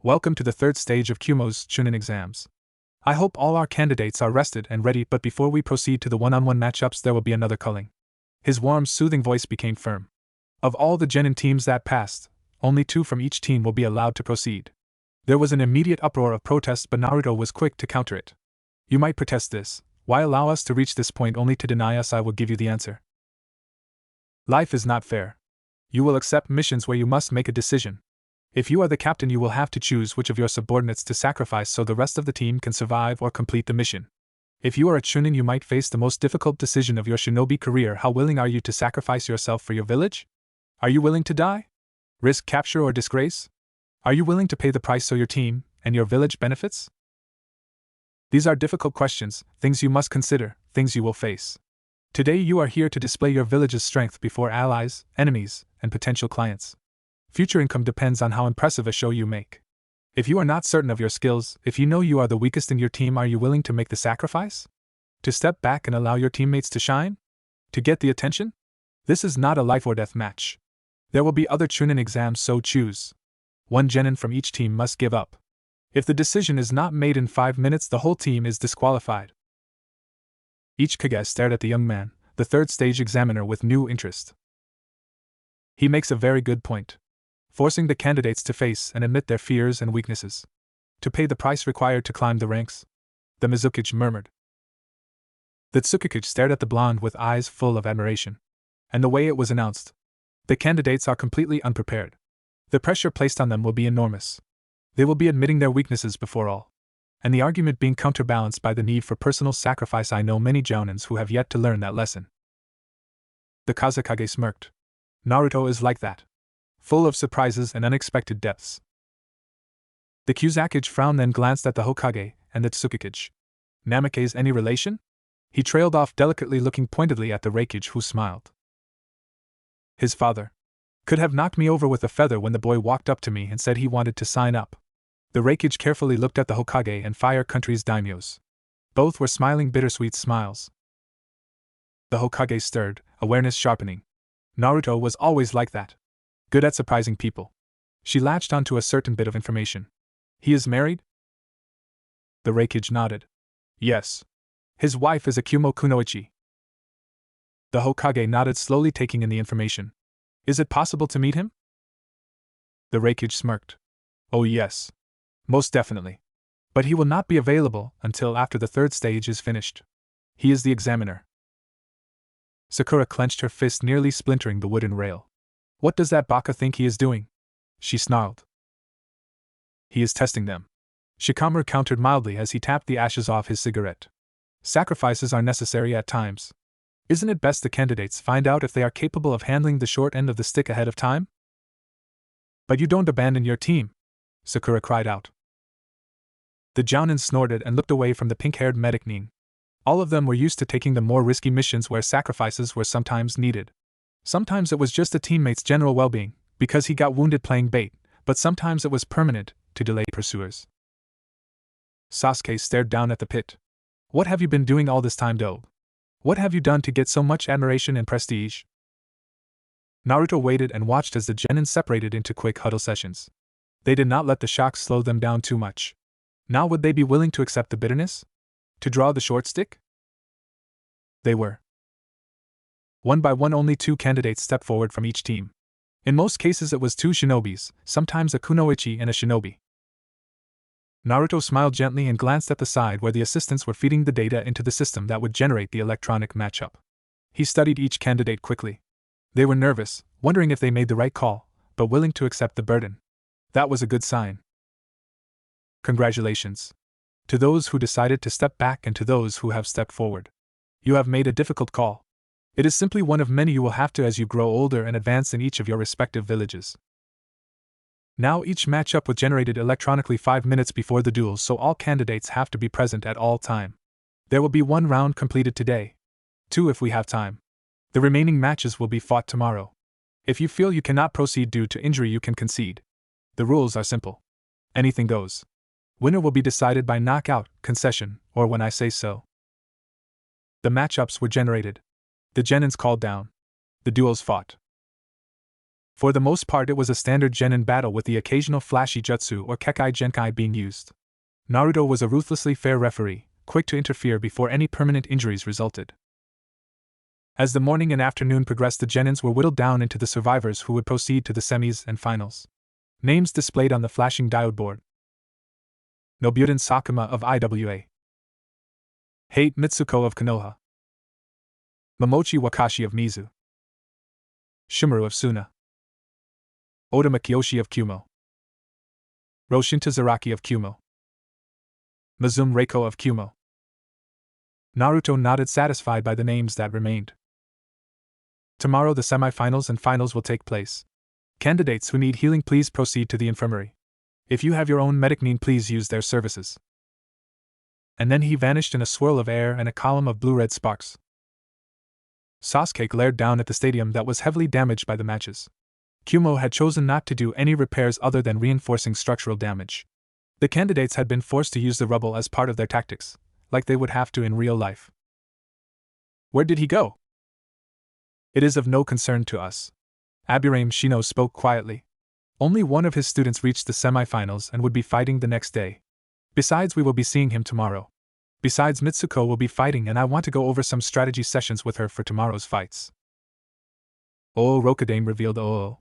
Welcome to the 3rd stage of Kumo's Chunin exams. I hope all our candidates are rested and ready, but before we proceed to the one-on-one matchups there will be another culling. His warm, soothing voice became firm. Of all the genin teams that passed, only 2 from each team will be allowed to proceed. There was an immediate uproar of protest, but Naruto was quick to counter it. You might protest this. Why allow us to reach this point only to deny us? I will give you the answer. Life is not fair. You will accept missions where you must make a decision. If you are the captain, you will have to choose which of your subordinates to sacrifice so the rest of the team can survive or complete the mission. If you are a Chunin, you might face the most difficult decision of your shinobi career. How willing are you to sacrifice yourself for your village? Are you willing to die? Risk capture or disgrace? Are you willing to pay the price so your team and your village benefits? These are difficult questions, things you must consider, things you will face. Today you are here to display your village's strength before allies, enemies, and potential clients. Future income depends on how impressive a show you make. If you are not certain of your skills, if you know you are the weakest in your team, are you willing to make the sacrifice? To step back and allow your teammates to shine? To get the attention? This is not a life or death match. There will be other Chunin exams, so choose. 1 genin from each team must give up. If the decision is not made in 5 minutes, the whole team is disqualified. Each Kage stared at the young man, the 3rd stage examiner, with new interest. He makes a very good point. Forcing the candidates to face and admit their fears and weaknesses. To pay the price required to climb the ranks. The Mizukage murmured. The Tsukikage stared at the blonde with eyes full of admiration. And the way it was announced. The candidates are completely unprepared. The pressure placed on them will be enormous. They will be admitting their weaknesses before all. And the argument being counterbalanced by the need for personal sacrifice. I know many jounins who have yet to learn that lesson. The Kazekage smirked. Naruto is like that. Full of surprises and unexpected depths. The Kusakage frowned, then glanced at the Hokage and the Tsukikage. Namikaze, any relation? He trailed off delicately, looking pointedly at the Raikage, who smiled. His father. Could have knocked me over with a feather when the boy walked up to me and said he wanted to sign up. The Raikage carefully looked at the Hokage and Fire Country's daimyos. Both were smiling bittersweet smiles. The Hokage stirred, awareness sharpening. Naruto was always like that. Good at surprising people. She latched onto a certain bit of information. He is married? The Raikage nodded. Yes. His wife is a Kumo Kunoichi. The Hokage nodded, slowly taking in the information. Is it possible to meet him? The Raikage smirked. Oh yes. Most definitely. But he will not be available until after the third stage is finished. He is the examiner. Sakura clenched her fist, nearly splintering the wooden rail. What does that baka think he is doing? She snarled. He is testing them. Shikamaru countered mildly as he tapped the ashes off his cigarette. Sacrifices are necessary at times. Isn't it best the candidates find out if they are capable of handling the short end of the stick ahead of time? But you don't abandon your team, Sakura cried out. The Jounin snorted and looked away from the pink-haired medic Ning. All of them were used to taking the more risky missions where sacrifices were sometimes needed. Sometimes it was just a teammate's general well-being, because he got wounded playing bait, but sometimes it was permanent, to delay pursuers. Sasuke stared down at the pit. What have you been doing all this time, though? What have you done to get so much admiration and prestige? Naruto waited and watched as the genin separated into quick huddle sessions. They did not let the shock slow them down too much. Now would they be willing to accept the bitterness? To draw the short stick? They were. One by one, only 2 candidates stepped forward from each team. In most cases it was 2 shinobis, sometimes a kunoichi and a shinobi. Naruto smiled gently and glanced at the side where the assistants were feeding the data into the system that would generate the electronic matchup. He studied each candidate quickly. They were nervous, wondering if they made the right call, but willing to accept the burden. That was a good sign. Congratulations. To those who decided to step back and to those who have stepped forward. You have made a difficult call. It is simply one of many you will have to as you grow older and advance in each of your respective villages. Now each matchup was generated electronically 5 minutes before the duel, so all candidates have to be present at all time. There will be 1 round completed today. 2 if we have time. The remaining matches will be fought tomorrow. If you feel you cannot proceed due to injury, you can concede. The rules are simple. Anything goes. Winner will be decided by knockout, concession, or when I say so. The matchups were generated. The genins called down. The duels fought. For the most part it was a standard genin battle with the occasional flashy jutsu or kekai genkai being used. Naruto was a ruthlessly fair referee, quick to interfere before any permanent injuries resulted. As the morning and afternoon progressed, the genins were whittled down into the survivors who would proceed to the semis and finals. Names displayed on the flashing diode board. Noburin Sakuma of IWA. Hate Mitsuko of Konoha. Momochi Wakashi of Mizu. Shimaru of Suna. Oda Makiyoshi of Kumo. Roshinta Zaraki of Kumo. Mazum Reiko of Kumo. Naruto nodded, satisfied by the names that remained. Tomorrow the semifinals and finals will take place. Candidates who need healing, please proceed to the infirmary. If you have your own medic need, please use their services. And then he vanished in a swirl of air and a column of blue-red sparks. Sasuke glared down at the stadium that was heavily damaged by the matches. Kumo had chosen not to do any repairs other than reinforcing structural damage. The candidates had been forced to use the rubble as part of their tactics, like they would have to in real life. Where did he go? It is of no concern to us. Aburame Shino spoke quietly. Only one of his students reached the semifinals and would be fighting the next day. Besides, we will be seeing him tomorrow. Besides, Mitsuko will be fighting and I want to go over some strategy sessions with her for tomorrow's fights. Oh, Rokudame revealed oh.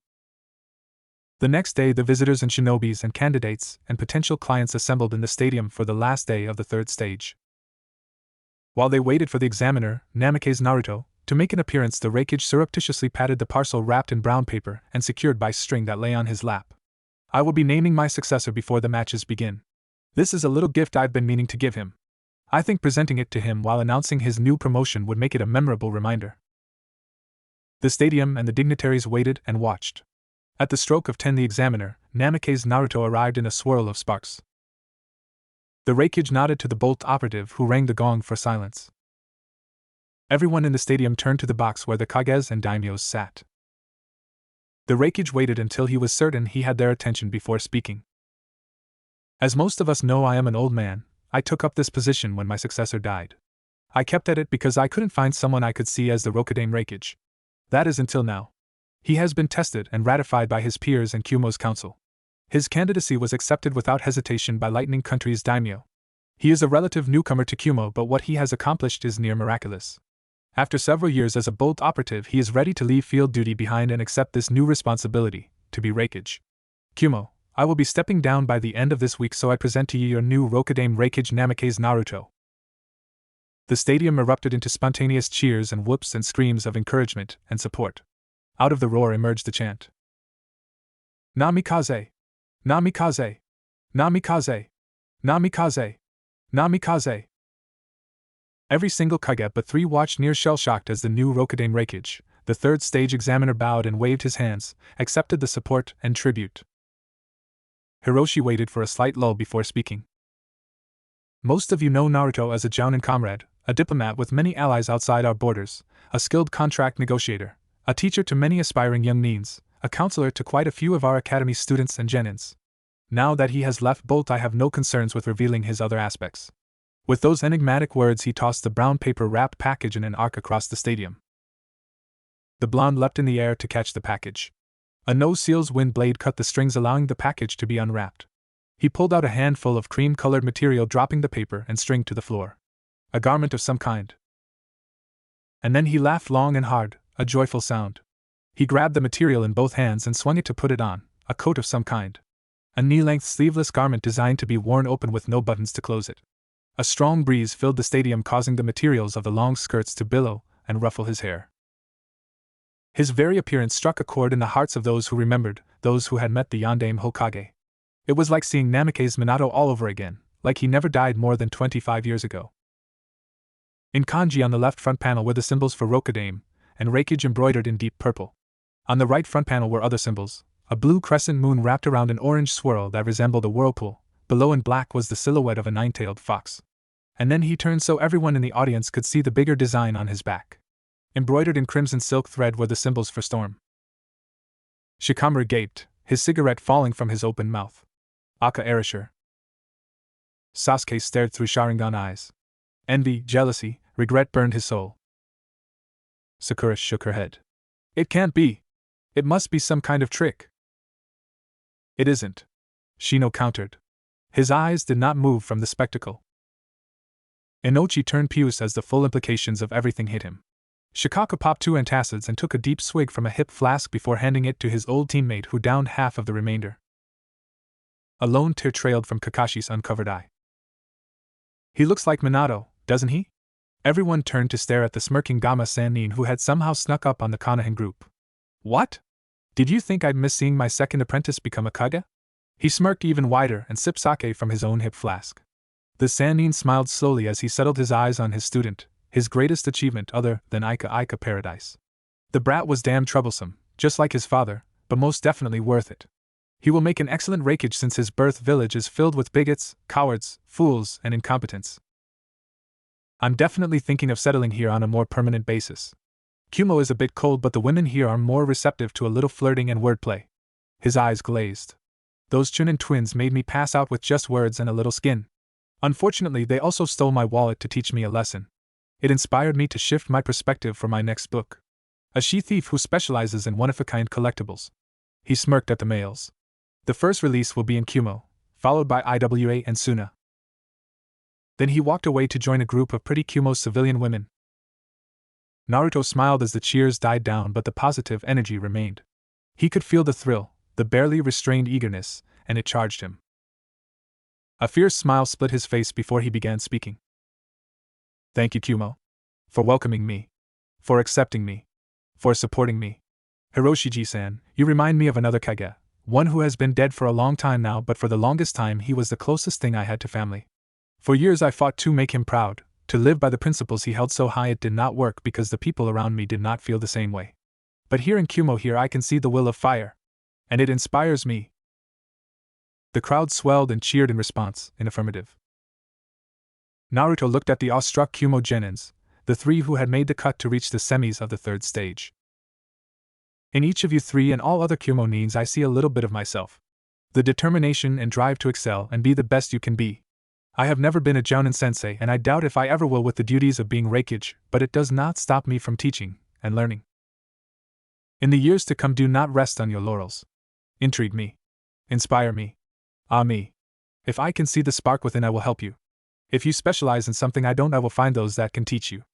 The next day, the visitors and shinobis and candidates and potential clients assembled in the stadium for the last day of the third stage. While they waited for the examiner, Namake's Naruto, to make an appearance, the Raikage surreptitiously patted the parcel wrapped in brown paper and secured by string that lay on his lap. I will be naming my successor before the matches begin. This is a little gift I've been meaning to give him. I think presenting it to him while announcing his new promotion would make it a memorable reminder. The stadium and the dignitaries waited and watched. At the stroke of 10, the examiner, Namake's Naruto, arrived in a swirl of sparks. The Raikage nodded to the bolt operative who rang the gong for silence. Everyone in the stadium turned to the box where the Kages and daimyos sat. The Raikage waited until he was certain he had their attention before speaking. As most of us know, I am an old man. I took up this position when my successor died. I kept at it because I couldn't find someone I could see as the Rokudame Raikage. That is until now. He has been tested and ratified by his peers and Kumo's council. His candidacy was accepted without hesitation by Lightning Country's daimyo. He is a relative newcomer to Kumo, but what he has accomplished is near miraculous. After several years as a Bolt operative, he is ready to leave field duty behind and accept this new responsibility, to be Raikage. Kumo, I will be stepping down by the end of this week, so I present to you your new Rokudaime Raikage Namikaze Naruto. The stadium erupted into spontaneous cheers and whoops and screams of encouragement and support. Out of the roar emerged the chant. Namikaze! Namikaze! Namikaze! Namikaze! Namikaze! Every single Kage but 3 watched near shell-shocked as the new Rokudaime Raikage, the third stage examiner, bowed and waved his hands, accepted the support and tribute. Hiroshi waited for a slight lull before speaking. Most of you know Naruto as a Jounin comrade, a diplomat with many allies outside our borders, a skilled contract negotiator, a teacher to many aspiring young nins, a counselor to quite a few of our academy students and genins. Now that he has left Bolt, I have no concerns with revealing his other aspects. With those enigmatic words, he tossed the brown paper-wrapped package in an arc across the stadium. The blonde leapt in the air to catch the package. A no-seals wind blade cut the strings, allowing the package to be unwrapped. He pulled out a handful of cream-colored material, dropping the paper and string to the floor. A garment of some kind. And then he laughed long and hard, a joyful sound. He grabbed the material in both hands and swung it to put it on, a coat of some kind. A knee-length sleeveless garment designed to be worn open with no buttons to close it. A strong breeze filled the stadium, causing the materials of the long skirts to billow and ruffle his hair. His very appearance struck a chord in the hearts of those who remembered, those who had met the Yondaime Hokage. It was like seeing Namikaze Minato all over again, like he never died more than 25 years ago. In kanji on the left front panel were the symbols for Rokudaime, and Raikage embroidered in deep purple. On the right front panel were other symbols, a blue crescent moon wrapped around an orange swirl that resembled a whirlpool. Below in black was the silhouette of a 9-tailed fox. And then he turned so everyone in the audience could see the bigger design on his back. Embroidered in crimson silk thread were the symbols for storm. Shikamaru gaped, his cigarette falling from his open mouth. Aka Erasure. Sasuke stared through Sharingan eyes. Envy, jealousy, regret burned his soul. Sakura shook her head. It can't be. It must be some kind of trick. It isn't. Shino countered. His eyes did not move from the spectacle. Inochi turned puce as the full implications of everything hit him. Shikaka popped 2 antacids and took a deep swig from a hip flask before handing it to his old teammate, who downed half of the remainder. A lone tear trailed from Kakashi's uncovered eye. He looks like Minato, doesn't he? Everyone turned to stare at the smirking Gama Sannin, who had somehow snuck up on the Konoha group. What? Did you think I'd miss seeing my second apprentice become a Kage? He smirked even wider and sipped sake from his own hip flask. The Sannin smiled slowly as he settled his eyes on his student, his greatest achievement other than Ika Paradise. The brat was damn troublesome, just like his father, but most definitely worth it. He will make an excellent Raikage since his birth village is filled with bigots, cowards, fools, and incompetents. I'm definitely thinking of settling here on a more permanent basis. Kumo is a bit cold, but the women here are more receptive to a little flirting and wordplay. His eyes glazed. Those Chunin twins made me pass out with just words and a little skin. Unfortunately, they also stole my wallet to teach me a lesson. It inspired me to shift my perspective for my next book. A she-thief who specializes in one-of-a-kind collectibles. He smirked at the males. The first release will be in Kumo, followed by Iwa and Suna. Then he walked away to join a group of pretty Kumo civilian women. Naruto smiled as the cheers died down, but the positive energy remained. He could feel the thrill, the barely restrained eagerness, and it charged him. A fierce smile split his face before he began speaking. Thank you, Kumo. For welcoming me. For accepting me. For supporting me. Hiroshiji-san, you remind me of another Kage, one who has been dead for a long time now, but for the longest time he was the closest thing I had to family. For years I fought to make him proud, to live by the principles he held so high. It did not work because the people around me did not feel the same way. But here in Kumo, here I can see the will of fire. And it inspires me. The crowd swelled and cheered in response, in affirmative. Naruto looked at the awestruck Kumo genins, the 3 who had made the cut to reach the semis of the 3rd stage. In each of you 3 and all other Kumo nins I see a little bit of myself. The determination and drive to excel and be the best you can be. I have never been a Jounin sensei, and I doubt if I ever will with the duties of being Raikage, but it does not stop me from teaching and learning. In the years to come, do not rest on your laurels. Intrigue me. Inspire me. Ah me. If I can see the spark within, I will help you. If you specialize in something I don't, I will find those that can teach you.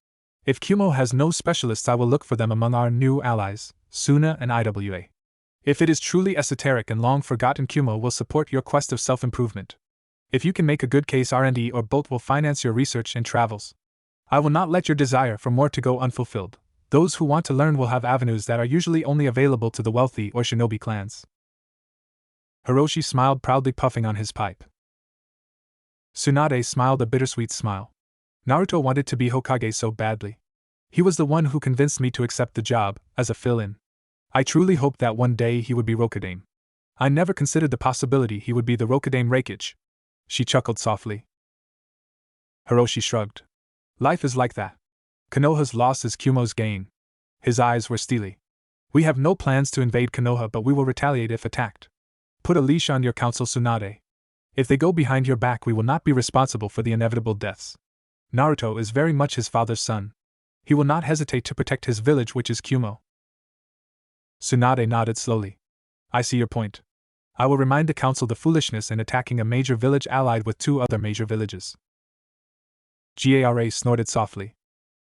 If Kumo has no specialists, I will look for them among our new allies, Suna and Iwa. If it is truly esoteric and long forgotten, Kumo will support your quest of self-improvement. If you can make a good case, R&D or Bolt will finance your research and travels. I will not let your desire for more to go unfulfilled. Those who want to learn will have avenues that are usually only available to the wealthy or shinobi clans. Hiroshi smiled proudly, puffing on his pipe. Tsunade smiled a bittersweet smile. Naruto wanted to be Hokage so badly. He was the one who convinced me to accept the job, as a fill-in. I truly hoped that one day he would be Rokudaime. I never considered the possibility he would be the Rokudaime Raikage. She chuckled softly. Hiroshi shrugged. Life is like that. Konoha's loss is Kumo's gain. His eyes were steely. We have no plans to invade Konoha, but we will retaliate if attacked. Put a leash on your council, Tsunade. If they go behind your back, we will not be responsible for the inevitable deaths. Naruto is very much his father's son. He will not hesitate to protect his village, which is Kumo. Tsunade nodded slowly. I see your point. I will remind the council the foolishness in attacking a major village allied with 2 other major villages. Gara snorted softly.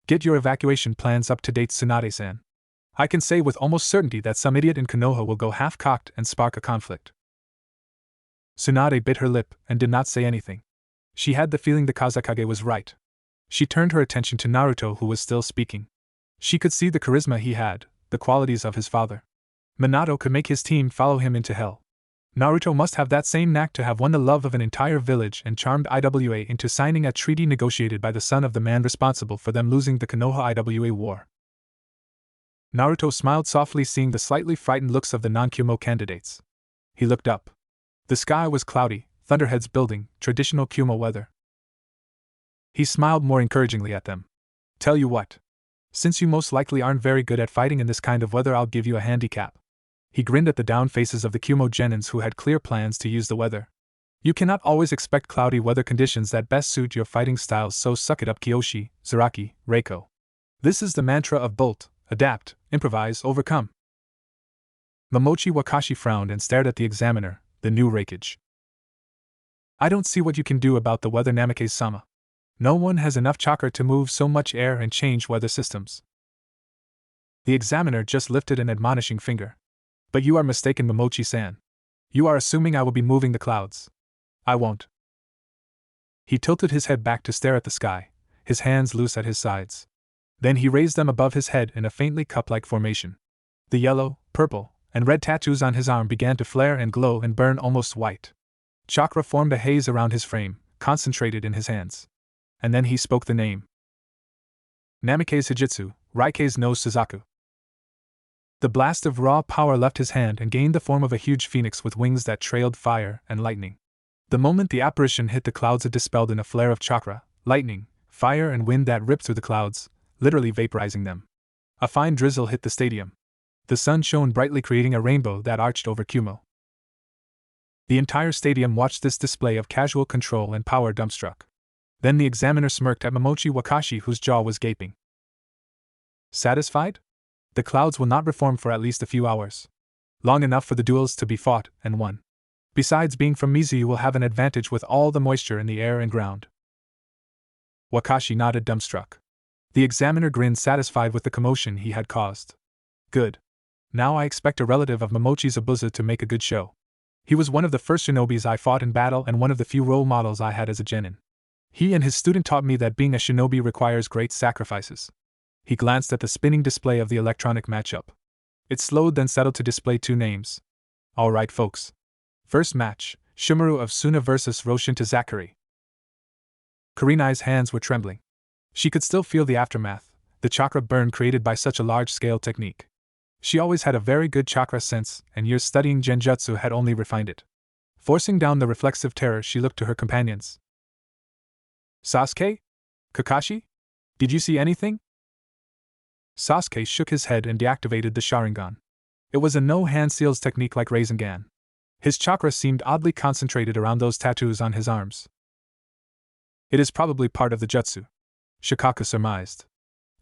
Get your evacuation plans up to date, Tsunade-san. I can say with almost certainty that some idiot in Konoha will go half-cocked and spark a conflict. Tsunade bit her lip and did not say anything. She had the feeling the Karakage was right. She turned her attention to Naruto, who was still speaking. She could see the charisma he had, the qualities of his father. Minato could make his team follow him into hell. Naruto must have that same knack to have won the love of an entire village and charmed Iwa into signing a treaty negotiated by the son of the man responsible for them losing the Konoha-Iwa war. Naruto smiled softly, seeing the slightly frightened looks of the non-Kumo candidates. He looked up. The sky was cloudy, thunderheads building, traditional Kumo weather. He smiled more encouragingly at them. Tell you what. Since you most likely aren't very good at fighting in this kind of weather, I'll give you a handicap. He grinned at the down faces of the Kumo genins who had clear plans to use the weather. You cannot always expect cloudy weather conditions that best suit your fighting styles, so suck it up, Kyoshi, Zaraki, Reiko. This is the mantra of Bolt: adapt, improvise, overcome. Momochi Wakashi frowned and stared at the examiner, the new Raikage. I don't see what you can do about the weather, Namikaze-sama. No one has enough chakra to move so much air and change weather systems. The examiner just lifted an admonishing finger. But you are mistaken, Momochi-san. You are assuming I will be moving the clouds. I won't. He tilted his head back to stare at the sky, his hands loose at his sides. Then he raised them above his head in a faintly cup-like formation. The yellow, purple, and red tattoos on his arm began to flare and glow and burn almost white. Chakra formed a haze around his frame, concentrated in his hands. And then he spoke the name. Namikaze Hijitsu, Raikage no Suzaku. The blast of raw power left his hand and gained the form of a huge phoenix with wings that trailed fire and lightning. The moment the apparition hit the clouds, it dispelled in a flare of chakra, lightning, fire, and wind that ripped through the clouds, literally vaporizing them. A fine drizzle hit the stadium. The sun shone brightly, creating a rainbow that arched over Kumo. The entire stadium watched this display of casual control and power dumbstruck. Then the examiner smirked at Momochi Wakashi, whose jaw was gaping. Satisfied? The clouds will not reform for at least a few hours. Long enough for the duels to be fought and won. Besides, being from Mizu, you will have an advantage with all the moisture in the air and ground. Wakashi nodded, dumbstruck. The examiner grinned, satisfied with the commotion he had caused. Good. Now I expect a relative of Momochi Zabuza to make a good show. He was one of the first shinobis I fought in battle and one of the few role models I had as a genin. He and his student taught me that being a shinobi requires great sacrifices. He glanced at the spinning display of the electronic matchup. It slowed, then settled to display 2 names. All right, folks. First match, Shikamaru of Suna vs. Roshinta Zachary. Karinai's hands were trembling. She could still feel the aftermath, the chakra burn created by such a large-scale technique. She always had a very good chakra sense, and years studying genjutsu had only refined it. Forcing down the reflexive terror, she looked to her companions. Sasuke? Kakashi? Did you see anything? Sasuke shook his head and deactivated the Sharingan. It was a no-hand seals technique like Rasengan. His chakra seemed oddly concentrated around those tattoos on his arms. It is probably part of the jutsu, Shikaku surmised.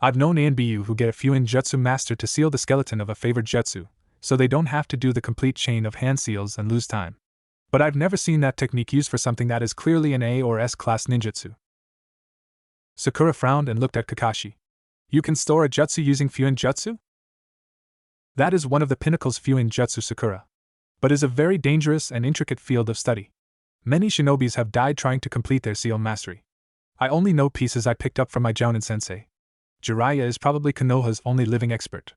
I've known ANBU who get a few in jutsu master to seal the skeleton of a favored jutsu, so they don't have to do the complete chain of hand seals and lose time. But I've never seen that technique used for something that is clearly an A or S class ninjutsu. Sakura frowned and looked at Kakashi. You can store a jutsu using Fuin Jutsu? That is one of the pinnacles Fuin Jutsu Sakura, but is a very dangerous and intricate field of study. Many shinobis have died trying to complete their seal mastery. I only know pieces I picked up from my Jounin sensei. Jiraiya is probably Konoha's only living expert,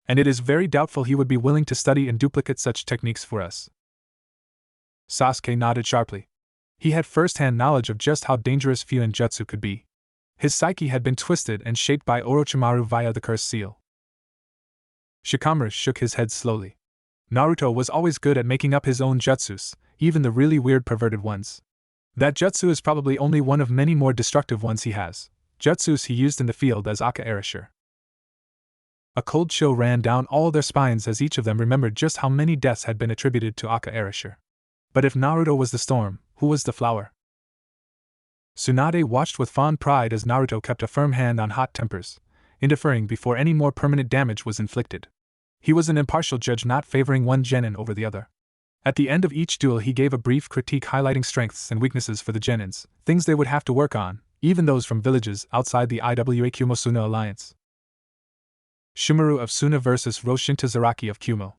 and it is very doubtful he would be willing to study and duplicate such techniques for us. Sasuke nodded sharply. He had first-hand knowledge of just how dangerous Fuin Jutsu could be. His psyche had been twisted and shaped by Orochimaru via the cursed seal. Shikamaru shook his head slowly. Naruto was always good at making up his own jutsus, even the really weird perverted ones. That jutsu is probably only one of many more destructive ones he has, jutsus he used in the field as Akatsuki. A cold chill ran down all their spines as each of them remembered just how many deaths had been attributed to Akatsuki. But if Naruto was the storm, who was the flower? Tsunade watched with fond pride as Naruto kept a firm hand on hot tempers, interfering before any more permanent damage was inflicted. He was an impartial judge, not favoring one genin over the other. At the end of each duel he gave a brief critique highlighting strengths and weaknesses for the genins, things they would have to work on, even those from villages outside the IWA Kumo-Suna alliance. Shimaru of Suna vs. Roshinta Zaraki of Kumo.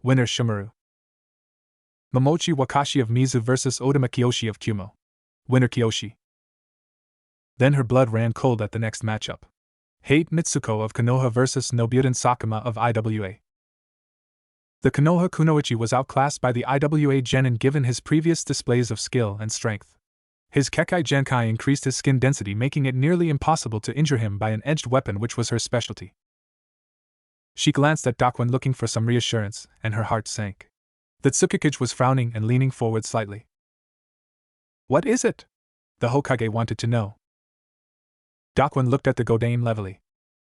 Winner Shimaru. Momochi Wakashi of Mizu vs. Odama Kiyoshi of Kumo. Winner Kiyoshi. Then her blood ran cold at the next matchup. Hate Mitsuko of Konoha vs. Noburin Sakuma of IWA. The Konoha Kunoichi was outclassed by the IWA genin given his previous displays of skill and strength. His Kekai Genkai increased his skin density, making it nearly impossible to injure him by an edged weapon, which was her specialty. She glanced at Dakwon looking for some reassurance, and her heart sank. The Tsukikage was frowning and leaning forward slightly. What is it? The Hokage wanted to know. Dakwon looked at the Godame levelly.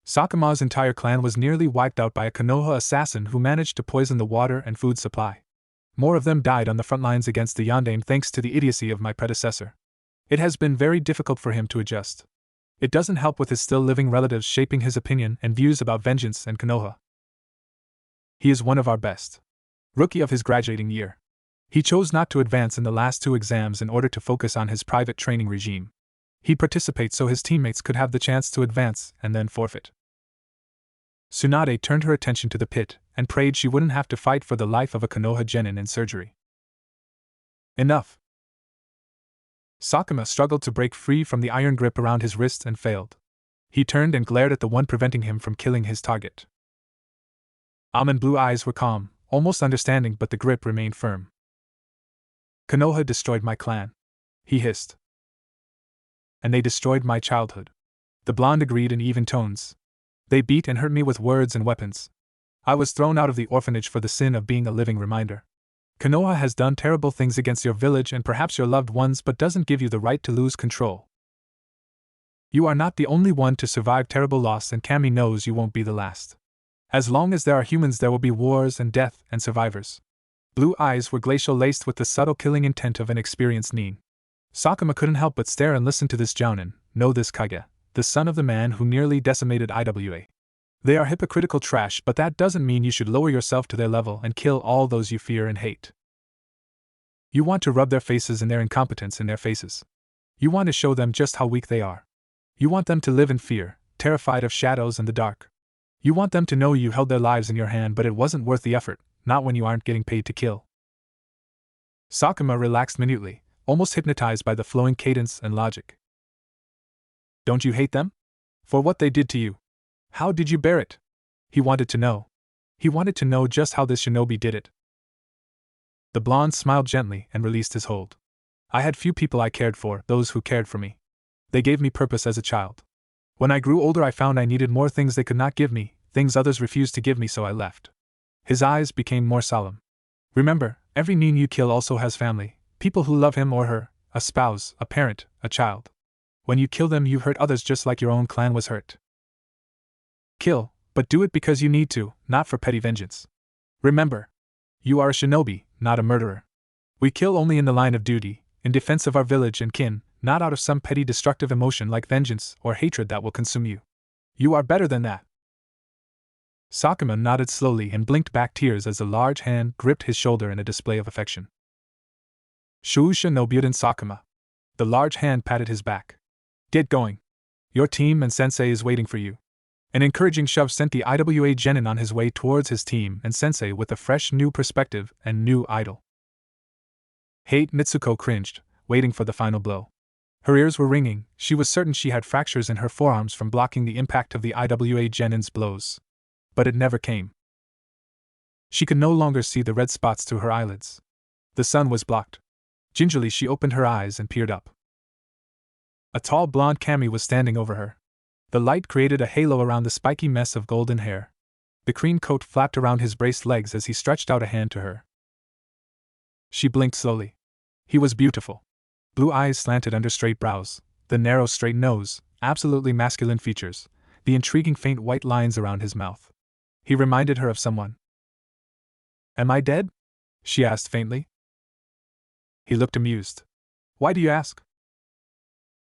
Sakuma's entire clan was nearly wiped out by a Konoha assassin who managed to poison the water and food supply. More of them died on the front lines against the Yondaime thanks to the idiocy of my predecessor. It has been very difficult for him to adjust. It doesn't help with his still living relatives shaping his opinion and views about vengeance and Konoha. He is one of our best. Rookie of his graduating year. He chose not to advance in the last 2 exams in order to focus on his private training regime. He participates so his teammates could have the chance to advance and then forfeit. Tsunade turned her attention to the pit and prayed she wouldn't have to fight for the life of a Konoha genin in surgery. Enough. Sakuma struggled to break free from the iron grip around his wrist and failed. He turned and glared at the one preventing him from killing his target. Almond blue eyes were calm, almost understanding, but the grip remained firm. Konoha destroyed my clan, he hissed. And they destroyed my childhood. The blonde agreed in even tones. They beat and hurt me with words and weapons. I was thrown out of the orphanage for the sin of being a living reminder. Konoha has done terrible things against your village and perhaps your loved ones, but doesn't give you the right to lose control. You are not the only one to survive terrible loss, and Kami knows you won't be the last. As long as there are humans, there will be wars and death and survivors. Blue eyes were glacial, laced with the subtle killing intent of an experienced nin. Sakuma couldn't help but stare and listen to this Jounin, no, this Kage, the son of the man who nearly decimated IWA. They are hypocritical trash, but that doesn't mean you should lower yourself to their level and kill all those you fear and hate. You want to rub their faces and their incompetence in their faces. You want to show them just how weak they are. You want them to live in fear, terrified of shadows and the dark. You want them to know you held their lives in your hand, but it wasn't worth the effort, not when you aren't getting paid to kill. Sakuma relaxed minutely, almost hypnotized by the flowing cadence and logic. Don't you hate them? For what they did to you? How did you bear it? He wanted to know. He wanted to know just how this shinobi did it. The blonde smiled gently and released his hold. I had few people I cared for, those who cared for me. They gave me purpose as a child. When I grew older, I found I needed more things they could not give me, things others refused to give me, so I left. His eyes became more solemn. Remember, every nin you kill also has family, people who love him or her, a spouse, a parent, a child. When you kill them, you hurt others just like your own clan was hurt. Kill, but do it because you need to, not for petty vengeance. Remember, you are a shinobi, not a murderer. We kill only in the line of duty, in defense of our village and kin, not out of some petty destructive emotion like vengeance or hatred that will consume you. You are better than that. Sakuma nodded slowly and blinked back tears as a large hand gripped his shoulder in a display of affection. Shuusha no Burin Sakuma. The large hand patted his back. Get going. Your team and sensei is waiting for you. An encouraging shove sent the IWA genin on his way towards his team and sensei with a fresh new perspective and new idol. Hate, Mitsuko cringed, waiting for the final blow. Her ears were ringing, she was certain she had fractures in her forearms from blocking the impact of the IWA genin's blows. But it never came. She could no longer see the red spots through her eyelids. The sun was blocked. Gingerly she opened her eyes and peered up. A tall blonde kami was standing over her. The light created a halo around the spiky mess of golden hair. The cream coat flapped around his braced legs as he stretched out a hand to her. She blinked slowly. He was beautiful. Blue eyes slanted under straight brows, the narrow straight nose, absolutely masculine features, the intriguing faint white lines around his mouth. He reminded her of someone. "Am I dead?" she asked faintly. He looked amused. "Why do you ask?"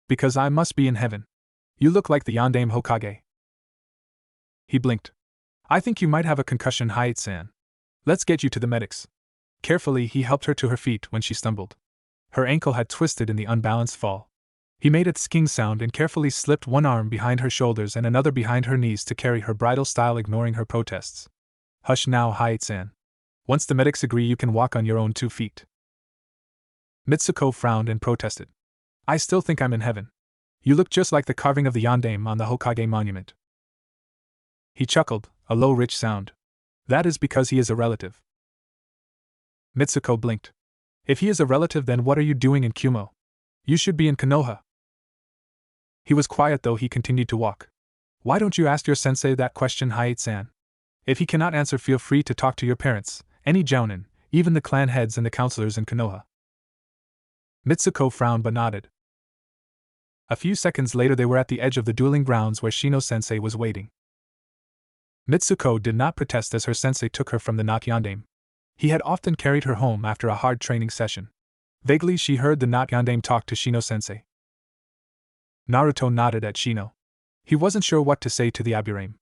"Because I must be in heaven. You look like the Yondaime Hokage." He blinked. "I think you might have a concussion, Hayate-san. Let's get you to the medics." Carefully he helped her to her feet when she stumbled. Her ankle had twisted in the unbalanced fall. He made a sking sound and carefully slipped one arm behind her shoulders and another behind her knees to carry her bridal style, ignoring her protests. "Hush now, Hayate-san. Once the medics agree, you can walk on your own 2 feet. Mitsuko frowned and protested. "I still think I'm in heaven. You look just like the carving of the Yondaime on the Hokage monument." He chuckled, a low rich sound. "That is because he is a relative." Mitsuko blinked. "If he is a relative, then what are you doing in Kumo? You should be in Konoha." He was quiet though he continued to walk. "Why don't you ask your sensei that question, Hayate-san? If he cannot answer, feel free to talk to your parents, any jounin, even the clan heads and the counselors in Konoha." Mitsuko frowned but nodded. A few seconds later they were at the edge of the dueling grounds where Shino-sensei was waiting. Mitsuko did not protest as her sensei took her from the not Yondaime. He had often carried her home after a hard training session. Vaguely she heard the not Yondaime talk to Shino-sensei. Naruto nodded at Shino. He wasn't sure what to say to the Aburame.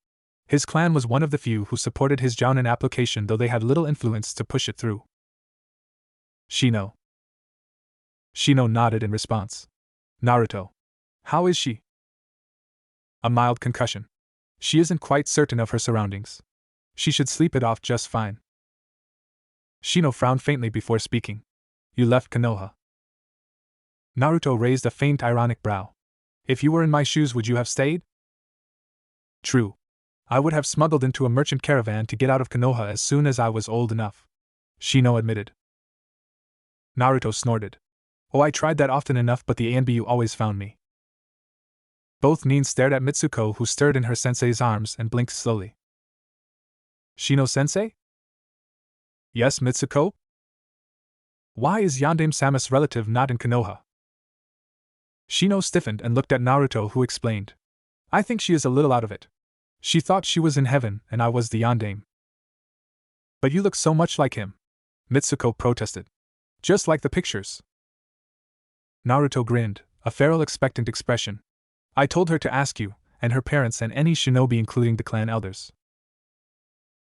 His clan was one of the few who supported his jounin application, though they had little influence to push it through. "Shino." Shino nodded in response. "Naruto. How is she?" "A mild concussion. She isn't quite certain of her surroundings. She should sleep it off just fine." Shino frowned faintly before speaking. "You left Konoha." Naruto raised a faint ironic brow. "If you were in my shoes, would you have stayed?" "True. I would have smuggled into a merchant caravan to get out of Konoha as soon as I was old enough," Shino admitted. Naruto snorted. "Oh, I tried that often enough, but the ANBU always found me." Both Nin stared at Mitsuko, who stirred in her sensei's arms and blinked slowly. "Shino-sensei?" "Yes, Mitsuko?" "Why is Yondaime-sama's relative not in Konoha?" Shino stiffened and looked at Naruto, who explained. "I think she is a little out of it. She thought she was in heaven and I was the Yondaime." "But you look so much like him," Mitsuko protested. "Just like the pictures." Naruto grinned, a feral expectant expression. "I told her to ask you, and her parents, and any shinobi including the clan elders."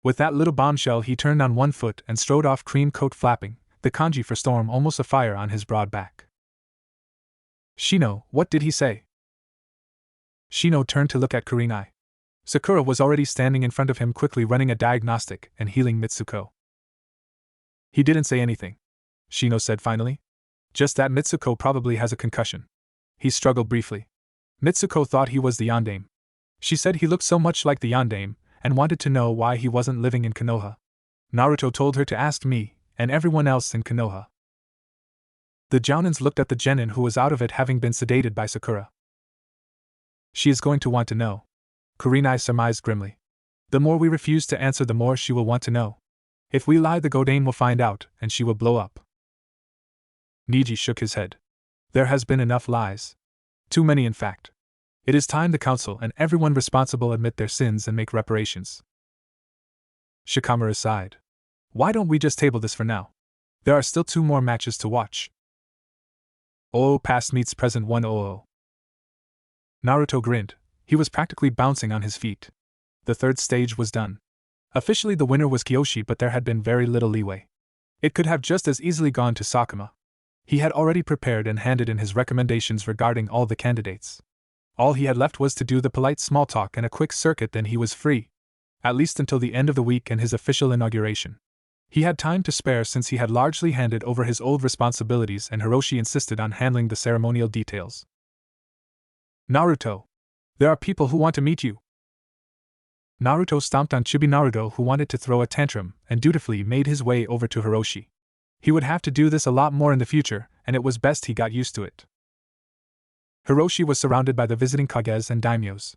With that little bombshell he turned on one foot and strode off, cream coat flapping, the kanji for storm almost afire on his broad back. "Shino, what did he say?" Shino turned to look at Karinai. Sakura was already standing in front of him, quickly running a diagnostic and healing Mitsuko. "He didn't say anything," Shino said finally. "Just that Mitsuko probably has a concussion." He struggled briefly. Mitsuko thought he was the Yondaime. She said he looked so much like the Yondaime, and wanted to know why he wasn't living in Konoha. Naruto told her to ask me, and everyone else in Konoha. The jounins looked at the genin, who was out of it, having been sedated by Sakura. "She is going to want to know," Karinai surmised grimly. "The more we refuse to answer, the more she will want to know. If we lie, the Godain will find out, and she will blow up." Niji shook his head. "There has been enough lies. Too many, in fact. It is time the council and everyone responsible admit their sins and make reparations." Shikamaru sighed. "Why don't we just table this for now? There are still 2 more matches to watch." "Oh, past meets present 100. Naruto grinned. He was practically bouncing on his feet. The 3rd stage was done. Officially the winner was Kyoshi, but there had been very little leeway. It could have just as easily gone to Sakuma. He had already prepared and handed in his recommendations regarding all the candidates. All he had left was to do the polite small talk and a quick circuit, then he was free. At least until the end of the week and his official inauguration. He had time to spare since he had largely handed over his old responsibilities and Hiroshi insisted on handling the ceremonial details. Naruto. There are people who want to meet you. Naruto stomped on Chibi Naruto, who wanted to throw a tantrum, and dutifully made his way over to Hiroshi. He would have to do this a lot more in the future, and it was best he got used to it. Hiroshi was surrounded by the visiting Kages and daimyos.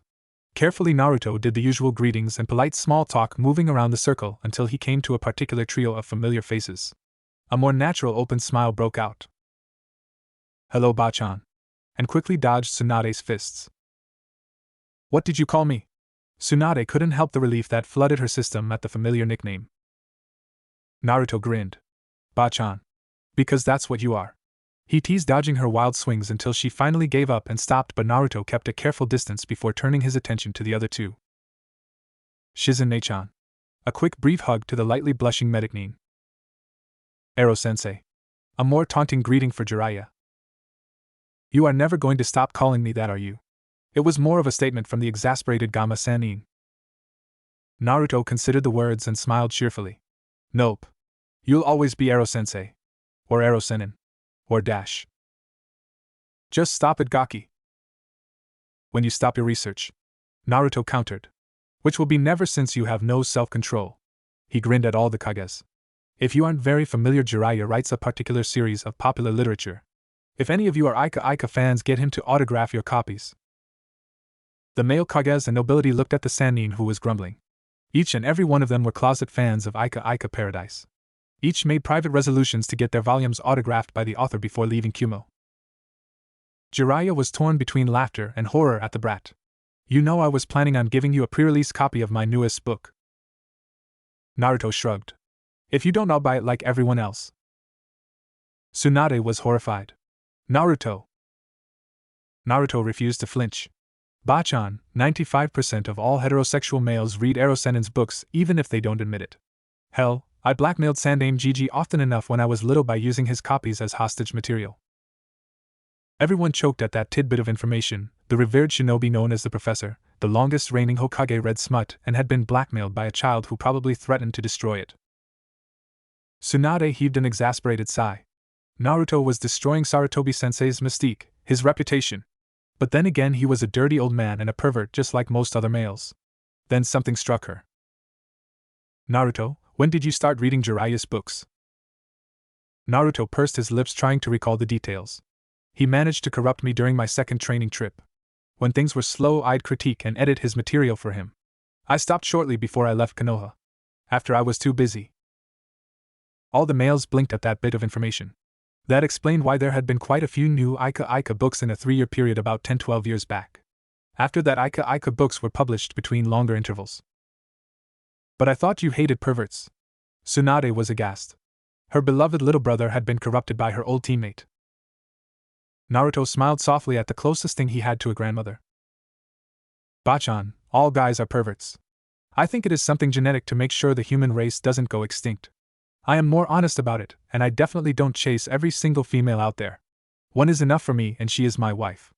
Carefully Naruto did the usual greetings and polite small talk, moving around the circle until he came to a particular trio of familiar faces. A more natural open smile broke out. "Hello, Bachan," and quickly dodged Tsunade's fists. "What did you call me?" Tsunade couldn't help the relief that flooded her system at the familiar nickname. Naruto grinned. "Bachan. Because that's what you are." He teased, dodging her wild swings until she finally gave up and stopped, but Naruto kept a careful distance before turning his attention to the other two. "Shizune-chan." A quick brief hug to the lightly blushing Medicine. "Ero-sensei." A more taunting greeting for Jiraiya. "You are never going to stop calling me that, are you?" It was more of a statement from the exasperated Gama-sanin. Naruto considered the words and smiled cheerfully. "Nope. You'll always be Ero-sensei. Or Ero-senin. Or dash. Just stop it, Gaki. When you stop your research," Naruto countered. "Which will be never, since you have no self-control." He grinned at all the Kages. "If you aren't very familiar, Jiraiya writes a particular series of popular literature. If any of you are Ika fans, get him to autograph your copies." The male Kages and nobility looked at the Sannin, who was grumbling. Each and every one of them were closet fans of Ika Paradise. Each made private resolutions to get their volumes autographed by the author before leaving Kumo. Jiraiya was torn between laughter and horror at the brat. "You know, I was planning on giving you a pre-release copy of my newest book." Naruto shrugged. "If you don't, I'll buy it like everyone else." Tsunade was horrified. "Naruto." Naruto refused to flinch. "Bachan, 95% of all heterosexual males read Ero-senin's books, even if they don't admit it. Hell, I blackmailed Sandame Gigi often enough when I was little by using his copies as hostage material." Everyone choked at that tidbit of information. The revered shinobi known as the Professor, the longest reigning Hokage, read smut and had been blackmailed by a child who probably threatened to destroy it. Tsunade heaved an exasperated sigh. Naruto was destroying Sarutobi-sensei's mystique, his reputation. But then again, he was a dirty old man and a pervert just like most other males. Then something struck her. "Naruto, when did you start reading Jiraiya's books?" Naruto pursed his lips, trying to recall the details. "He managed to corrupt me during my second training trip. When things were slow, I'd critique and edit his material for him. I stopped shortly before I left Konoha. After I was too busy." All the males blinked at that bit of information. That explained why there had been quite a few new Ika books in a 3-year period about 10-12 years back. After that, Ika books were published between longer intervals. "But I thought you hated perverts." Tsunade was aghast. Her beloved little brother had been corrupted by her old teammate. Naruto smiled softly at the closest thing he had to a grandmother. "Bachan, all guys are perverts. I think it is something genetic to make sure the human race doesn't go extinct. I am more honest about it, and I definitely don't chase every single female out there. One is enough for me, and she is my wife.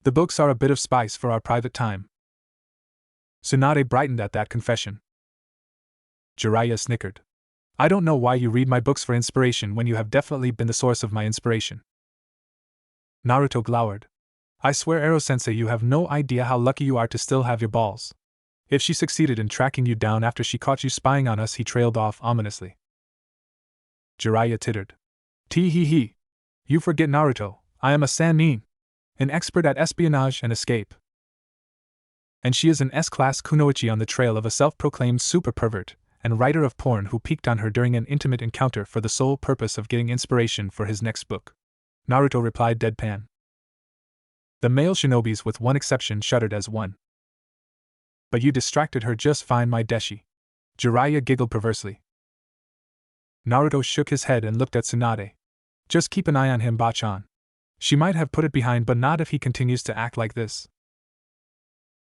The books are a bit of spice for our private time." Tsunade brightened at that confession. Jiraiya snickered. "I don't know why you read my books for inspiration when you have definitely been the source of my inspiration." Naruto glowered. "I swear, Ero-sensei, you have no idea how lucky you are to still have your balls. If she succeeded in tracking you down after she caught you spying on us," he trailed off ominously. Jiraiya tittered. "Tee-hee-hee. You forget, Naruto, I am a Sannin, an expert at espionage and escape. And she is an S-class kunoichi on the trail of a self-proclaimed super pervert and writer of porn who peeked on her during an intimate encounter for the sole purpose of getting inspiration for his next book." Naruto replied deadpan. The male shinobis, with one exception, shuddered as one. "But you distracted her just fine, my deshi." Jiraiya giggled perversely. Naruto shook his head and looked at Tsunade. "Just keep an eye on him, Bachan. She might have put it behind, but not if he continues to act like this."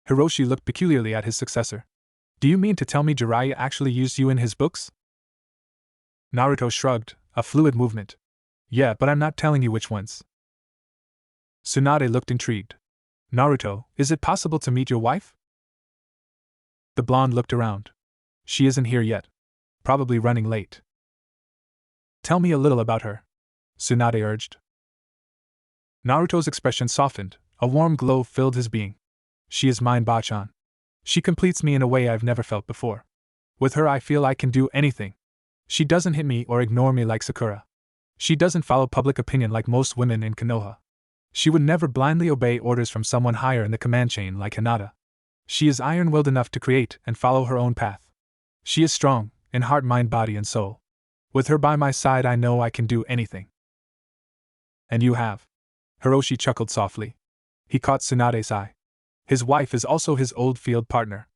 Hiroshi looked peculiarly at his successor. "Do you mean to tell me Jiraiya actually used you in his books?" Naruto shrugged, a fluid movement. "Yeah, but I'm not telling you which ones." Tsunade looked intrigued. Naruto, is it possible to meet your wife? The blonde looked around. She isn't here yet. Probably running late. Tell me a little about her, Tsunade urged. Naruto's expression softened, a warm glow filled his being. She is mine, Bachan. She completes me in a way I've never felt before. With her I feel I can do anything. She doesn't hit me or ignore me like Sakura. She doesn't follow public opinion like most women in Konoha. She would never blindly obey orders from someone higher in the command chain like Hinata. She is iron-willed enough to create and follow her own path. She is strong, in heart, mind, body, and soul. With her by my side I know I can do anything. And you have. Hiroshi chuckled softly. He caught Tsunade's eye. His wife is also his old field partner.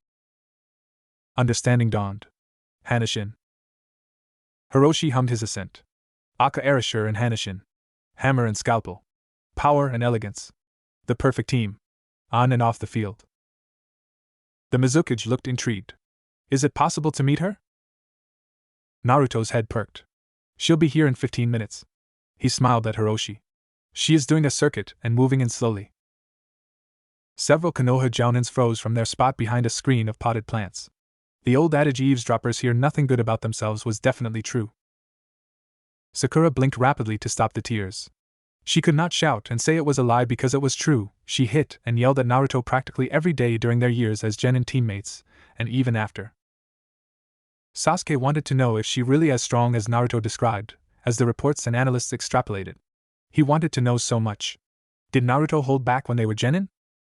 Understanding dawned. Hanashin. Hiroshi hummed his assent. Aka Erasure and Hanashin. Hammer and scalpel. Power and elegance. The perfect team. On and off the field. The Mizukage looked intrigued. Is it possible to meet her? Naruto's head perked. She'll be here in 15 minutes. He smiled at Hiroshi. She is doing a circuit and moving in slowly. Several Konoha jounins froze from their spot behind a screen of potted plants. The old adage eavesdroppers hear nothing good about themselves was definitely true. Sakura blinked rapidly to stop the tears. She could not shout and say it was a lie because it was true. She hit and yelled at Naruto practically every day during their years as genin teammates, and even after. Sasuke wanted to know if she really as strong as Naruto described, as the reports and analysts extrapolated. He wanted to know so much. Did Naruto hold back when they were genin?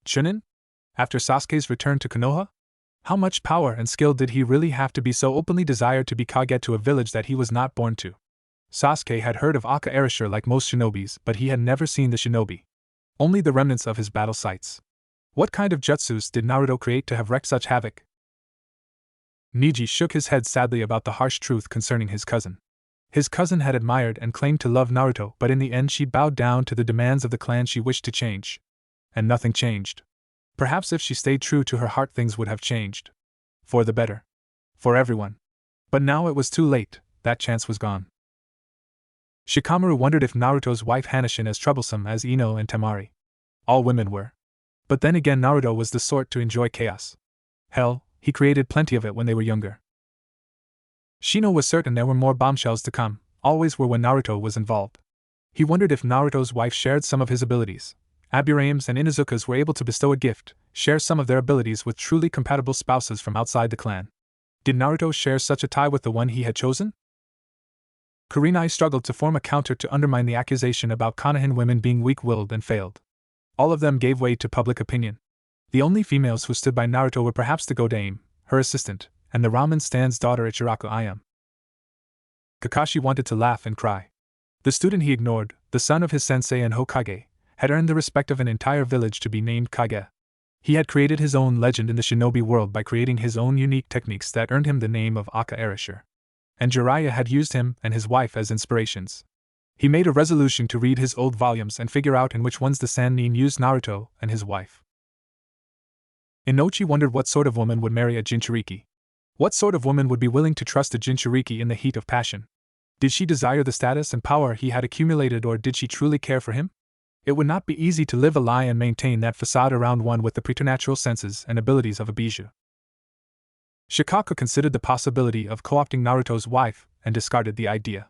Chunin? After Sasuke's return to Konoha? How much power and skill did he really have to be so openly desired to be Kage to a village that he was not born to? Sasuke had heard of Aka Erasure like most shinobis, but he had never seen the shinobi. Only the remnants of his battle sites. What kind of jutsus did Naruto create to have wreaked such havoc? Niji shook his head sadly about the harsh truth concerning his cousin. His cousin had admired and claimed to love Naruto, but in the end she bowed down to the demands of the clan she wished to change. And nothing changed. Perhaps if she stayed true to her heart things would have changed. For the better. For everyone. But now it was too late, that chance was gone. Shikamaru wondered if Naruto's wife Hanashin as troublesome as Ino and Temari. All women were. But then again Naruto was the sort to enjoy chaos. Hell, he created plenty of it when they were younger. Shino was certain there were more bombshells to come, always were when Naruto was involved. He wondered if Naruto's wife shared some of his abilities. Aburames and Inuzukas were able to bestow a gift, share some of their abilities with truly compatible spouses from outside the clan. Did Naruto share such a tie with the one he had chosen? Karinai struggled to form a counter to undermine the accusation about Konohan women being weak-willed and failed. All of them gave way to public opinion. The only females who stood by Naruto were perhaps the Godame, her assistant, and the ramen stand's daughter Ichiraku Ayame. Kakashi wanted to laugh and cry. The student he ignored, the son of his sensei and Hokage, had earned the respect of an entire village to be named Kage. He had created his own legend in the shinobi world by creating his own unique techniques that earned him the name of Aka Erasure. And Jiraiya had used him and his wife as inspirations. He made a resolution to read his old volumes and figure out in which ones the Sannin used Naruto and his wife. Inochi wondered what sort of woman would marry a Jinchuriki. What sort of woman would be willing to trust a Jinchuriki in the heat of passion? Did she desire the status and power he had accumulated, or did she truly care for him? It would not be easy to live a lie and maintain that facade around one with the preternatural senses and abilities of a bijou. Shikako considered the possibility of co-opting Naruto's wife and discarded the idea.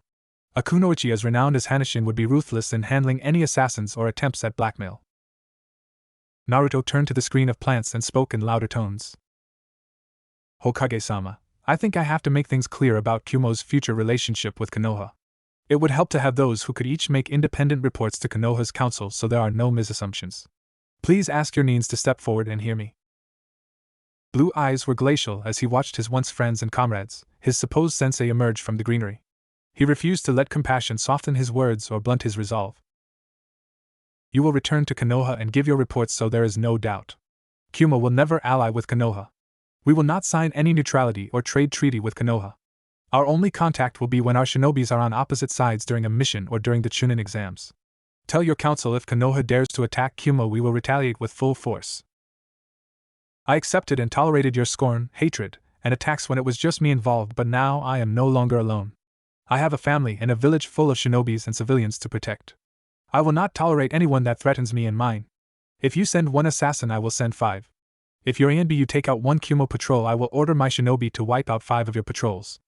A kunoichi as renowned as Hanashin would be ruthless in handling any assassins or attempts at blackmail. Naruto turned to the screen of plants and spoke in louder tones. Hokage-sama, I think I have to make things clear about Kumo's future relationship with Konoha. It would help to have those who could each make independent reports to Konoha's council so there are no misassumptions. Please ask your Nins to step forward and hear me. Blue eyes were glacial as he watched his once friends and comrades, his supposed sensei, emerge from the greenery. He refused to let compassion soften his words or blunt his resolve. You will return to Konoha and give your reports so there is no doubt. Kumo will never ally with Konoha. We will not sign any neutrality or trade treaty with Konoha. Our only contact will be when our shinobis are on opposite sides during a mission or during the Chunin exams. Tell your council if Konoha dares to attack Kumo, we will retaliate with full force. I accepted and tolerated your scorn, hatred, and attacks when it was just me involved, but now I am no longer alone. I have a family and a village full of shinobis and civilians to protect. I will not tolerate anyone that threatens me and mine. If you send one assassin, I will send 5. If you're A and B, you take out one Kumo patrol, I will order my shinobi to wipe out 5 of your patrols.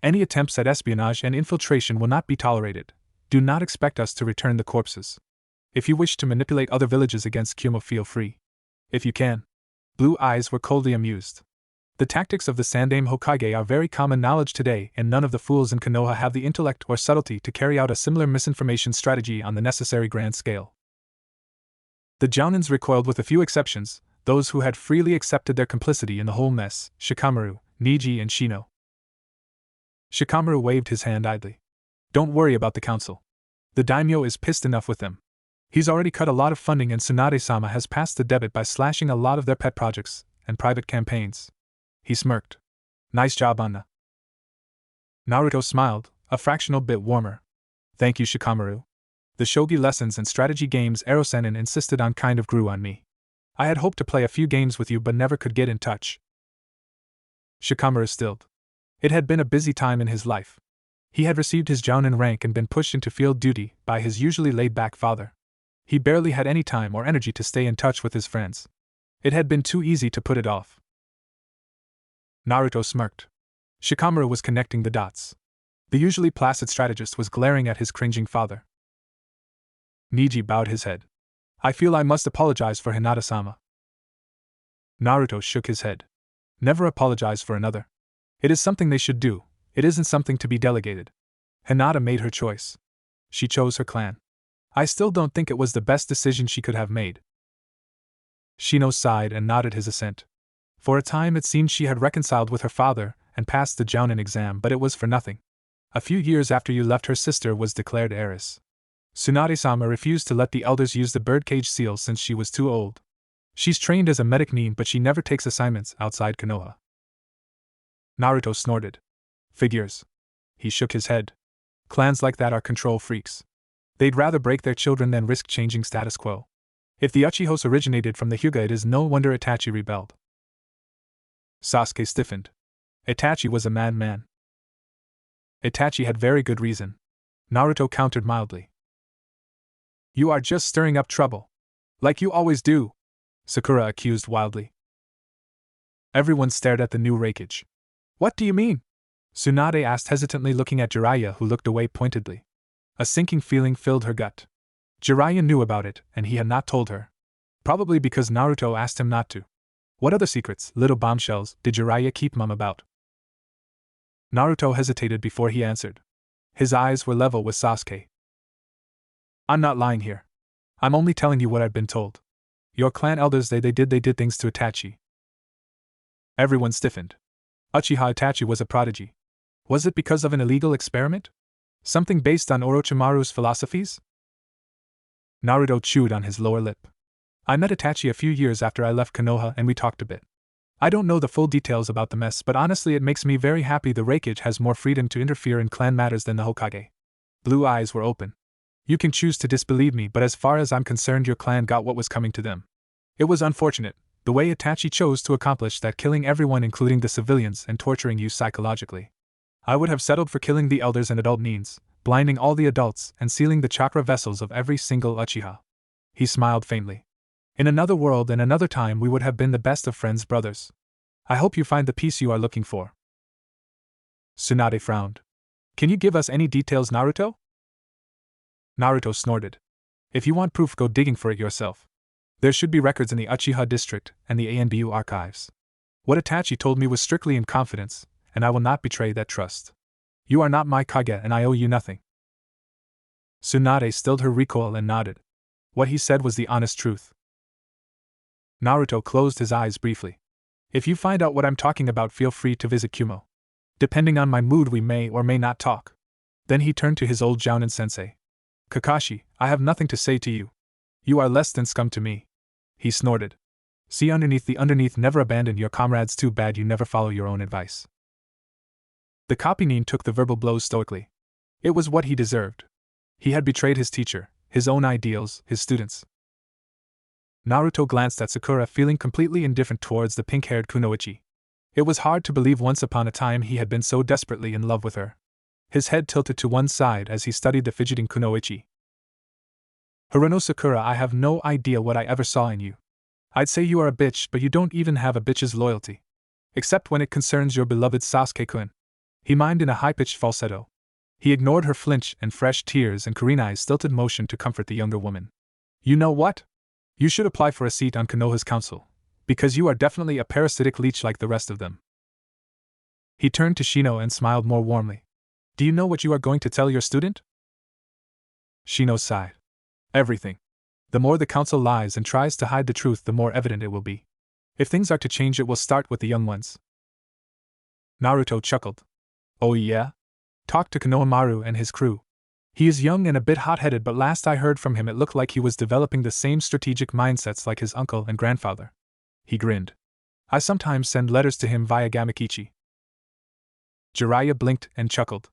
Any attempts at espionage and infiltration will not be tolerated. Do not expect us to return the corpses. If you wish to manipulate other villages against Kumo, feel free. If you can. Blue eyes were coldly amused. The tactics of the Sandaime Hokage are very common knowledge today, and none of the fools in Konoha have the intellect or subtlety to carry out a similar misinformation strategy on the necessary grand scale. The Jounins recoiled with a few exceptions, those who had freely accepted their complicity in the whole mess: Shikamaru, Niji, and Shino. Shikamaru waved his hand idly. Don't worry about the council. The daimyo is pissed enough with them. He's already cut a lot of funding, and Tsunade-sama has passed the debit by slashing a lot of their pet projects and private campaigns. He smirked. Nice job, Anna. Naruto smiled, a fractional bit warmer. Thank you, Shikamaru. The shogi lessons and strategy games Erosenin insisted on kind of grew on me. I had hoped to play a few games with you but never could get in touch. Shikamaru stilled. It had been a busy time in his life. He had received his jounin rank and been pushed into field duty by his usually laid-back father. He barely had any time or energy to stay in touch with his friends. It had been too easy to put it off. Naruto smirked. Shikamaru was connecting the dots. The usually placid strategist was glaring at his cringing father. Niji bowed his head. I feel I must apologize for Hinata-sama. Naruto shook his head. Never apologize for another. It is something they should do, it isn't something to be delegated. Hinata made her choice. She chose her clan. I still don't think it was the best decision she could have made. Shino sighed and nodded his assent. For a time it seemed she had reconciled with her father and passed the jounin exam, but it was for nothing. A few years after you left, her sister was declared heiress. Tsunade-sama refused to let the elders use the birdcage seal since she was too old. She's trained as a medic nin, but she never takes assignments outside Konoha. Naruto snorted. Figures. He shook his head. Clans like that are control freaks. They'd rather break their children than risk changing status quo. If the Uchihos originated from the Hyuga, it is no wonder Itachi rebelled. Sasuke stiffened. Itachi was a madman. Itachi had very good reason. Naruto countered mildly. You are just stirring up trouble. Like you always do, Sakura accused wildly. Everyone stared at the new Raikage. What do you mean? Tsunade asked hesitantly, looking at Jiraiya, who looked away pointedly. A sinking feeling filled her gut. Jiraiya knew about it, and he had not told her. Probably because Naruto asked him not to. What other secrets, little bombshells, did Jiraiya keep mum about? Naruto hesitated before he answered. His eyes were level with Sasuke. I'm not lying here. I'm only telling you what I've been told. Your clan elders, they did things to Itachi. Everyone stiffened. Uchiha Itachi was a prodigy. Was it because of an illegal experiment? Something based on Orochimaru's philosophies? Naruto chewed on his lower lip. I met Itachi a few years after I left Konoha and we talked a bit. I don't know the full details about the mess, but honestly it makes me very happy the Raikage has more freedom to interfere in clan matters than the Hokage. Blue eyes were open. You can choose to disbelieve me, but as far as I'm concerned, your clan got what was coming to them. It was unfortunate, the way Itachi chose to accomplish that, killing everyone including the civilians and torturing you psychologically. I would have settled for killing the elders and adult nins, blinding all the adults and sealing the chakra vessels of every single Uchiha. He smiled faintly. In another world and another time we would have been the best of friends, brothers. I hope you find the peace you are looking for. Tsunade frowned. Can you give us any details, Naruto? Naruto snorted. If you want proof, go digging for it yourself. There should be records in the Uchiha district and the ANBU archives. What Itachi told me was strictly in confidence, and I will not betray that trust. You are not my Kage and I owe you nothing. Tsunade stilled her recoil and nodded. What he said was the honest truth. Naruto closed his eyes briefly. If you find out what I'm talking about, feel free to visit Kumo. Depending on my mood, we may or may not talk. Then he turned to his old jounin sensei. Kakashi, I have nothing to say to you. You are less than scum to me. He snorted. See underneath the underneath, never abandon your comrades, too bad you never follow your own advice. The copy-nin took the verbal blows stoically. It was what he deserved. He had betrayed his teacher, his own ideals, his students. Naruto glanced at Sakura, feeling completely indifferent towards the pink-haired kunoichi. It was hard to believe once upon a time he had been so desperately in love with her. His head tilted to one side as he studied the fidgeting kunoichi. Hirono Sakura, I have no idea what I ever saw in you. I'd say you are a bitch, but you don't even have a bitch's loyalty. Except when it concerns your beloved Sasuke-kun. He mimed in a high-pitched falsetto. He ignored her flinch and fresh tears and Karinai's stilted motion to comfort the younger woman. You know what? You should apply for a seat on Konoha's council, because you are definitely a parasitic leech like the rest of them. He turned to Shino and smiled more warmly. Do you know what you are going to tell your student? Shino sighed. Everything. The more the council lies and tries to hide the truth, the more evident it will be. If things are to change, it will start with the young ones. Naruto chuckled. Oh yeah? Talk to Konohamaru and his crew. He is young and a bit hot-headed, but last I heard from him it looked like he was developing the same strategic mindsets like his uncle and grandfather. He grinned. I sometimes send letters to him via Gamakichi. Jiraiya blinked and chuckled.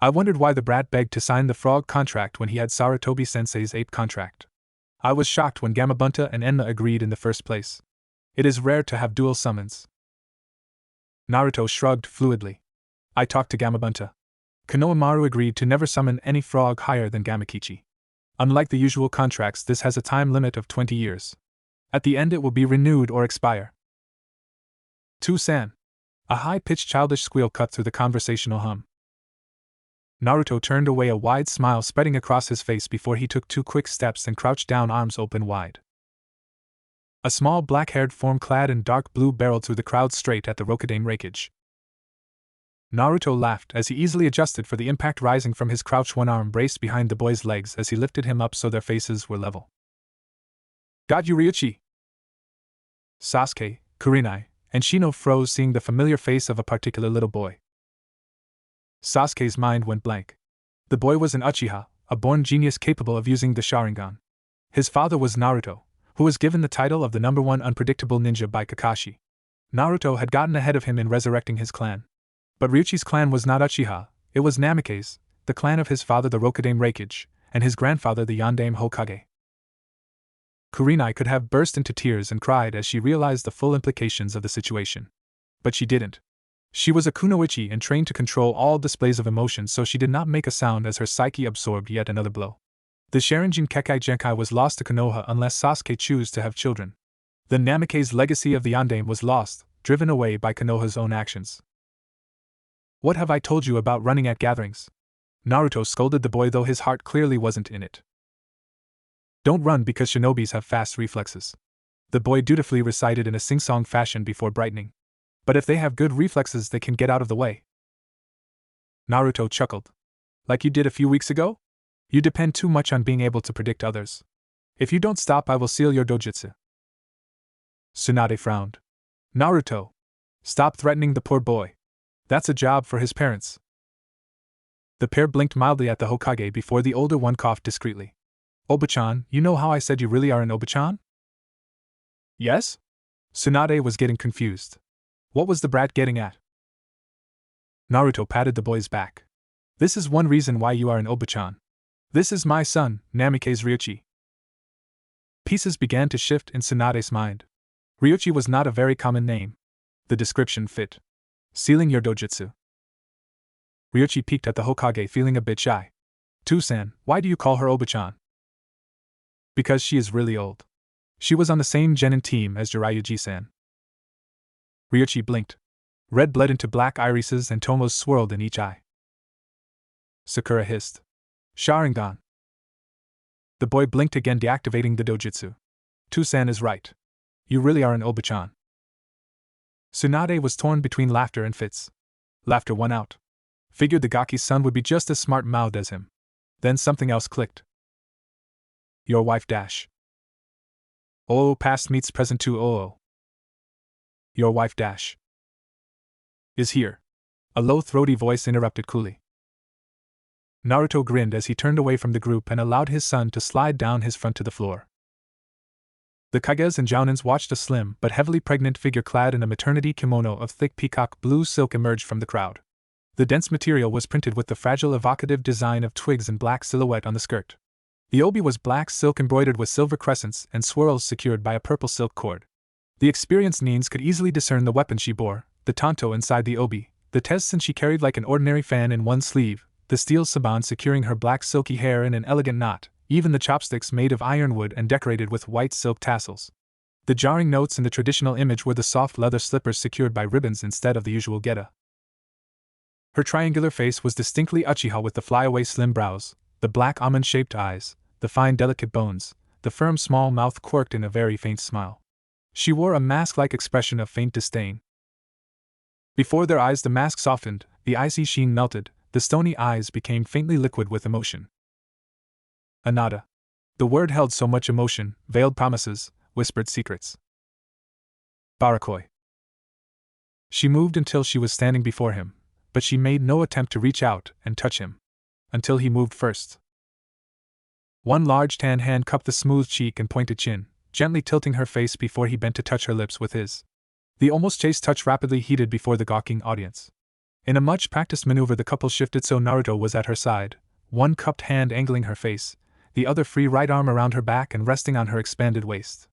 I wondered why the brat begged to sign the frog contract when he had Sarutobi-sensei's ape contract. I was shocked when Gamabunta and Enma agreed in the first place. It is rare to have dual summons. Naruto shrugged fluidly. I talked to Gamabunta. Konohamaru agreed to never summon any frog higher than Gamakichi. Unlike the usual contracts, this has a time limit of 20 years. At the end it will be renewed or expire. To-san. A high-pitched childish squeal cut through the conversational hum. Naruto turned away, a wide smile spreading across his face before he took 2 quick steps and crouched down, arms open wide. A small black-haired form clad in dark blue barreled through the crowd straight at the Rokudan Raikage. Naruto laughed as he easily adjusted for the impact rising from his crouch. One arm braced behind the boy's legs as he lifted him up so their faces were level. Got you, Ryuchi! Sasuke, Karinai, and Shino froze, seeing the familiar face of a particular little boy. Sasuke's mind went blank. The boy was an Uchiha, a born genius capable of using the Sharingan. His father was Naruto, who was given the title of the #1 unpredictable ninja by Kakashi. Naruto had gotten ahead of him in resurrecting his clan. But Ryuchi's clan was not Uchiha, it was Namikaze, the clan of his father the Rokudan Raikage, and his grandfather the Yondaime Hokage. Karinai could have burst into tears and cried as she realized the full implications of the situation. But she didn't. She was a kunoichi and trained to control all displays of emotion, so she did not make a sound as her psyche absorbed yet another blow. The Sharingan Kekkei Genkai was lost to Konoha unless Sasuke chose to have children. The Namikaze legacy of the Yondaime was lost, driven away by Konoha's own actions. What have I told you about running at gatherings? Naruto scolded the boy, though his heart clearly wasn't in it. Don't run because shinobis have fast reflexes. The boy dutifully recited in a sing-song fashion before brightening. But if they have good reflexes, they can get out of the way. Naruto chuckled. Like you did a few weeks ago? You depend too much on being able to predict others. If you don't stop, I will seal your dojutsu. Tsunade frowned. Naruto, stop threatening the poor boy. That's a job for his parents. The pair blinked mildly at the Hokage before the older one coughed discreetly. Oba-chan, you know how I said you really are an Oba-chan? Yes? Tsunade was getting confused. What was the brat getting at? Naruto patted the boy's back. This is one reason why you are an Oba-chan. This is my son, Namikaze Ryuchi. Pieces began to shift in Tsunade's mind. Ryuchi was not a very common name. The description fit. Sealing your dojutsu. Ryuchi peeked at the Hokage, feeling a bit shy. To-san, why do you call her Oba-chan? Because she is really old. She was on the same genin team as Jiraiya-san. Ryuchi blinked. Red bled into black irises and tomos swirled in each eye. Sakura hissed. Sharingan. The boy blinked again, deactivating the dojutsu. To-san is right. You really are an Oba-chan. Tsunade was torn between laughter and fits. Laughter won out. Figured the Gaki's son would be just as smart-mouthed as him. Then something else clicked. Your wife dash. Oh, past meets present to oh. Your wife dash. Is here. A low throaty voice interrupted coolly. Naruto grinned as he turned away from the group and allowed his son to slide down his front to the floor. The Kages and Jounins watched a slim but heavily pregnant figure clad in a maternity kimono of thick peacock blue silk emerge from the crowd. The dense material was printed with the fragile evocative design of twigs and black silhouette on the skirt. The obi was black silk embroidered with silver crescents and swirls secured by a purple silk cord. The experienced Nins could easily discern the weapon she bore, the tanto inside the obi, the tessin she carried like an ordinary fan in one sleeve, the steel saban securing her black silky hair in an elegant knot, even the chopsticks made of ironwood and decorated with white silk tassels. The jarring notes in the traditional image were the soft leather slippers secured by ribbons instead of the usual geta. Her triangular face was distinctly Uchiha with the flyaway slim brows, the black almond-shaped eyes, the fine delicate bones, the firm small mouth quirked in a very faint smile. She wore a mask-like expression of faint disdain. Before their eyes the mask softened, the icy sheen melted, the stony eyes became faintly liquid with emotion. Anada. The word held so much emotion, veiled promises, whispered secrets. Barakoi. She moved until she was standing before him, but she made no attempt to reach out and touch him. Until he moved first. One large tan hand cupped the smooth cheek and pointed chin, gently tilting her face before he bent to touch her lips with his. The almost chaste touch rapidly heated before the gawking audience. In a much practiced maneuver the couple shifted so Naruto was at her side, one cupped hand angling her face, the other free right arm around her back and resting on her expanded waist.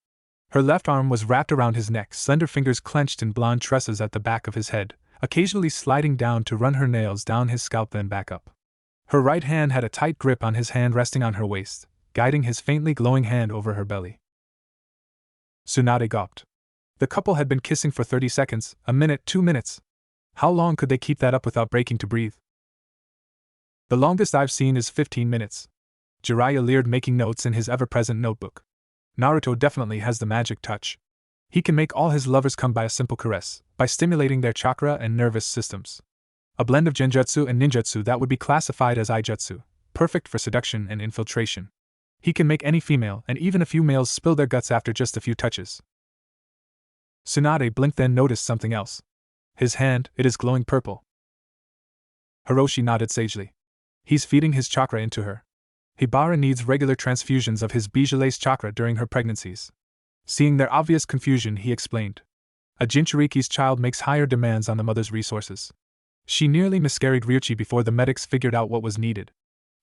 Her left arm was wrapped around his neck, slender fingers clenched in blonde tresses at the back of his head, occasionally sliding down to run her nails down his scalp then back up. Her right hand had a tight grip on his hand resting on her waist, guiding his faintly glowing hand over her belly. Tsunade gawped. The couple had been kissing for 30 seconds, a minute, 2 minutes. How long could they keep that up without breaking to breathe? The longest I've seen is 15 minutes. Jiraiya leered, making notes in his ever-present notebook. Naruto definitely has the magic touch. He can make all his lovers come by a simple caress, by stimulating their chakra and nervous systems. A blend of genjutsu and ninjutsu that would be classified as aijutsu, perfect for seduction and infiltration. He can make any female and even a few males spill their guts after just a few touches. Tsunade blinked, then noticed something else. His hand, it is glowing purple. Hiroshi nodded sagely. He's feeding his chakra into her. Hibara needs regular transfusions of his Bijoulay's chakra during her pregnancies. Seeing their obvious confusion, he explained. A Jinchuriki's child makes higher demands on the mother's resources. She nearly miscarried Ryuchi before the medics figured out what was needed.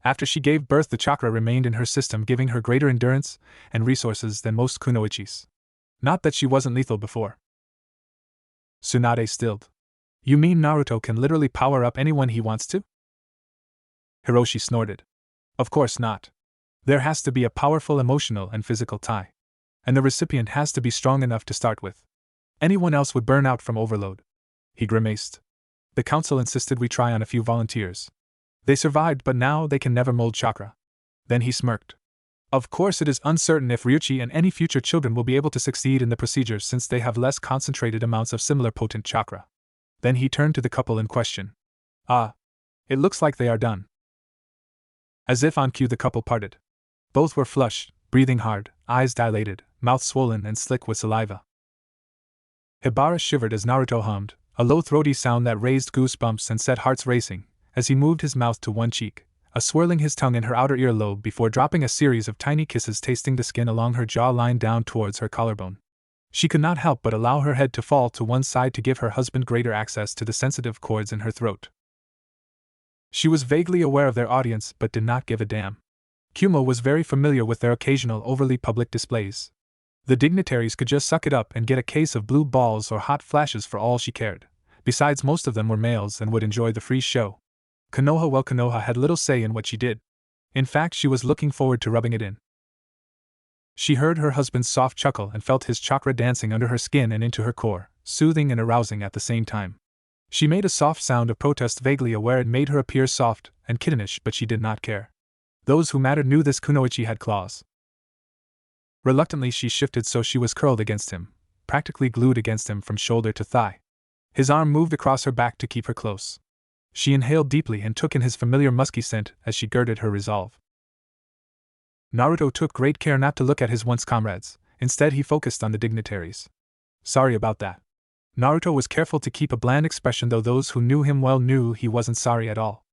After she gave birth, the chakra remained in her system, giving her greater endurance and resources than most kunoichis. Not that she wasn't lethal before. Tsunade stilled. You mean Naruto can literally power up anyone he wants to? Hiroshi snorted. Of course not. There has to be a powerful emotional and physical tie. And the recipient has to be strong enough to start with. Anyone else would burn out from overload. He grimaced. The council insisted we try on a few volunteers. They survived, but now they can never mold chakra. Then he smirked. Of course, it is uncertain if Ryuchi and any future children will be able to succeed in the procedure since they have less concentrated amounts of similar potent chakra. Then he turned to the couple in question. Ah. It looks like they are done. As if on cue, the couple parted. Both were flushed, breathing hard, eyes dilated, mouth swollen and slick with saliva. Hibara shivered as Naruto hummed, a low throaty sound that raised goosebumps and set hearts racing, as he moved his mouth to one cheek, swirling his tongue in her outer earlobe before dropping a series of tiny kisses tasting the skin along her jaw line down towards her collarbone. She could not help but allow her head to fall to one side to give her husband greater access to the sensitive cords in her throat. She was vaguely aware of their audience but did not give a damn. Kumo was very familiar with their occasional overly public displays. The dignitaries could just suck it up and get a case of blue balls or hot flashes for all she cared. Besides, most of them were males and would enjoy the free show. Konoha had little say in what she did. In fact, she was looking forward to rubbing it in. She heard her husband's soft chuckle and felt his chakra dancing under her skin and into her core, soothing and arousing at the same time. She made a soft sound of protest, vaguely aware it made her appear soft and kittenish, but she did not care. Those who mattered knew this kunoichi had claws. Reluctantly she shifted so she was curled against him, practically glued against him from shoulder to thigh. His arm moved across her back to keep her close. She inhaled deeply and took in his familiar musky scent as she girded her resolve. Naruto took great care not to look at his once comrades, instead he focused on the dignitaries. Sorry about that. Naruto was careful to keep a bland expression, though those who knew him well knew he wasn't sorry at all.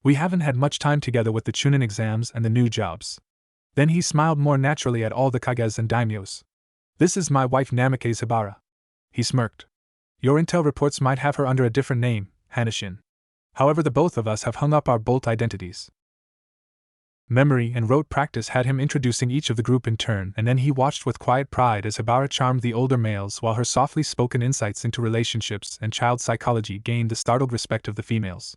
We haven't had much time together with the Chunin exams and the new jobs. Then he smiled more naturally at all the kages and daimyos. This is my wife Namikaze Hibara. He smirked. Your intel reports might have her under a different name, Hanashin. However, the both of us have hung up our bolt identities. Memory and rote practice had him introducing each of the group in turn, and then he watched with quiet pride as Hibara charmed the older males while her softly spoken insights into relationships and child psychology gained the startled respect of the females.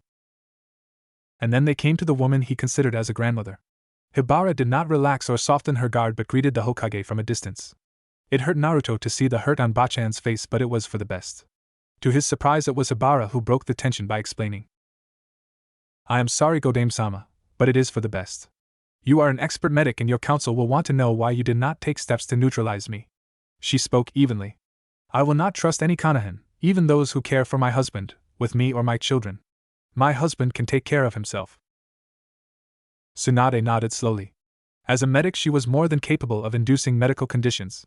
And then they came to the woman he considered as a grandmother. Hibara did not relax or soften her guard but greeted the Hokage from a distance. It hurt Naruto to see the hurt on Bachan's face, but it was for the best. To his surprise, it was Hibara who broke the tension by explaining. I am sorry, Godame-sama, but it is for the best. You are an expert medic and your council will want to know why you did not take steps to neutralize me. She spoke evenly. I will not trust any Konohan, even those who care for my husband, with me or my children. My husband can take care of himself. Tsunade nodded slowly. As a medic, she was more than capable of inducing medical conditions.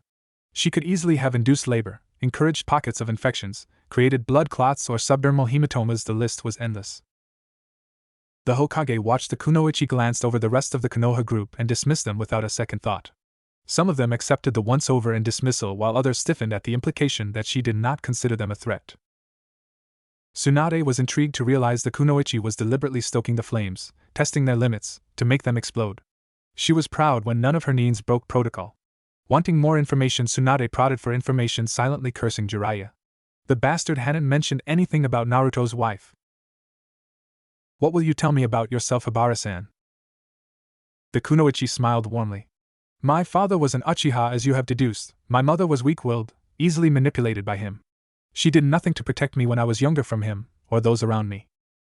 She could easily have induced labor, encouraged pockets of infections, created blood clots or subdermal hematomas. The list was endless. The Hokage watched the Kunoichi, glanced over the rest of the Konoha group and dismissed them without a second thought. Some of them accepted the once-over and dismissal, while others stiffened at the implication that she did not consider them a threat. Tsunade was intrigued to realize the Kunoichi was deliberately stoking the flames, testing their limits, to make them explode. She was proud when none of her needs broke protocol. Wanting more information, Tsunade prodded for information, silently cursing Jiraiya. The bastard hadn't mentioned anything about Naruto's wife. What will you tell me about yourself, Hibara-san? The Kunoichi smiled warmly. My father was an Uchiha, as you have deduced. My mother was weak-willed, easily manipulated by him. She did nothing to protect me when I was younger from him, or those around me.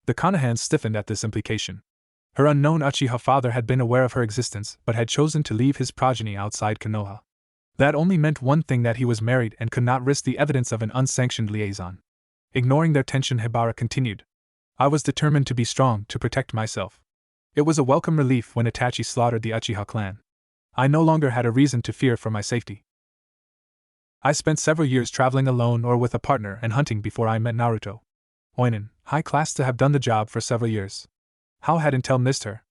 The Konohans stiffened at this implication. Her unknown Uchiha father had been aware of her existence, but had chosen to leave his progeny outside Konoha. That only meant one thing, that he was married and could not risk the evidence of an unsanctioned liaison. Ignoring their tension, Hibara continued. I was determined to be strong, to protect myself. It was a welcome relief when Itachi slaughtered the Uchiha clan. I no longer had a reason to fear for my safety. I spent several years traveling alone or with a partner and hunting before I met Naruto. Oinen, high class to have done the job for several years. How had Intel missed her?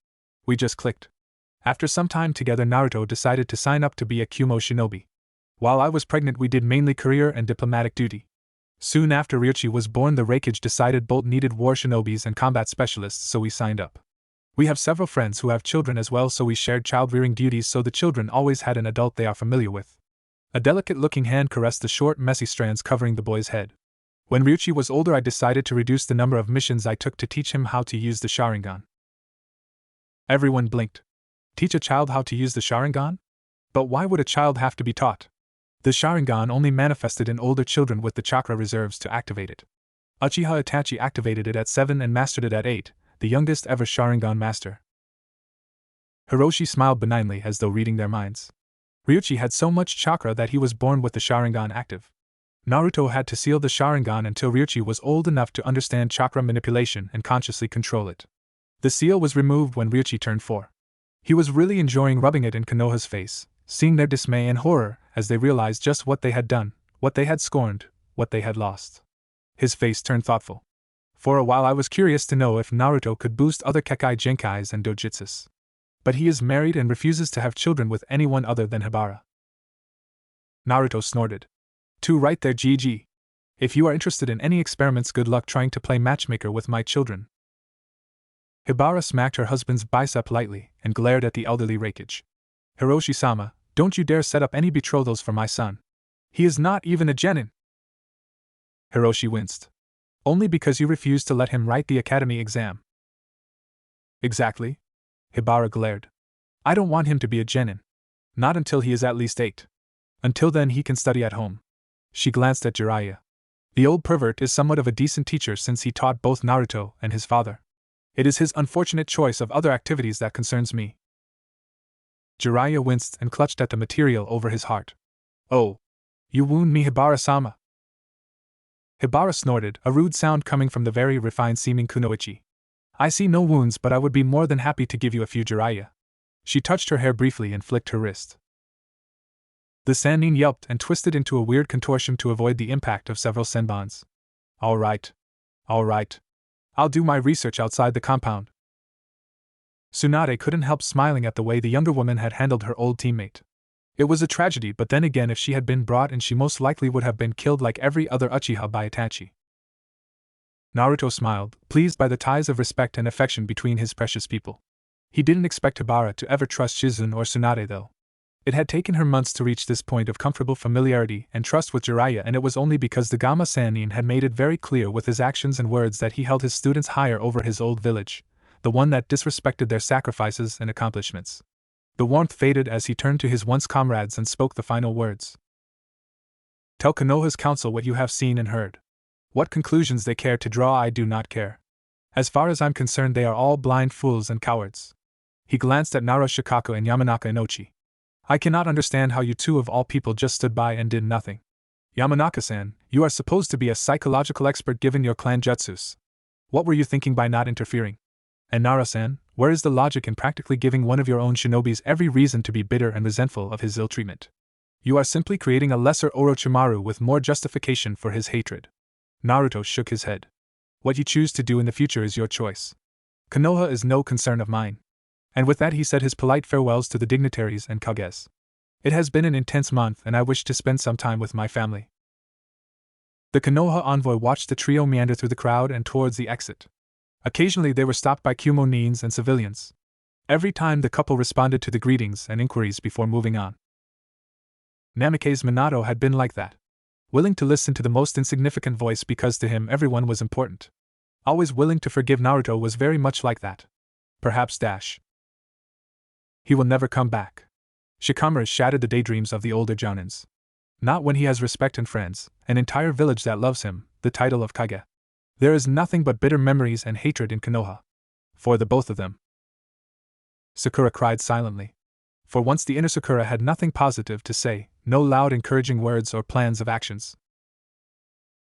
We just clicked. After some time together, Naruto decided to sign up to be a Kumo shinobi. While I was pregnant, we did mainly career and diplomatic duty. Soon after Ryuchi was born, the Raikage decided Bolt needed war shinobis and combat specialists, so we signed up. We have several friends who have children as well, so we shared child-rearing duties, so the children always had an adult they are familiar with. A delicate-looking hand caressed the short, messy strands covering the boy's head. When Ryuchi was older, I decided to reduce the number of missions I took to teach him how to use the Sharingan. Everyone blinked. Teach a child how to use the Sharingan? But why would a child have to be taught? The Sharingan only manifested in older children with the chakra reserves to activate it. Uchiha Itachi activated it at 7 and mastered it at 8, the youngest ever Sharingan master. Hiroshi smiled benignly as though reading their minds. Ryuchi had so much chakra that he was born with the Sharingan active. Naruto had to seal the Sharingan until Ryuchi was old enough to understand chakra manipulation and consciously control it. The seal was removed when Ryuchi turned 4. He was really enjoying rubbing it in Konoha's face, seeing their dismay and horror as they realized just what they had done, what they had scorned, what they had lost. His face turned thoughtful. For a while I was curious to know if Naruto could boost other Kekai Genkais and Dojutsus. But he is married and refuses to have children with anyone other than Hibara. Naruto snorted. 2 right there, GG. If you are interested in any experiments, good luck trying to play matchmaker with my children. Hibara smacked her husband's bicep lightly and glared at the elderly Raikage. Hiroshi-sama, don't you dare set up any betrothals for my son. He is not even a genin. Hiroshi winced. Only because you refused to let him write the academy exam. Exactly. Hibara glared. I don't want him to be a genin. Not until he is at least 8. Until then he can study at home. She glanced at Jiraiya. The old pervert is somewhat of a decent teacher since he taught both Naruto and his father. It is his unfortunate choice of other activities that concerns me. Jiraiya winced and clutched at the material over his heart. Oh. You wound me, Hibara-sama. Hibara snorted, a rude sound coming from the very refined-seeming Kunoichi. I see no wounds, but I would be more than happy to give you a few, Jiraiya. She touched her hair briefly and flicked her wrist. The Sannin yelped and twisted into a weird contortion to avoid the impact of several senbons. All right. I'll do my research outside the compound. Tsunade couldn't help smiling at the way the younger woman had handled her old teammate. It was a tragedy, but then again, if she had been brought in, she most likely would have been killed like every other Uchiha by Itachi. Naruto smiled, pleased by the ties of respect and affection between his precious people. He didn't expect Hibara to ever trust Shizune or Tsunade, though. It had taken her months to reach this point of comfortable familiarity and trust with Jiraiya, and it was only because the Gamma Sannin had made it very clear with his actions and words that he held his students higher over his old village, the one that disrespected their sacrifices and accomplishments. The warmth faded as he turned to his once comrades and spoke the final words. Tell Konoha's council what you have seen and heard. What conclusions they care to draw, I do not care. As far as I'm concerned, they are all blind fools and cowards. He glanced at Nara Shikaku and Yamanaka Inochi. I cannot understand how you two of all people just stood by and did nothing. Yamanaka-san, you are supposed to be a psychological expert given your clan jutsus. What were you thinking by not interfering? And Nara-san, where is the logic in practically giving one of your own shinobis every reason to be bitter and resentful of his ill treatment? You are simply creating a lesser Orochimaru with more justification for his hatred. Naruto shook his head. What you choose to do in the future is your choice. Konoha is no concern of mine. And with that he said his polite farewells to the dignitaries and Kages. It has been an intense month and I wish to spend some time with my family. The Konoha envoy watched the trio meander through the crowd and towards the exit. Occasionally they were stopped by Kumo-Nins and civilians. Every time the couple responded to the greetings and inquiries before moving on. Namikaze Minato had been like that. Willing to listen to the most insignificant voice because to him everyone was important. Always willing to forgive. Naruto was very much like that. Perhaps he will never come back. Shikamaru shattered the daydreams of the older Jounins. Not when he has respect and friends, an entire village that loves him, the title of Kage. There is nothing but bitter memories and hatred in Konoha. For the both of them. Sakura cried silently. For once the inner Sakura had nothing positive to say, no loud encouraging words or plans of actions.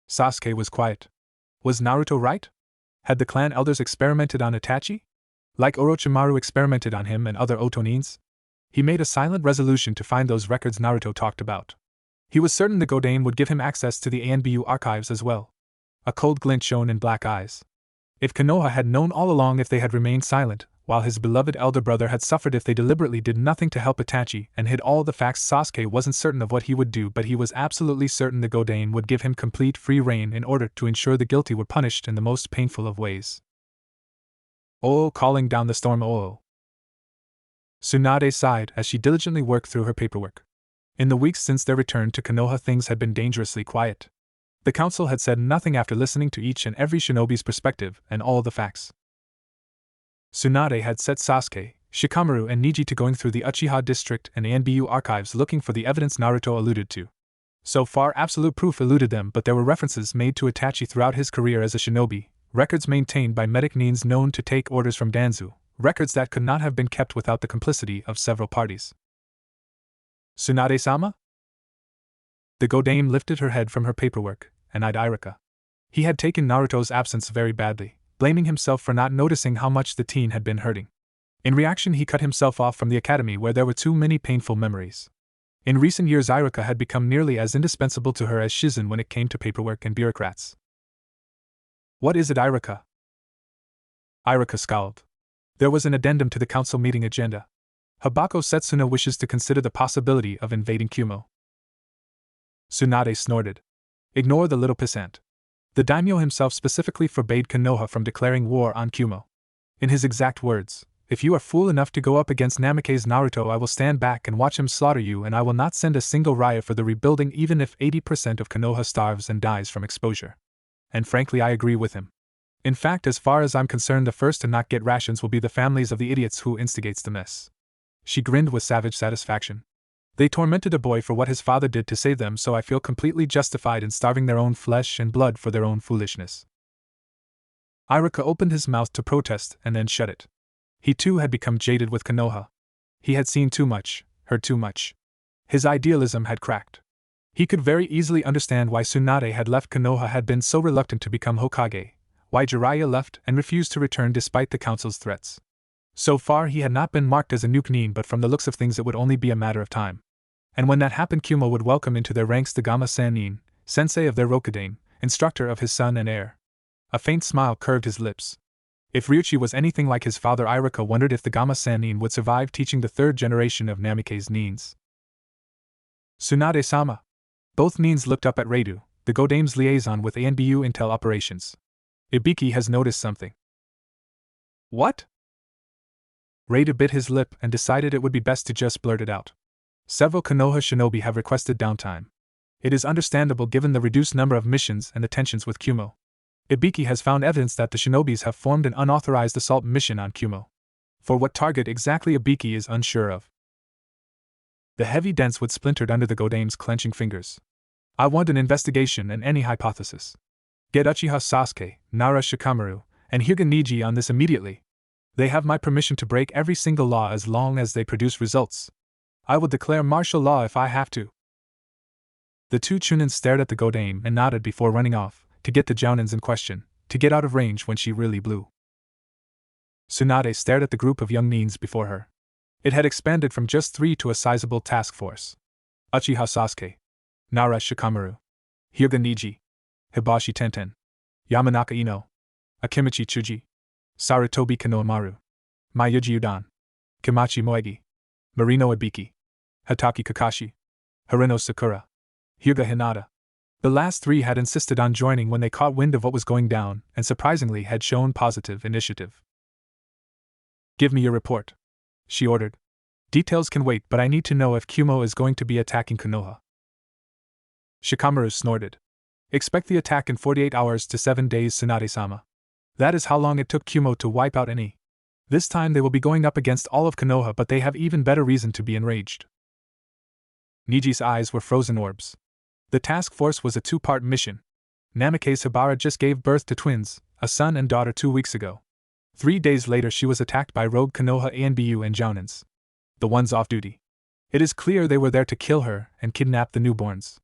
Sasuke was quiet. Was Naruto right? Had the clan elders experimented on Itachi? Like Orochimaru experimented on him and other Otonins? He made a silent resolution to find those records Naruto talked about. He was certain the Godame would give him access to the ANBU archives as well. A cold glint shone in black eyes. If Konoha had known all along if they had remained silent, while his beloved elder brother had suffered if they deliberately did nothing to help Itachi and hid all the facts, Sasuke wasn't certain of what he would do, but he was absolutely certain the Godame would give him complete free rein in order to ensure the guilty were punished in the most painful of ways. Oh, calling down the storm, oh. Tsunade sighed as she diligently worked through her paperwork. In the weeks since their return to Konoha, things had been dangerously quiet. The council had said nothing after listening to each and every shinobi's perspective and all the facts. Tsunade had set Sasuke, Shikamaru and Neji to going through the Uchiha district and ANBU archives looking for the evidence Naruto alluded to. So far absolute proof eluded them, but there were references made to Itachi throughout his career as a shinobi, records maintained by medic Nins known to take orders from Danzu, records that could not have been kept without the complicity of several parties. Tsunade-sama? The Godame lifted her head from her paperwork and eyed Irika. He had taken Naruto's absence very badly, blaming himself for not noticing how much the teen had been hurting. In reaction, he cut himself off from the academy where there were too many painful memories. In recent years, Irika had become nearly as indispensable to her as Shizen when it came to paperwork and bureaucrats. What is it, Irika? Irika scowled. There was an addendum to the council meeting agenda. Hibako Setsuna wishes to consider the possibility of invading Kumo. Tsunade snorted. Ignore the little pissant. The daimyo himself specifically forbade Konoha from declaring war on Kumo. In his exact words, if you are fool enough to go up against Namikaze Naruto, I will stand back and watch him slaughter you, and I will not send a single raya for the rebuilding even if 80% of Konoha starves and dies from exposure. And frankly, I agree with him. In fact, as far as I'm concerned, the first to not get rations will be the families of the idiots who instigates the mess. She grinned with savage satisfaction. They tormented a boy for what his father did to save them, so I feel completely justified in starving their own flesh and blood for their own foolishness. Irika opened his mouth to protest and then shut it. He too had become jaded with Konoha. He had seen too much, heard too much. His idealism had cracked. He could very easily understand why Tsunade had left. Konoha had been so reluctant to become Hokage, why Jiraiya left and refused to return despite the council's threats. So far he had not been marked as a nuke nin, but from the looks of things it would only be a matter of time. And when that happened, Kumo would welcome into their ranks the Gama Sannin, sensei of their Rokudane, instructor of his son and heir. A faint smile curved his lips. If Ryuchi was anything like his father, Irika wondered if the Gama Sannin would survive teaching the third generation of Namikaze Nins. Tsunade-sama. Both Nins looked up at Reidu, the Godame's liaison with ANBU Intel operations. Ibiki has noticed something. What? Reidu bit his lip and decided it would be best to just blurt it out. Several Konoha shinobi have requested downtime. It is understandable given the reduced number of missions and the tensions with Kumo. Ibiki has found evidence that the shinobis have formed an unauthorized assault mission on Kumo. For what target exactly Ibiki is unsure of. The heavy dents would splintered under the Godame's clenching fingers. I want an investigation and any hypothesis. Get Uchiha Sasuke, Nara Shikamaru, and Hyuga Niji on this immediately. They have my permission to break every single law as long as they produce results. I will declare martial law if I have to. The two Chunin stared at the Godame and nodded before running off, to get the Jounins in question, to get out of range when she really blew. Tsunade stared at the group of young Nins before her. It had expanded from just 3 to a sizable task force. Uchiha Sasuke, Nara Shikamaru, Hyuga Niji, Hibashi Tenten, Yamanaka Ino, Akimichi Tsuji, Sarutobi Konohamaru, Mayuji Udan, Kimachi Moegi, Marino Ibiki, Hataki Kakashi, Harino Sakura, Hyuga Hinata. The last 3 had insisted on joining when they caught wind of what was going down and surprisingly had shown positive initiative. Give me your report, she ordered. Details can wait, but I need to know if Kumo is going to be attacking Konoha. Shikamaru snorted. Expect the attack in 48 hours to 7 days, Tsunade-sama. That is how long it took Kumo to wipe out any. This time they will be going up against all of Konoha, but they have even better reason to be enraged. Niji's eyes were frozen orbs. The task force was a 2-part mission. Namake's Hibara just gave birth to twins, a son and daughter 2 weeks ago. 3 days later she was attacked by rogue Konoha Anbu and Jounins. The ones off duty. It is clear they were there to kill her and kidnap the newborns.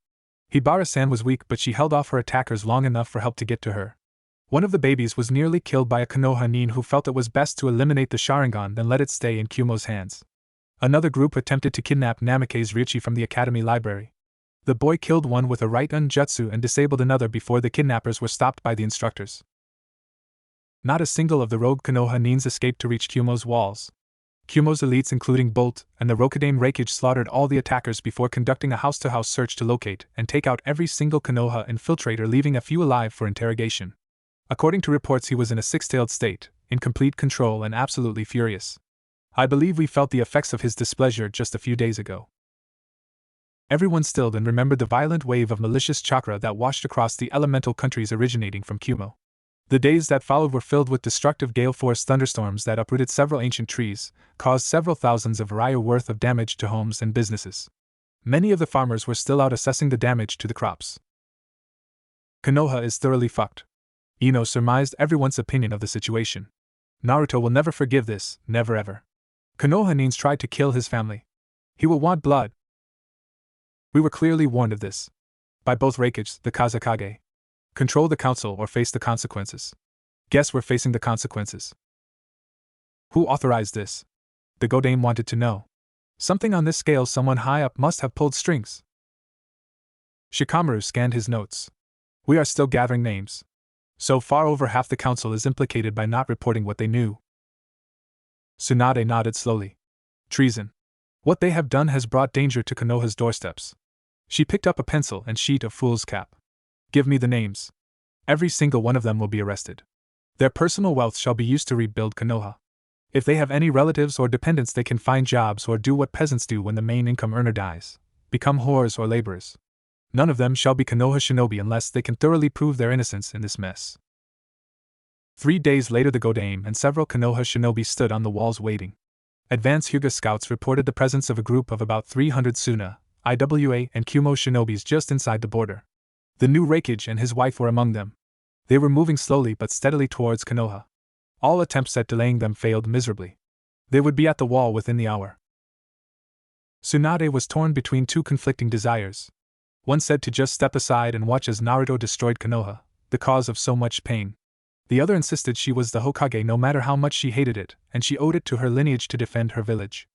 Hibara-san was weak, but she held off her attackers long enough for help to get to her. One of the babies was nearly killed by a Konoha nin who felt it was best to eliminate the Sharingan than let it stay in Kumo's hands. Another group attempted to kidnap Namake's Ryuchi from the academy library. The boy killed one with a right-un jutsu and disabled another before the kidnappers were stopped by the instructors. Not a single of the rogue Konoha nins escaped to reach Kumo's walls. Kumo's elites, including Bolt and the Rokudame Raikage, slaughtered all the attackers before conducting a house-to-house search to locate and take out every single Konoha infiltrator, leaving a few alive for interrogation. According to reports, he was in a 6-tailed state, in complete control and absolutely furious. I believe we felt the effects of his displeasure just a few days ago. Everyone stilled and remembered the violent wave of malicious chakra that washed across the elemental countries originating from Kumo. The days that followed were filled with destructive gale-force thunderstorms that uprooted several ancient trees, caused several thousands of ryu worth of damage to homes and businesses. Many of the farmers were still out assessing the damage to the crops. Konoha is thoroughly fucked. Ino surmised everyone's opinion of the situation. Naruto will never forgive this, never ever. Konoha nins tried to kill his family. He will want blood. We were clearly warned of this. By both Raikage, the Karakage. Control the council or face the consequences. Guess we're facing the consequences. Who authorized this? The Godame wanted to know. Something on this scale, someone high up must have pulled strings. Shikamaru scanned his notes. We are still gathering names. So far over half the council is implicated by not reporting what they knew. Tsunade nodded slowly. Treason. What they have done has brought danger to Konoha's doorsteps. She picked up a pencil and sheet of fool's cap. Give me the names. Every single one of them will be arrested. Their personal wealth shall be used to rebuild Konoha. If they have any relatives or dependents, they can find jobs or do what peasants do when the main income earner dies. Become whores or laborers. None of them shall be Konoha shinobi unless they can thoroughly prove their innocence in this mess. 3 days later the Godame and several Konoha shinobi stood on the walls waiting. Advance Hyuga scouts reported the presence of a group of about 300 Suna, Iwa, and Kumo shinobis just inside the border. The new Raikage and his wife were among them. They were moving slowly but steadily towards Konoha. All attempts at delaying them failed miserably. They would be at the wall within the hour. Tsunade was torn between 2 conflicting desires. One said to just step aside and watch as Naruto destroyed Konoha, the cause of so much pain. The other insisted she was the Hokage no matter how much she hated it, and she owed it to her lineage to defend her village.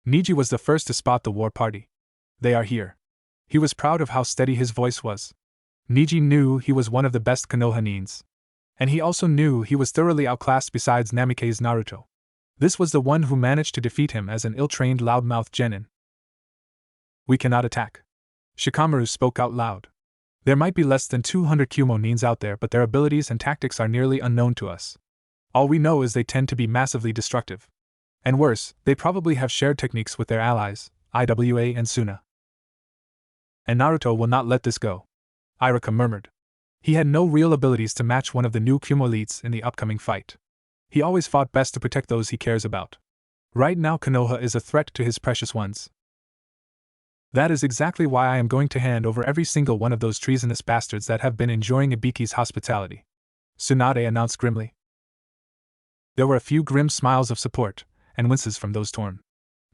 Niji was the first to spot the war party. They are here. He was proud of how steady his voice was. Niji knew he was one of the best Konoha nins. And he also knew he was thoroughly outclassed besides Namake's Naruto. This was the one who managed to defeat him as an ill-trained loudmouth genin. We cannot attack. Shikamaru spoke out loud. There might be less than 200 Kumo nins out there, but their abilities and tactics are nearly unknown to us. All we know is they tend to be massively destructive. And worse, they probably have shared techniques with their allies, Iwa and Suna. And Naruto will not let this go. Iruka murmured. He had no real abilities to match one of the new Kumo elites in the upcoming fight. He always fought best to protect those he cares about. Right now Konoha is a threat to his precious ones, That is exactly why I am going to hand over every single one of those treasonous bastards that have been enjoying Ibiki's hospitality," Tsunade announced grimly. There were a few grim smiles of support, and winces from those torn.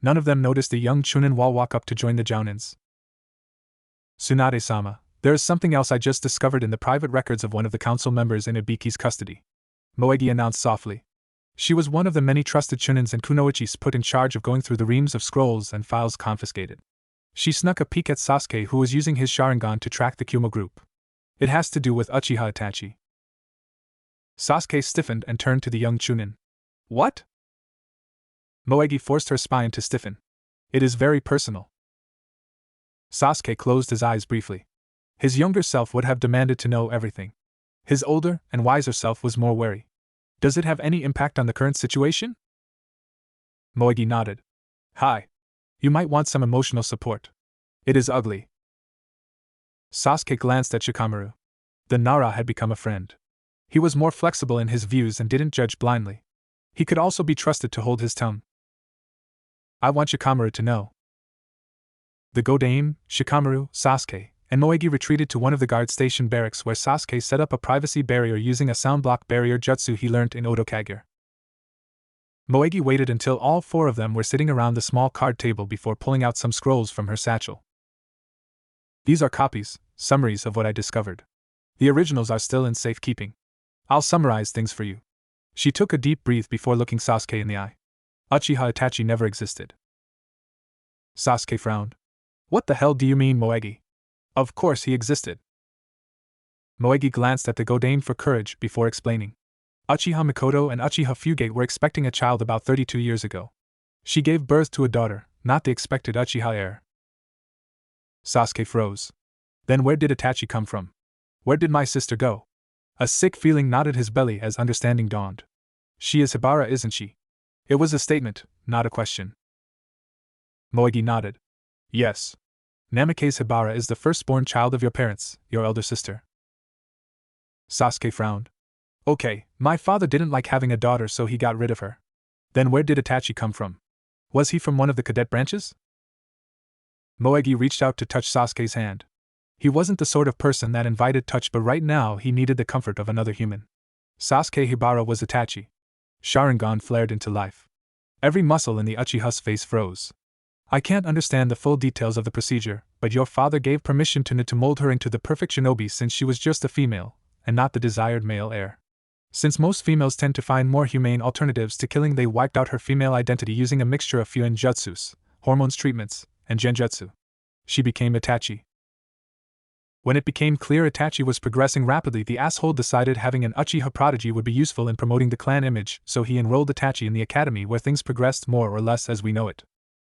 None of them noticed a young Chunin walk up to join the Jounins. "Tsunade-sama, there is something else I just discovered in the private records of one of the council members in Ibiki's custody," Moegi announced softly. She was one of the many trusted Chunins and kunoichis put in charge of going through the reams of scrolls and files confiscated. She snuck a peek at Sasuke, who was using his Sharingan to track the Kumo group. "It has to do with Uchiha Itachi." Sasuke stiffened and turned to the young Chunin. "What?" Moegi forced her spine to stiffen. "It is very personal." Sasuke closed his eyes briefly. His younger self would have demanded to know everything. His older and wiser self was more wary. "Does it have any impact on the current situation?" Moegi nodded. "Hi. You might want some emotional support. It is ugly." Sasuke glanced at Shikamaru. The Nara had become a friend. He was more flexible in his views and didn't judge blindly. He could also be trusted to hold his tongue. "I want Shikamaru to know." The Godame, Shikamaru, Sasuke, and Moegi retreated to one of the guard station barracks where Sasuke set up a privacy barrier using a sound block barrier jutsu he learnt in Odo Kagure. Moegi waited until all four of them were sitting around the small card table before pulling out some scrolls from her satchel. "These are copies, summaries of what I discovered. The originals are still in safekeeping. I'll summarize things for you." She took a deep breath before looking Sasuke in the eye. "Uchiha Itachi never existed." Sasuke frowned. "What the hell do you mean, Moegi? Of course he existed." Moegi glanced at the Godame for courage before explaining. "Uchiha Mikoto and Uchiha Fugate were expecting a child about 32 years ago. She gave birth to a daughter, not the expected Uchiha heir." Sasuke froze. "Then where did Itachi come from? Where did my sister go?" A sick feeling knotted his belly as understanding dawned. "She is Hibara, isn't she?" It was a statement, not a question. Moegi nodded. "Yes. Namikaze Hibara is the firstborn child of your parents, your elder sister." Sasuke frowned. "Okay, my father didn't like having a daughter, so he got rid of her. Then where did Itachi come from? Was he from one of the cadet branches?" Moegi reached out to touch Sasuke's hand. He wasn't the sort of person that invited touch, but right now he needed the comfort of another human. Sasuke Hibara was Itachi. Sharingan flared into life. Every muscle in the Uchiha's face froze. "I can't understand the full details of the procedure, but your father gave permission to mold her into the perfect shinobi since she was just a female, and not the desired male heir. Since most females tend to find more humane alternatives to killing, they wiped out her female identity using a mixture of fuin jutsus, hormones treatments, and genjutsu. She became Itachi. When it became clear Itachi was progressing rapidly, the asshole decided having an Uchiha prodigy would be useful in promoting the clan image, so he enrolled Itachi in the academy where things progressed more or less as we know it.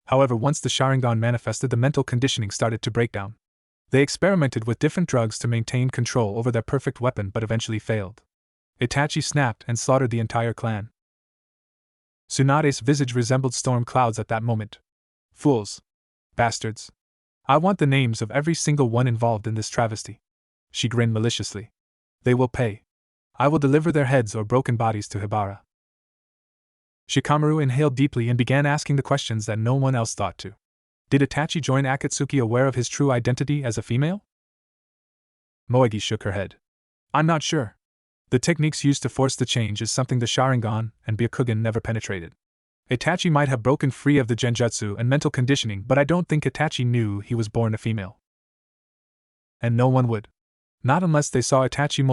However, once the Sharingan manifested, the mental conditioning started to break down. They experimented with different drugs to maintain control over their perfect weapon but eventually failed. Itachi snapped and slaughtered the entire clan." Tsunade's visage resembled storm clouds at that moment. "Fools. Bastards. I want the names of every single one involved in this travesty." She grinned maliciously. "They will pay. I will deliver their heads or broken bodies to Hibara." Shikamaru inhaled deeply and began asking the questions that no one else thought to. Did Itachi join Akatsuki aware of his true identity as a female? Moegi shook her head. "I'm not sure. The techniques used to force the change is something the Sharingan and Byakugan never penetrated. Itachi might have broken free of the genjutsu and mental conditioning, but I don't think Itachi knew he was born a female. And no one would. Not unless they saw Itachi